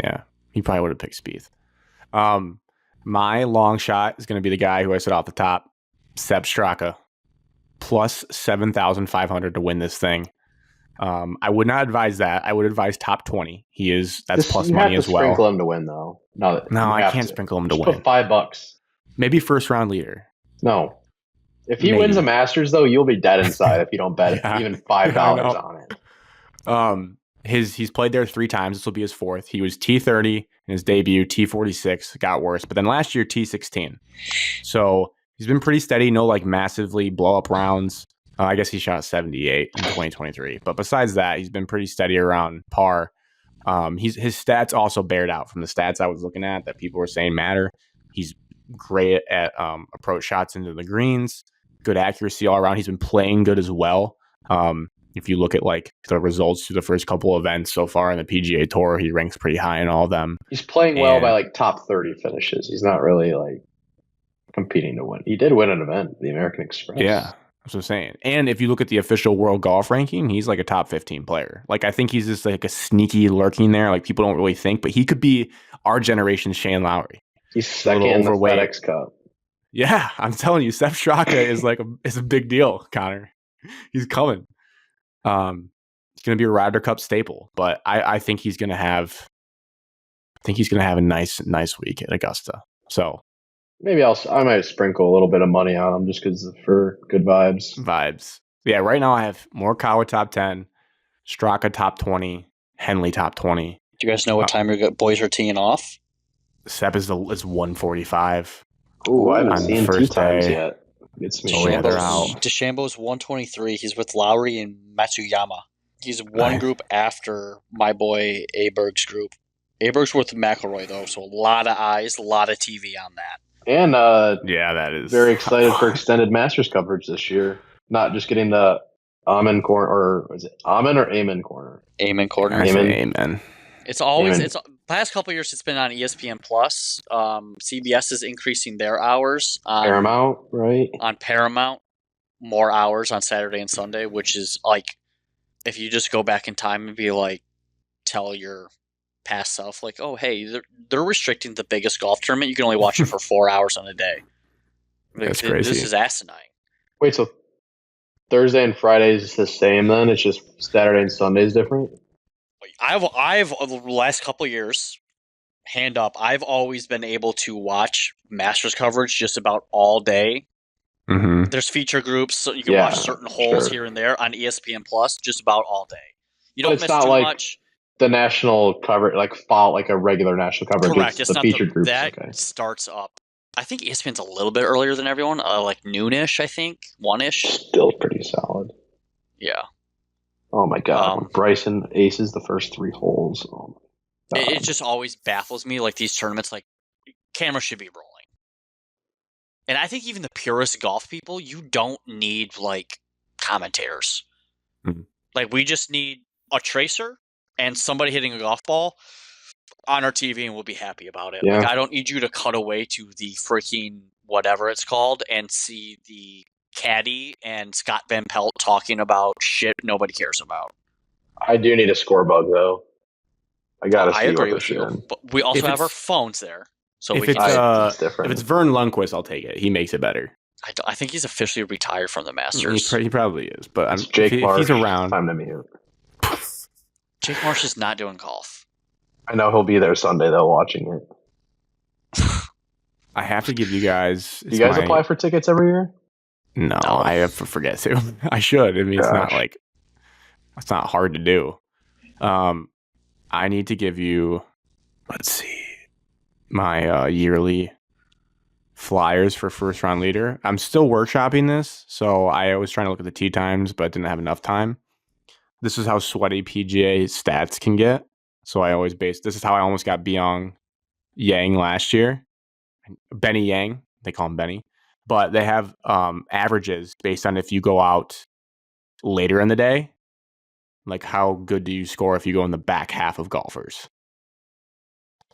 Yeah, he probably would have picked Spieth. My long shot is going to be the guy who I said off the top, Sepp Straka, plus 7,500 to win this thing. I would not advise that. I would advise top 20. That's plus money as well. You have to sprinkle him to win, though. No, I can't sprinkle him to win. Put $5. Maybe first round leader. No. If he wins a Masters, though, you'll be dead inside if you don't bet even $5 on it. He's played there 3 times. This will be his 4th. He was T30 in his debut, T46, got worse. But then last year, T16. So he's been pretty steady, no like massively blow up rounds. I guess he shot 78 in 2023. But besides that, he's been pretty steady around par. His stats also bared out from the stats I was looking at that people were saying matter. He's great at approach shots into the greens, good accuracy all around. He's been playing good as well. If you look at like the results through the first couple of events so far in the PGA Tour, he ranks pretty high in all of them. He's playing well by like top 30 finishes. He's not really like competing to win. He did win an event, the American Express. Yeah, that's what I'm saying. And if you look at the official world golf ranking, he's like a top 15 player. Like I think he's just like a sneaky lurking there. Like people don't really think, but he could be our generation's Shane Lowry. He's second in the FedEx Cup. Yeah, I'm telling you, Sepp Straka is a big deal, Connor. He's coming. It's going to be a Ryder Cup staple, but I think he's going to have. I think he's going to have a nice week at Augusta. So maybe I might sprinkle a little bit of money on him just because for good vibes. Yeah, right now I have Morikawa top 10, Straka top 20, Henley top 20. Do you guys know what time your boys are teeing off? Sepp is 145. Ooh, I haven't seen 2 times yet. They're out. DeChambeau's 123. He's with Lowry and Matsuyama. He's one group after my boy Aberg's group. Aberg's with McIlroy, though, so a lot of eyes, a lot of TV on that. And that is very excited for extended Masters coverage this year. Not just getting the Amen corner, or is it Amen or Amen corner? Amen corner. Amen. It's always past couple of years. It's been on ESPN Plus. CBS is increasing their hours on Paramount, right? On Paramount, more hours on Saturday and Sunday, which is like if you just go back in time and be like, tell your past self, like, oh hey, they're restricting the biggest golf tournament. You can only watch it for 4 hours on a day. That's crazy. This is asinine. Wait, so Thursday and Friday is the same then? It's just Saturday and Sunday is different? I've the last couple of years, hand up, I've always been able to watch Masters coverage just about all day. Mm-hmm. There's feature groups, so you can watch certain holes here and there on ESPN Plus just about all day. You don't miss too much. The national cover, like a regular national coverage. Correct. It's the not feature groups. That starts up. I think ESPN's a little bit earlier than everyone, like noonish. I think 1-ish. Still pretty solid. Yeah. Oh my god! When Bryson aces the first 3 holes. Oh my god. It just always baffles me. Like these tournaments, like cameras should be rolling. And I think even the purest golf people, you don't need like commentators. Mm-hmm. Like we just need a tracer and somebody hitting a golf ball on our TV, and we'll be happy about it. Yeah. Like I don't need you to cut away to the freaking whatever it's called and see the caddy and Scott Van Pelt talking about shit nobody cares about. I do need a score bug though. I gotta see I agree what with you. doing. But we also have our phones there. So If we it's can. It's different. if it's Vern Lundquist, I'll take it. He makes it better. I think he's officially retired from the Masters. He probably is, but It's Jake if Marsh. he's around, Time to mute. Jake Marsh is not doing golf. I know he'll be there Sunday though, watching it. I have to give you guys. Do you guys apply for tickets every year? No, No. I have to forget to. I should. I mean, it's not Gosh. like it's not hard to do. I need to give you. Let's see, my yearly flyers for first round leader. I'm still workshopping this, so I was trying to look at the tee times, but didn't have enough time. This is how sweaty PGA stats can get. So I always base. This is how I almost got Byung Yang last year. Benny Yang, they call him Benny, but they have averages based on if you go out later in the day. Like how good do you score if you go in the back half of golfers?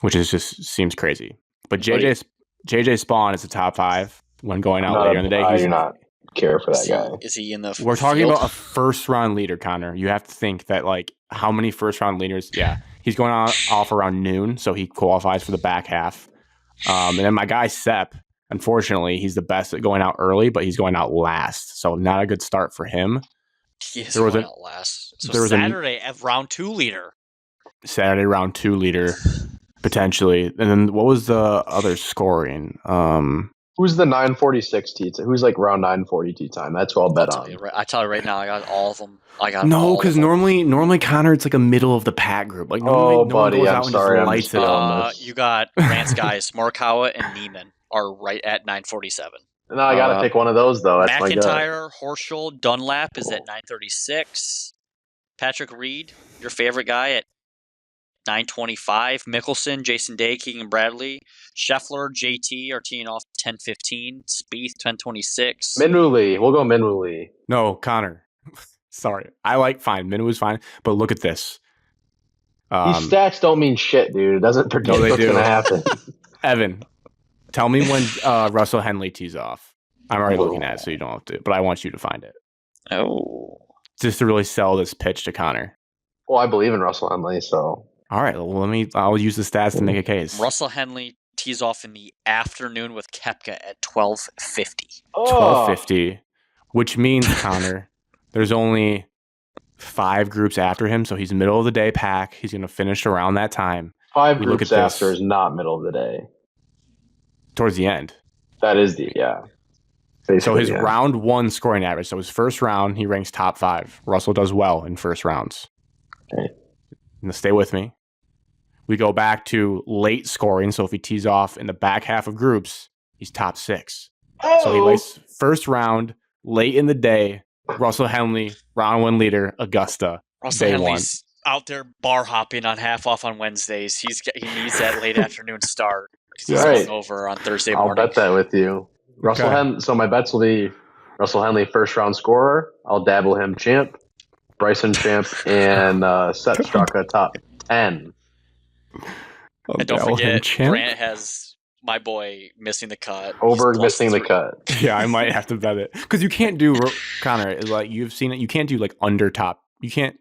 Which is just seems crazy. But JJ Spawn is the top 5 when going out later in the day. I do not care for that guy. Is he in the? We're talking field? about a first round leader, Connor. You have to think that like how many first round leaders? Yeah, he's going off around noon, so he qualifies for the back half. And then my guy Sepp, unfortunately, he's the best at going out early, but he's going out last, so not a good start for him. He is There was going a- out last. So there was a- Saturday at round 2 leader. Saturday round 2 leader potentially, and then what was the other scoring? Who's the 946 tee time? Who's like round 940 tee time? That's who I'll bet on. I tell you right now, I got all of them. I got No, all of because them. normally Connor, it's like a middle of the pack group. Like normally, Oh, no one buddy, goes I'm out and sorry, just I'm lights just it up. on this. You got Grant's guys, Morikawa and Neiman are right at 947. No, I gotta pick one of those though. That's my gut. McIntyre, Horschel, Dunlap is at 936. Patrick Reed, your favorite guy, at 925. Mickelson, Jason Day, Keegan Bradley, Scheffler, JT are teeing off 1015. Spieth 1026. Minwoo Lee. We'll go Minwoo Lee. No, Connor. Sorry, I like fine. Minwoo is fine, but look at this. These stats don't mean shit, dude. It doesn't predict they what's do. gonna happen. Evan, tell me when Russell Henley tees off. I'm already looking at it, so you don't have to. But I want you to find it, Oh. just to really sell this pitch to Connor. Well, I believe in Russell Henley, so All right, well, I'll use the stats to make a case. Russell Henley tees off in the afternoon with Koepka at 1250. 1250, which means Connor, there's only 5 groups after him, so he's middle of the day pack. He's going to finish around that time. 5 We look groups at this. after is not middle of the day. Towards the end. That is the So Basically, his yeah. round 1 scoring average. So his first round, he ranks top 5. Russell does well in first rounds. Okay. Now stay with me. We go back to late scoring. So if he tees off in the back half of groups, he's top 6. So he lays first round, late in the day, Russell Henley, round 1 leader, Augusta. Russell Day Henley's out there bar hopping on half off on Wednesdays. He needs that late afternoon start because he's All right. going over on Thursday I'll morning. bet that with you. Russell Okay. Henley. So my bets will be Russell Henley first round scorer. I'll dabble him champ, Bryson champ, and Seth Straka top 10. And don't forget, Grant has my boy missing the cut. Oberg He's plus missing the 3. cut. Yeah, I might have to bet it because you can't do Connor. Is like you've seen it. You can't do like under top. You can't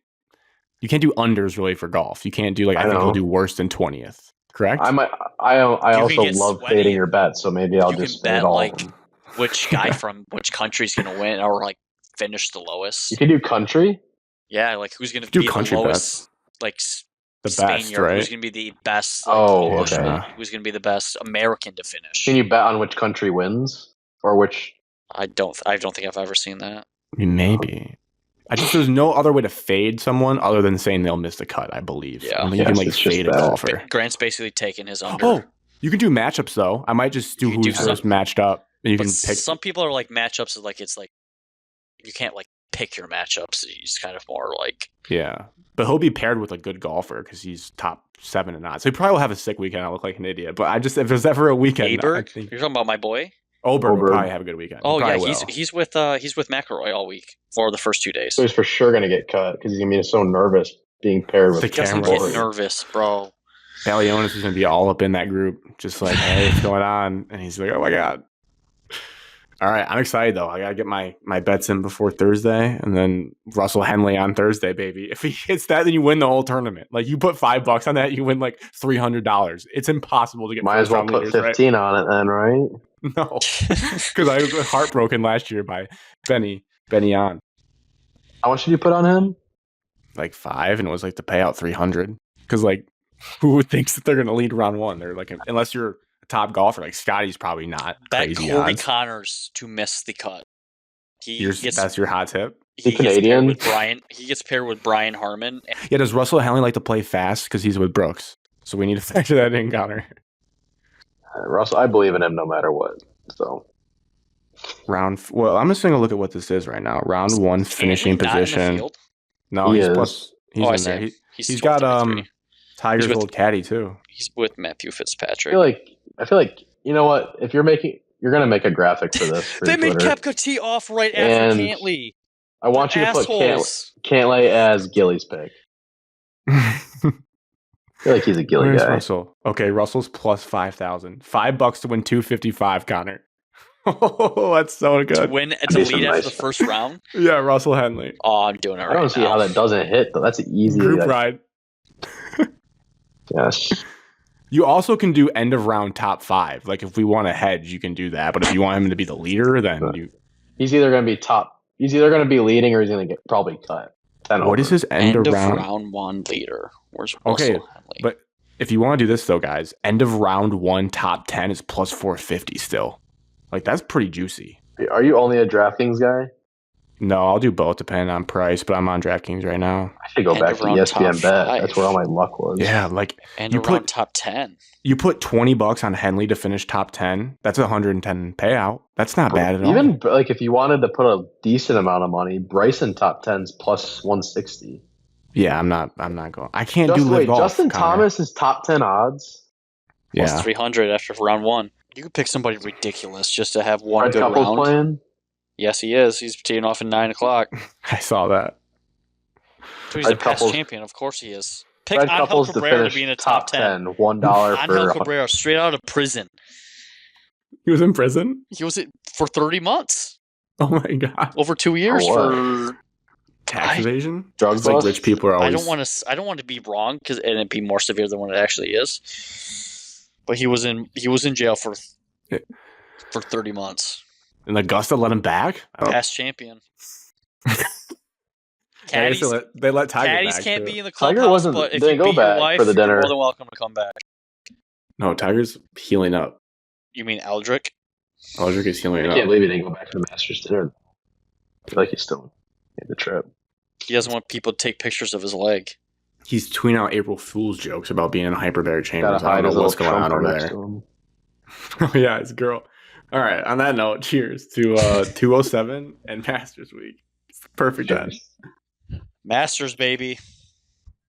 do unders really for golf. You can't do like I think know. he'll do worse than 20th. Correct. I You also can get love sweaty. fading your bets, so maybe I'll You can just bet, fade all like, of them. Which guy from which country's going to win or like finish the lowest? You can do country. Yeah, like who's going to Do be the country lowest? Like the Spaniard, best, right? who's going to be the best? Oh, Englishman, okay. Who's going to be the best American to finish? Can you bet on which country wins or which? I don't think I've ever seen that. Maybe. There's no other way to fade someone other than saying they'll miss the cut. I believe. Yeah. Only you can Yes, like it's just fade a that. golfer. Grant's basically taking his under. Oh, you can do matchups though. I might just do You can do who's first matched up, and you but can pick. some people are like matchups. It's like you can't like pick your matchups. It's kind of more like Yeah, but he'll be paired with a good golfer because he's top 7 and not. So he probably will have a sick weekend. I look like an idiot, but if there's ever a weekend, I Aberg. think You're talking about my boy. Oberg will Oberg. probably have a good weekend. Oh He yeah, probably will. he's with McElroy all week for the first 2 days. So he's for sure going to get cut because he's going to be so nervous being paired with The He doesn't camera. get nervous, bro. Balionis is going to be all up in that group, just like, hey, what's going on? And he's like, oh my God. All right, I'm excited though. I gotta get my bets in before Thursday, and then Russell Henley on Thursday, baby. If he hits that, then you win the whole tournament. Like you put $5 on that, you win like $300. It's impossible to get Might as first well round put leaders, 15 on it then, right? right? No, because I was heartbroken last year by Benny on How much did you put on him? like 5, and it was like the payout 300. Because like, who thinks that they're gonna lead round one? They're like, unless you're a top golfer, like Scotty's probably not Bet crazy Corey odds. Connors to miss the cut. That's your hot tip. He Canadian? He gets paired with Brian Harmon. Yeah, does Russell Henley like to play fast because he's with Brooks? So we need to factor that in, Connor. Russell, I believe in him no matter what. So Well, I'm just going to look at what this is right now. Round 1 finishing Not in the position. field? No, He he's is. plus. He's I in see there. him. He's got 23. Tiger's He's with- old caddy too. He's with Matthew I Fitzpatrick. feel like you know what? If you're gonna make a graphic for this. For They made Twitter, Kepka tee off right after And- Cantley. I want you to put Assholes. Cantlay as Gilly's pick. I feel like he's a Gilly Where's guy. Russell? Okay, Russell's plus 5,000. $5 to win 255, Connor. Oh, that's so To good. win to That'd be lead some after nice the stuff. first round. Yeah, Russell Henley. Oh, I'm doing it I right don't see now. how that doesn't hit though. That's easy. Group Like, ride. yes. You also can do end of round top 5. Like if we want to hedge, you can do that. But if you want him to be the leader, then you. He's either gonna be top. He's either gonna be leading or he's gonna get probably cut. 10 What over. is his End of round? round 1 leader. Where's Okay, Russell Henley? But if you want to do this though, guys, end of round 1 top 10 is plus 450 still. Like that's pretty juicy. Are you only a DraftKings guy? No, I'll do both depending on price, but I'm on DraftKings right now. I should go End back of to round ESPN top Bet. 5. That's where all my luck was. Yeah, like End you of round put top 10. you put $20 on Henley to finish top 10. That's a 110 payout. That's not bad at all. Even like if you wanted to put a decent amount of money, Bryson top 10's plus 160. Yeah, I'm not going. I can't do live Wait, golf. Justin Connor. Thomas is top 10 odds. Plus Yeah. 300 after round 1. You could pick somebody ridiculous just to have one Fred good Couples round. playing. Yes, he is. He's teeing off at 9 o'clock. I saw that. So he's Fred a past Couples- champion. Of course he is. Pick Fred Angel Couples to Cabrera to finish be in the top 10. $1 Angel for Cabrera, straight out of prison. He was in prison? He was for 30 months. Oh my god. Over 2 years what? for... Tax evasion? drug It's like bust. rich people are I always don't want to be wrong and it be more severe than what it actually is. But he was in jail for 30 months. And Augusta let him back? I don't- Past champion. I guess Caddies, they let Tiger caddies back. can't too. be in the Tiger clubhouse, wasn't- but if didn't you go beat your back wife, for the dinner. you're more than welcome to come back. No, Tiger's healing up. You mean Eldrick? Eldrick is I healing can't up. believe he didn't go back to the Masters dinner. I feel like he's still in the trip. He doesn't want people to take pictures of his leg. He's tweeting out April Fool's jokes about being in hyperbaric chambers. Gotta I hide don't his know little what's going on trumper over next there. to him. Oh yeah, his girl. All right. On that note, cheers to 207 and Masters Week. It's the perfect end. Masters, baby.